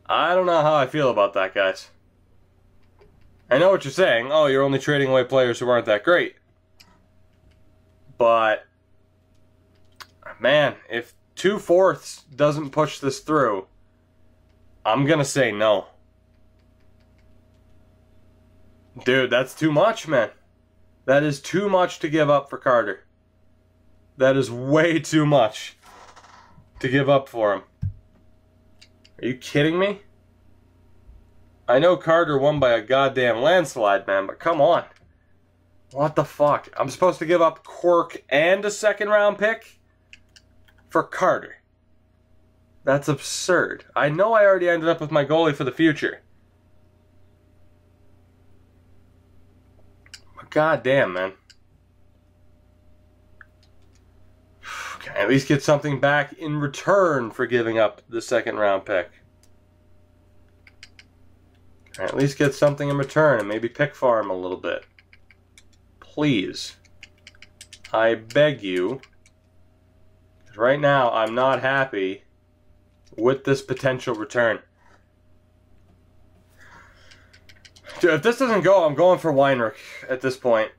I don't know how I feel about that, guys. I know what you're saying. Oh, you're only trading away players who aren't that great. But, man, if 2/4 doesn't push this through, I'm going to say no. Dude, that's too much, man. That is too much to give up for Calder. That is way too much to give up for him. Are you kidding me? I know Calder won by a goddamn landslide, man, but come on. What the fuck? I'm supposed to give up Quirk and a 2nd round pick for Calder. That's absurd. I know I already ended up with my goalie for the future. But goddamn, man. Can I at least get something back in return for giving up the 2nd round pick? Or at least get something in return and maybe pick farm a little bit. Please. I beg you. Right now, I'm not happy with this potential return. Dude, if this doesn't go, I'm going for Weinrich at this point.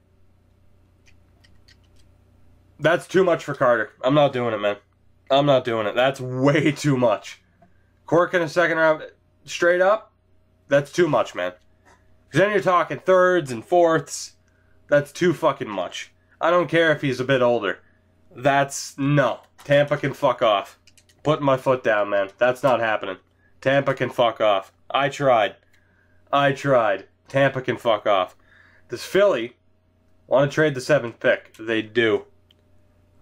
That's too much for Calder. I'm not doing it, man. I'm not doing it. That's way too much. Cork in a second round, straight up, that's too much, man. Because then you're talking thirds and fourths. That's too fucking much. I don't care if he's a bit older. No. Tampa can fuck off. Putting my foot down, man. That's not happening. Tampa can fuck off. I tried. Tampa can fuck off. Does Philly want to trade the 7th pick? They do.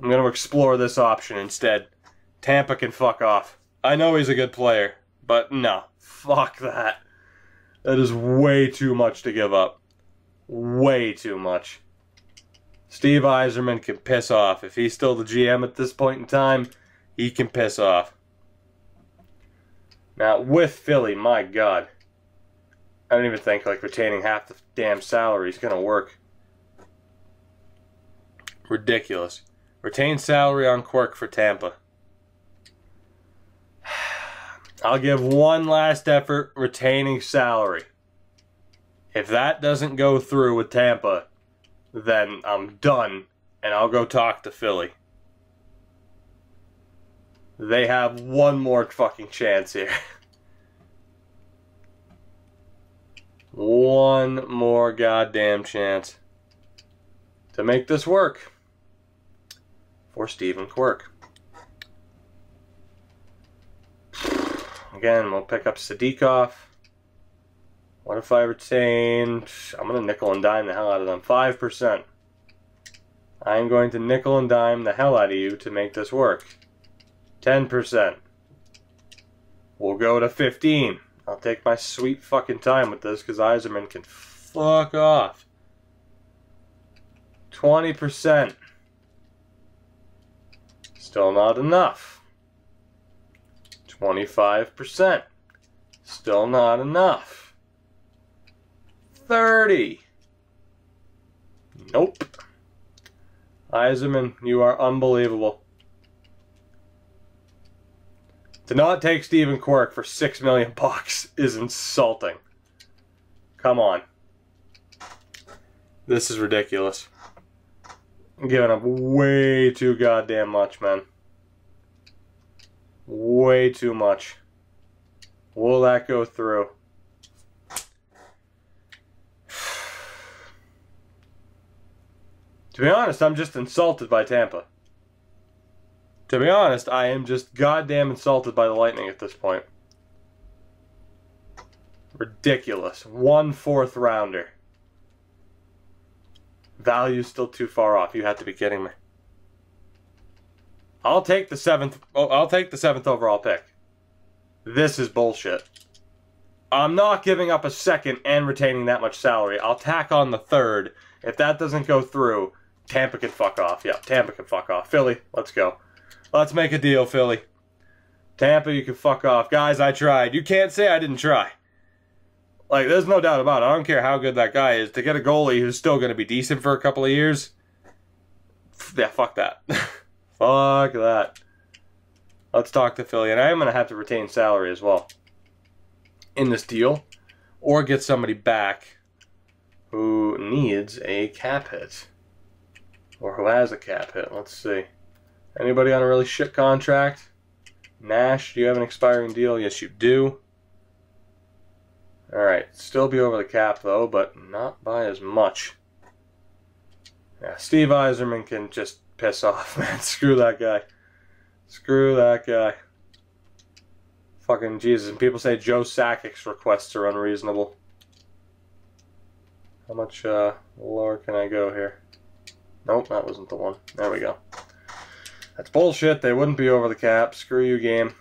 I'm going to explore this option instead. Tampa can fuck off. I know he's a good player, but no. Fuck that. That is way too much to give up. Way too much. Steve Yzerman can piss off. If he's still the GM at this point in time, he can piss off. Now, with Philly, my God. I don't even think like retaining half the damn salary is going to work. Ridiculous. Retain salary on Quirk for Tampa. I'll give one last effort retaining salary. If that doesn't go through with Tampa, then I'm done and I'll go talk to Philly. They have one more fucking chance here. One more goddamn chance to make this work for Steven Quirk. Again, we'll pick up Sadikov. What if I retain? I'm going to nickel and dime the hell out of them. 5%. I'm going to nickel and dime the hell out of you to make this work. 10%. We'll go to 15. I'll take my sweet fucking time with this because Yzerman can fuck off. 20%. Still not enough. 25%. Still not enough. 30. Nope. Yzerman, you are unbelievable. To not take Steven Quirk for $6 million is insulting. Come on. This is ridiculous. I'm giving up way too goddamn much, man. Way too much. Will that go through? To be honest, I'm just insulted by Tampa. To be honest, I am just goddamn insulted by the Lightning at this point. Ridiculous. 1/4 rounder. Value's still too far off. You have to be kidding me. I'll take the 7th. Oh, I'll take the 7th overall pick. This is bullshit. I'm not giving up a 2nd and retaining that much salary. I'll tack on the 3rd. If that doesn't go through, Tampa can fuck off. Yeah, Tampa can fuck off. Philly, let's go. Let's make a deal, Philly. Tampa, you can fuck off. Guys, I tried. You can't say I didn't try. Like, there's no doubt about it. I don't care how good that guy is. To get a goalie who's still going to be decent for a couple of years, yeah, fuck that. Fuck that. Let's talk to Philly. And I am going to have to retain salary as well in this deal. Or get somebody back who needs a cap hit. Or who has a cap hit. Let's see. Anybody on a really shit contract? Nash, do you have an expiring deal? Yes, you do. Alright, still be over the cap though, but not by as much. Yeah, Steve Yzerman can just piss off, man. Screw that guy. Screw that guy. Fucking Jesus. And people say Joe Sakic's requests are unreasonable. How much lower can I go here? Nope, that wasn't the one. There we go. That's bullshit. They wouldn't be over the cap. Screw you, game.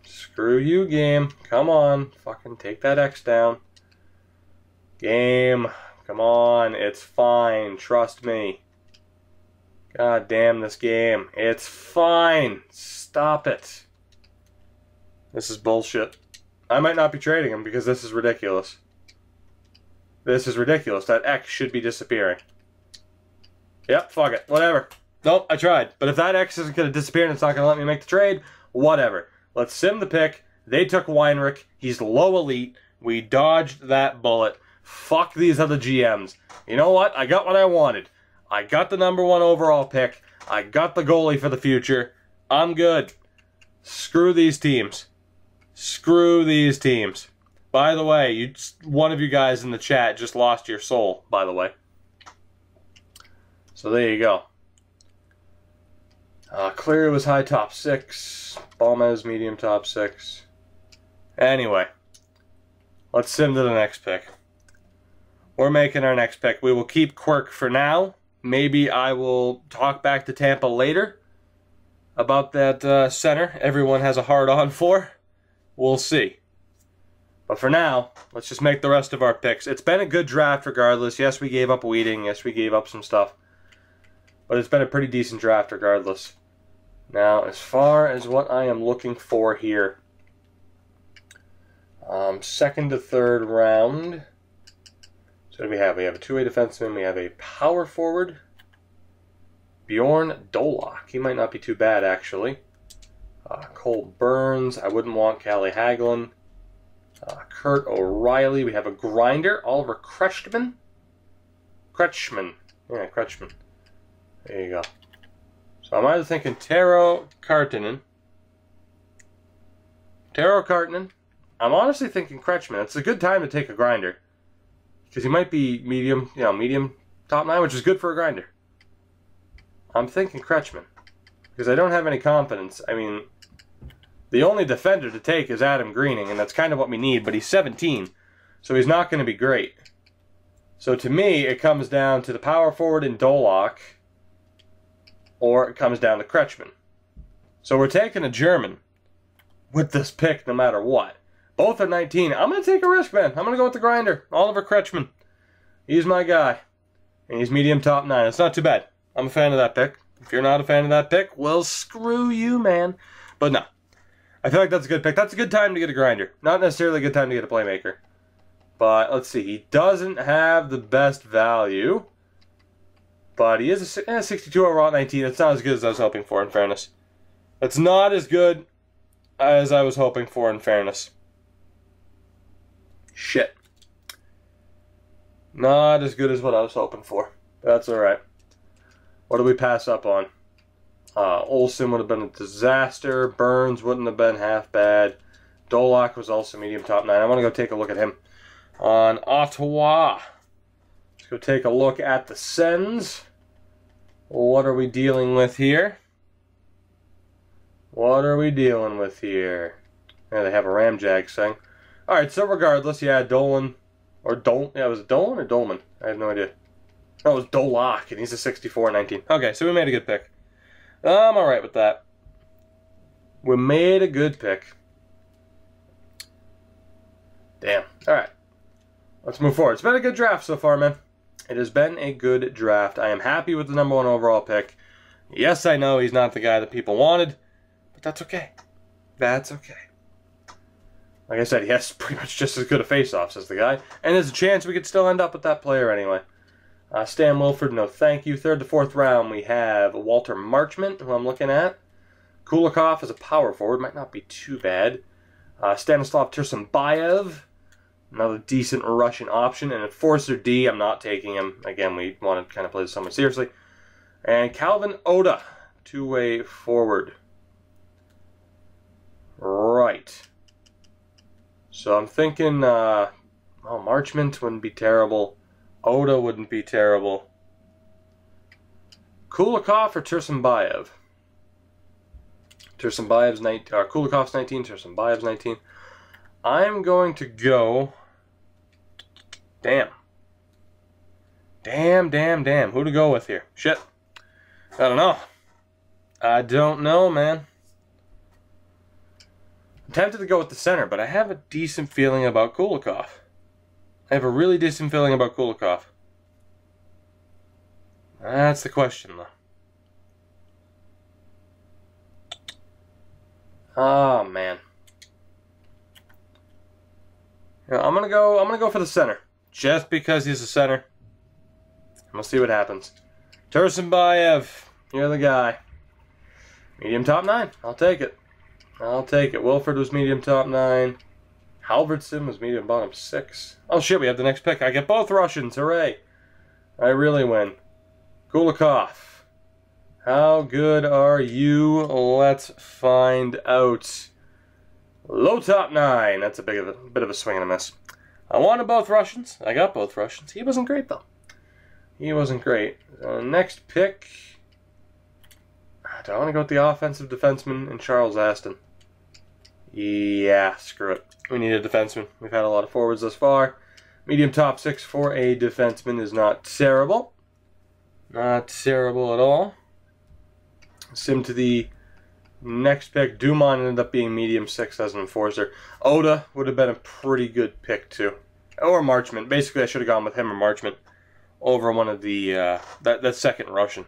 Screw you, game. Come on. Fucking take that X down. Game. Come on. It's fine. Trust me. God damn this game. It's fine. Stop it. This is bullshit. I might not be trading him because this is ridiculous. This is ridiculous. That X should be disappearing. Yep, fuck it. Whatever. Nope, I tried. But if that X isn't going to disappear and it's not going to let me make the trade, whatever. Let's sim the pick. They took Weinrich. He's low elite. We dodged that bullet. Fuck these other GMs. You know what? I got what I wanted. I got the #1 overall pick. I got the goalie for the future. I'm good. Screw these teams. Screw these teams. By the way, one of you guys in the chat just lost your soul, by the way. So there you go. Cleary was high top 6. Balmez medium top 6. Anyway, let's sim to the next pick. We're making our next pick. We will keep Quirk for now. Maybe I will talk back to Tampa later about that center everyone has a hard-on for. We'll see. But for now, let's just make the rest of our picks. It's been a good draft regardless. Yes, we gave up Weeding. Yes, we gave up some stuff. But it's been a pretty decent draft regardless. Now, as far as what I am looking for here, second to third round. So what do we have? We have a two-way defenseman. We have a power forward. Bjorn Dolak. He might not be too bad, actually. Cole Burns. I wouldn't want Callie Hagelin. Kurt O'Reilly. We have a grinder. Oliver Kretschmann. Yeah, Kretschmann. There you go. So I'm either thinking Tero Kartinen. I'm honestly thinking Kretschmann. It's a good time to take a grinder. Because he might be medium, medium top 9, which is good for a grinder. I'm thinking Kretschmann. Because I don't have any confidence. I mean, the only defender to take is Adam Greening, and that's kind of what we need, but he's 17, so he's not going to be great. So to me, it comes down to the power forward in Dolak, or it comes down to Kretschmann. So we're taking a German with this pick no matter what. Both are 19. I'm going to take a risk, man. I'm going to go with the grinder, Oliver Kretschmann. He's my guy, and he's medium top 9. It's not too bad. I'm a fan of that pick. If you're not a fan of that pick, well, screw you, man. But no. I feel like that's a good pick. That's a good time to get a grinder. Not necessarily a good time to get a playmaker. But let's see. He doesn't have the best value. But he is a 62 overall at 19. It's not as good as I was hoping for, in fairness. It's not as good as I was hoping for, in fairness. Shit. Not as good as what I was hoping for. That's alright. What do we pass up on? Olsen would have been a disaster. Burns wouldn't have been half bad. Dolak was also medium top 9. I want to go take a look at him. On Ottawa. Let's go take a look at the Sens. What are we dealing with here? Yeah, they have a Ramjack thing. Alright, so regardless, yeah, Dolan. Yeah, was it Dolan or Dolman? I have no idea. No, it was Dolak, and he's a 64-19. Okay, so we made a good pick. I'm alright with that. We made a good pick. Damn. Alright. Let's move forward. It's been a good draft so far, man. It has been a good draft. I am happy with the #1 overall pick. Yes, I know he's not the guy that people wanted, but that's okay. That's okay. Like I said, he has pretty much just as good a face-offs as the guy, and there's a chance we could still end up with that player anyway. Stan Wilford, no thank you. Third to fourth round, we have Walter Marchment, who I'm looking at. Kulikov as a power forward, might not be too bad. Stanislav Tursunbayev, another decent Russian option. And at Forcer D, I'm not taking him. Again, we want to kind of play this somewhat seriously. And Calvin Oda, two-way forward. Right. So I'm thinking, Marchment wouldn't be terrible. Oda wouldn't be terrible. Kulikov or Tursunbayev? Kulikov's 19, Tursunbayev's 19. I'm going to go... Damn. Who to go with here? Shit. I don't know, man. I'm tempted to go with the center, but I have a decent feeling about Kulikov. I have a really decent feeling about Kulikov. That's the question, though. Oh man. I'm gonna go for the center. just because he's a center. We'll see what happens. Tursunbayev, you're the guy. Medium top 9. I'll take it. I'll take it. Wilford was medium top 9. Halverson was medium bottom 6. Oh shit, we have the next pick. I get both Russians. Hooray. I really win. Kulikov. How good are you? Let's find out. Low top 9. That's a bit of a swing and a miss. I wanted both Russians. I got both Russians. He wasn't great though. He wasn't great. Next pick. Do I want to go with the offensive defenseman and Charles Aston? Yeah, screw it. We need a defenseman. We've had a lot of forwards thus far. Medium top 6 for a defenseman is not terrible. Not terrible at all. Sim to the next pick. Dumont ended up being medium 6 as an enforcer. Oda would have been a pretty good pick too. Or Marchment. Basically, I should have gone with him or Marchment over one of the that second Russian.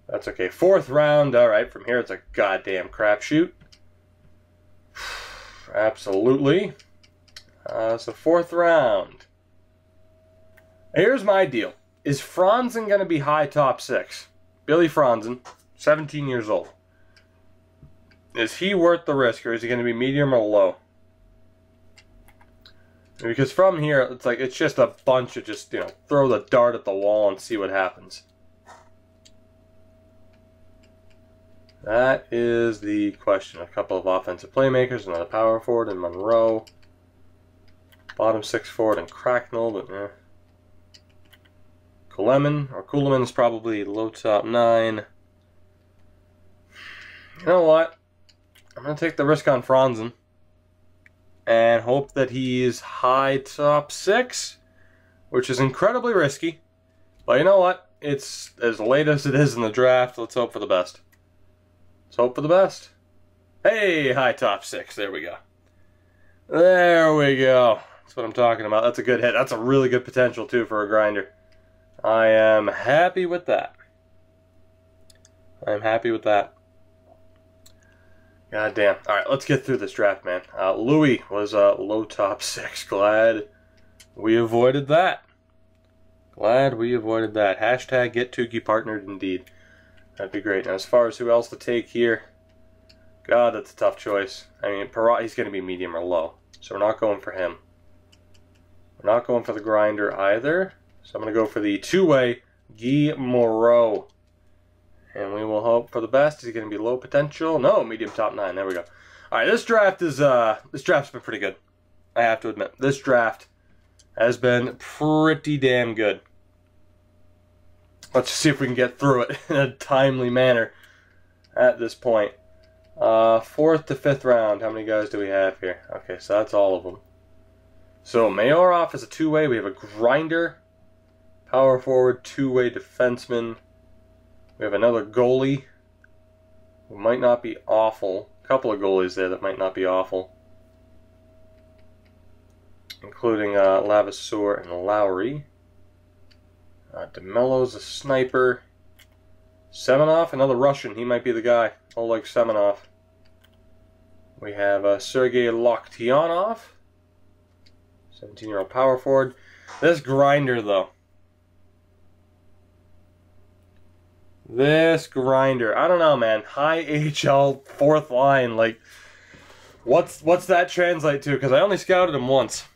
That's okay. 4th round. All right, from here it's a goddamn crapshoot. Absolutely. So 4th round. Here's my deal. Is Franzen going to be high top 6? Billy Franzen, 17 years old. Is he worth the risk, or is he going to be medium or low? Because from here, it's like it's just a bunch of just, throw the dart at the wall and see what happens. That is the question. A couple of offensive playmakers, another power forward in Monroe. Bottom 6 forward in Cracknell, but Kulemin is probably low top 9. You know what? I'm going to take the risk on Franzen and hope that he's high top 6, which is incredibly risky. But you know what? It's as late as it is in the draft. Let's hope for the best. Let's hope for the best. Hey, high top 6. There we go. There we go. That's what I'm talking about. That's a good hit. That's a really good potential, too, for a grinder. I am happy with that. I'm happy with that. God damn. Alright, let's get through this draft, man. Louis was low top 6. Glad we avoided that. Glad we avoided that. Hashtag get Tukey partnered indeed. That'd be great. Now, as far as who else to take here, God, that's a tough choice. I mean, Perot, he's going to be medium or low, so we're not going for him. We're not going for the grinder either, so I'm going to go for the two-way Guy Moreau. And we will hope for the best. Is he going to be low potential? No, medium top 9. There we go. All right, this draft's been pretty good. I have to admit, this draft has been pretty damn good. Let's see if we can get through it in a timely manner at this point. 4th to 5th round. How many guys do we have here? Okay, so that's all of them. So Mayorov is a two-way. We have a grinder, power forward, two-way defenseman. We have another goalie who might not be awful. A couple of goalies there that might not be awful, including Lavasseur and Lowry. DeMello's a sniper. Semenov, another Russian. He might be the guy. Oleg Semenov. We have Sergei Lokhtianov, 17-year-old power forward. This grinder, though. This grinder. I don't know, man. High AHL 4th line. Like, what's that translate to? Because I only scouted him once.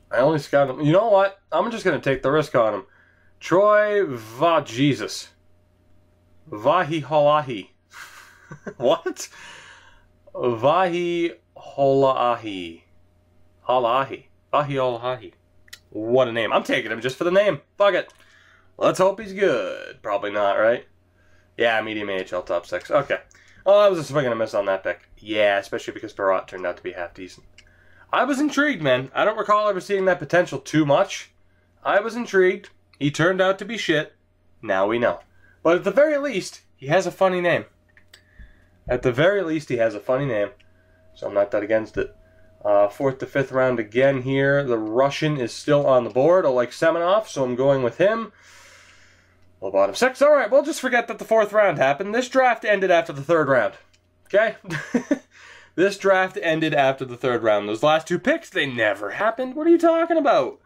I only scouted him. You know what? I'm just going to take the risk on him. Troy Jesus. Vahiholahi. What? Vahiholahi. Halahi. Vahiholahi. What a name. I'm taking him just for the name. Fuck it. Let's hope he's good. Probably not, right? Yeah, medium AHL top 6. Okay. Well, I was just swinging a miss on that pick. Yeah, especially because Perot turned out to be half decent. I was intrigued, man. I don't recall ever seeing that potential too much. I was intrigued. He turned out to be shit. Now we know. But at the very least, he has a funny name. At the very least, he has a funny name. So I'm not that against it. 4th to 5th round again here. The Russian is still on the board, Oleg Semenov, so I'm going with him. Well, bottom 6. All right, we'll just forget that the 4th round happened. This draft ended after the 3rd round. Okay? This draft ended after the 3rd round. Those last 2 picks, they never happened. What are you talking about?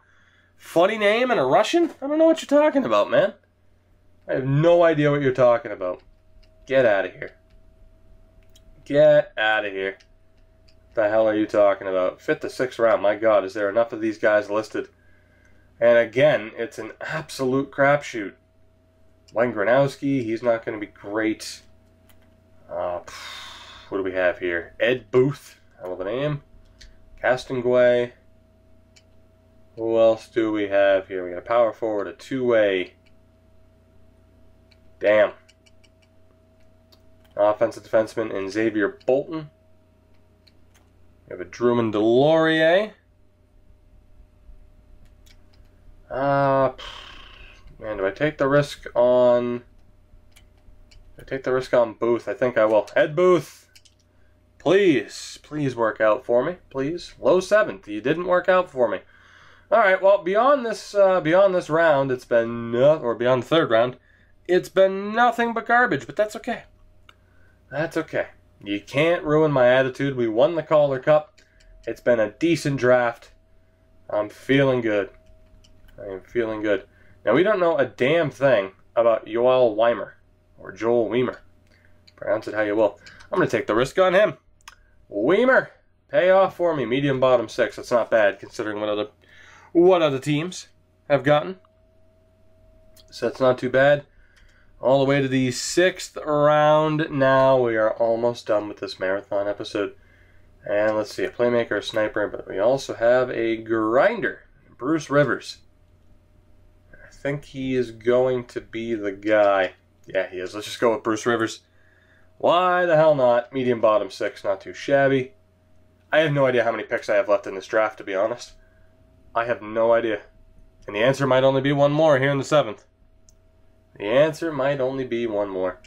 Funny name and a Russian? I don't know what you're talking about, man. I have no idea what you're talking about. Get out of here. Get out of here. What the hell are you talking about? 5th to 6th round. My God, is there enough of these guys listed? And again, it's an absolute crapshoot. Wayne Gronowski, he's not going to be great. What do we have here? Ed Booth, hell of a name. Castonguay. Who else do we have here? We got a power forward, a 2-way. Damn. Offensive defenseman in Xavier Bolton. We have a Drummond Delorier. Man, do I take the risk on... Booth? I think I will. Ed Booth, please work out for me, please. Low 7th. You didn't work out for me. All right. Well, beyond this round, it's been or beyond the 3rd round, it's been nothing but garbage. But that's okay. That's okay. You can't ruin my attitude. We won the Calder Cup. It's been a decent draft. I'm feeling good. I am feeling good. Now, we don't know a damn thing about Joel Weimer, or Joel Weimer. Pronounce it how you will. I'm going to take the risk on him. Weimer, pay off for me. Medium bottom 6. That's not bad, considering what other teams have gotten. So that's not too bad. All the way to the 6th round. Now we are almost done with this marathon episode. And let's see, a playmaker, a sniper, but we also have a grinder, Bruce Rivers. I think he is going to be the guy. Yeah, he is. Let's just go with Bruce Rivers. Why the hell not? Medium bottom 6, not too shabby. I have no idea how many picks I have left in this draft, to be honest. I have no idea. And the answer might only be one more here in the 7th. The answer might only be one more.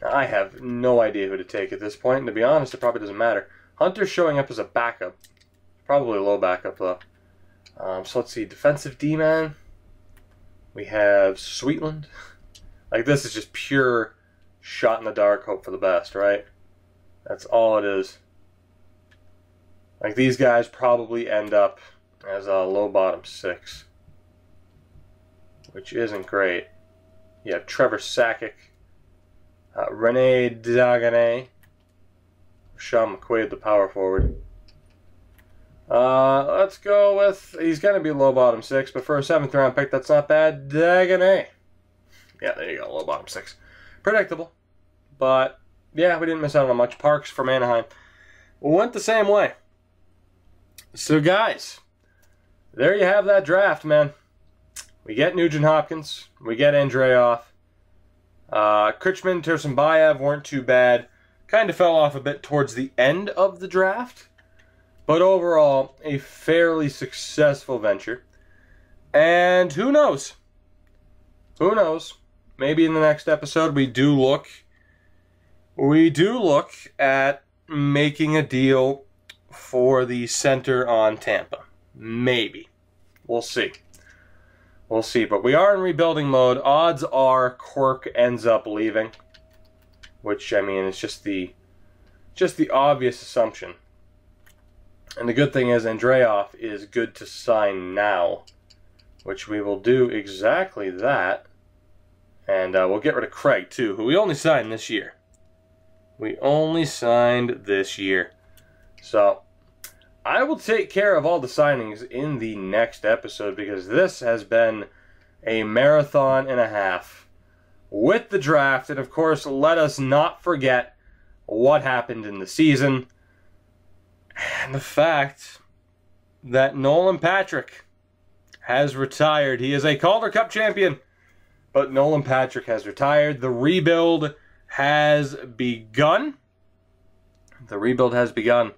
Now, I have no idea who to take at this point, and to be honest, it probably doesn't matter. Hunter's showing up as a backup. Probably a low backup, though. So let's see. Defensive D-man. We have Sweetland. Like, this is just pure shot in the dark, hope for the best, right? That's all it is. Like, these guys probably end up as a low bottom 6. Which isn't great. You have Trevor Sakic. Rene Dagane. Sean McQuaid, the power forward. Let's go with... He's going to be low bottom 6, but for a 7th round pick, that's not bad. Dagane. Yeah, there you go, low bottom 6. Predictable. But, yeah, we didn't miss out on much. Parks from Anaheim went the same way. So, guys, there you have that draft, man. We get Nugent Hopkins. We get Andreoff. Krichman, Tersimbayev weren't too bad. Kind of fell off a bit towards the end of the draft. But overall, a fairly successful venture. And who knows? Who knows? Maybe in the next episode we do look at making a deal for the center on Tampa. Maybe. We'll see. We'll see. But we are in rebuilding mode. Odds are Quirk ends up leaving. Which, I mean, it's just the obvious assumption. And the good thing is Andreoff is good to sign now. Which we will do exactly that. And we'll get rid of Craig, too, who we only signed this year. We only signed this year. So, I will take care of all the signings in the next episode because this has been a marathon and a half with the draft. And, of course, let us not forget what happened in the season and the fact that Nolan Patrick has retired. He is a Calder Cup champion, but Nolan Patrick has retired. The rebuild has begun. The rebuild has begun.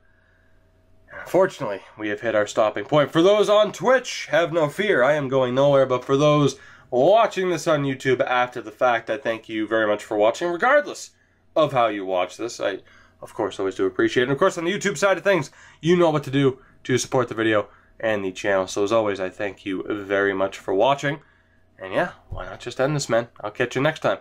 Unfortunately, we have hit our stopping point. For those on Twitch, have no fear. I am going nowhere. But for those watching this on YouTube after the fact, I thank you very much for watching. Regardless of how you watch this, I, of course, always do appreciate it. And, of course, on the YouTube side of things, you know what to do to support the video and the channel. So, as always, I thank you very much for watching. And, yeah, why not just end this, man? I'll catch you next time.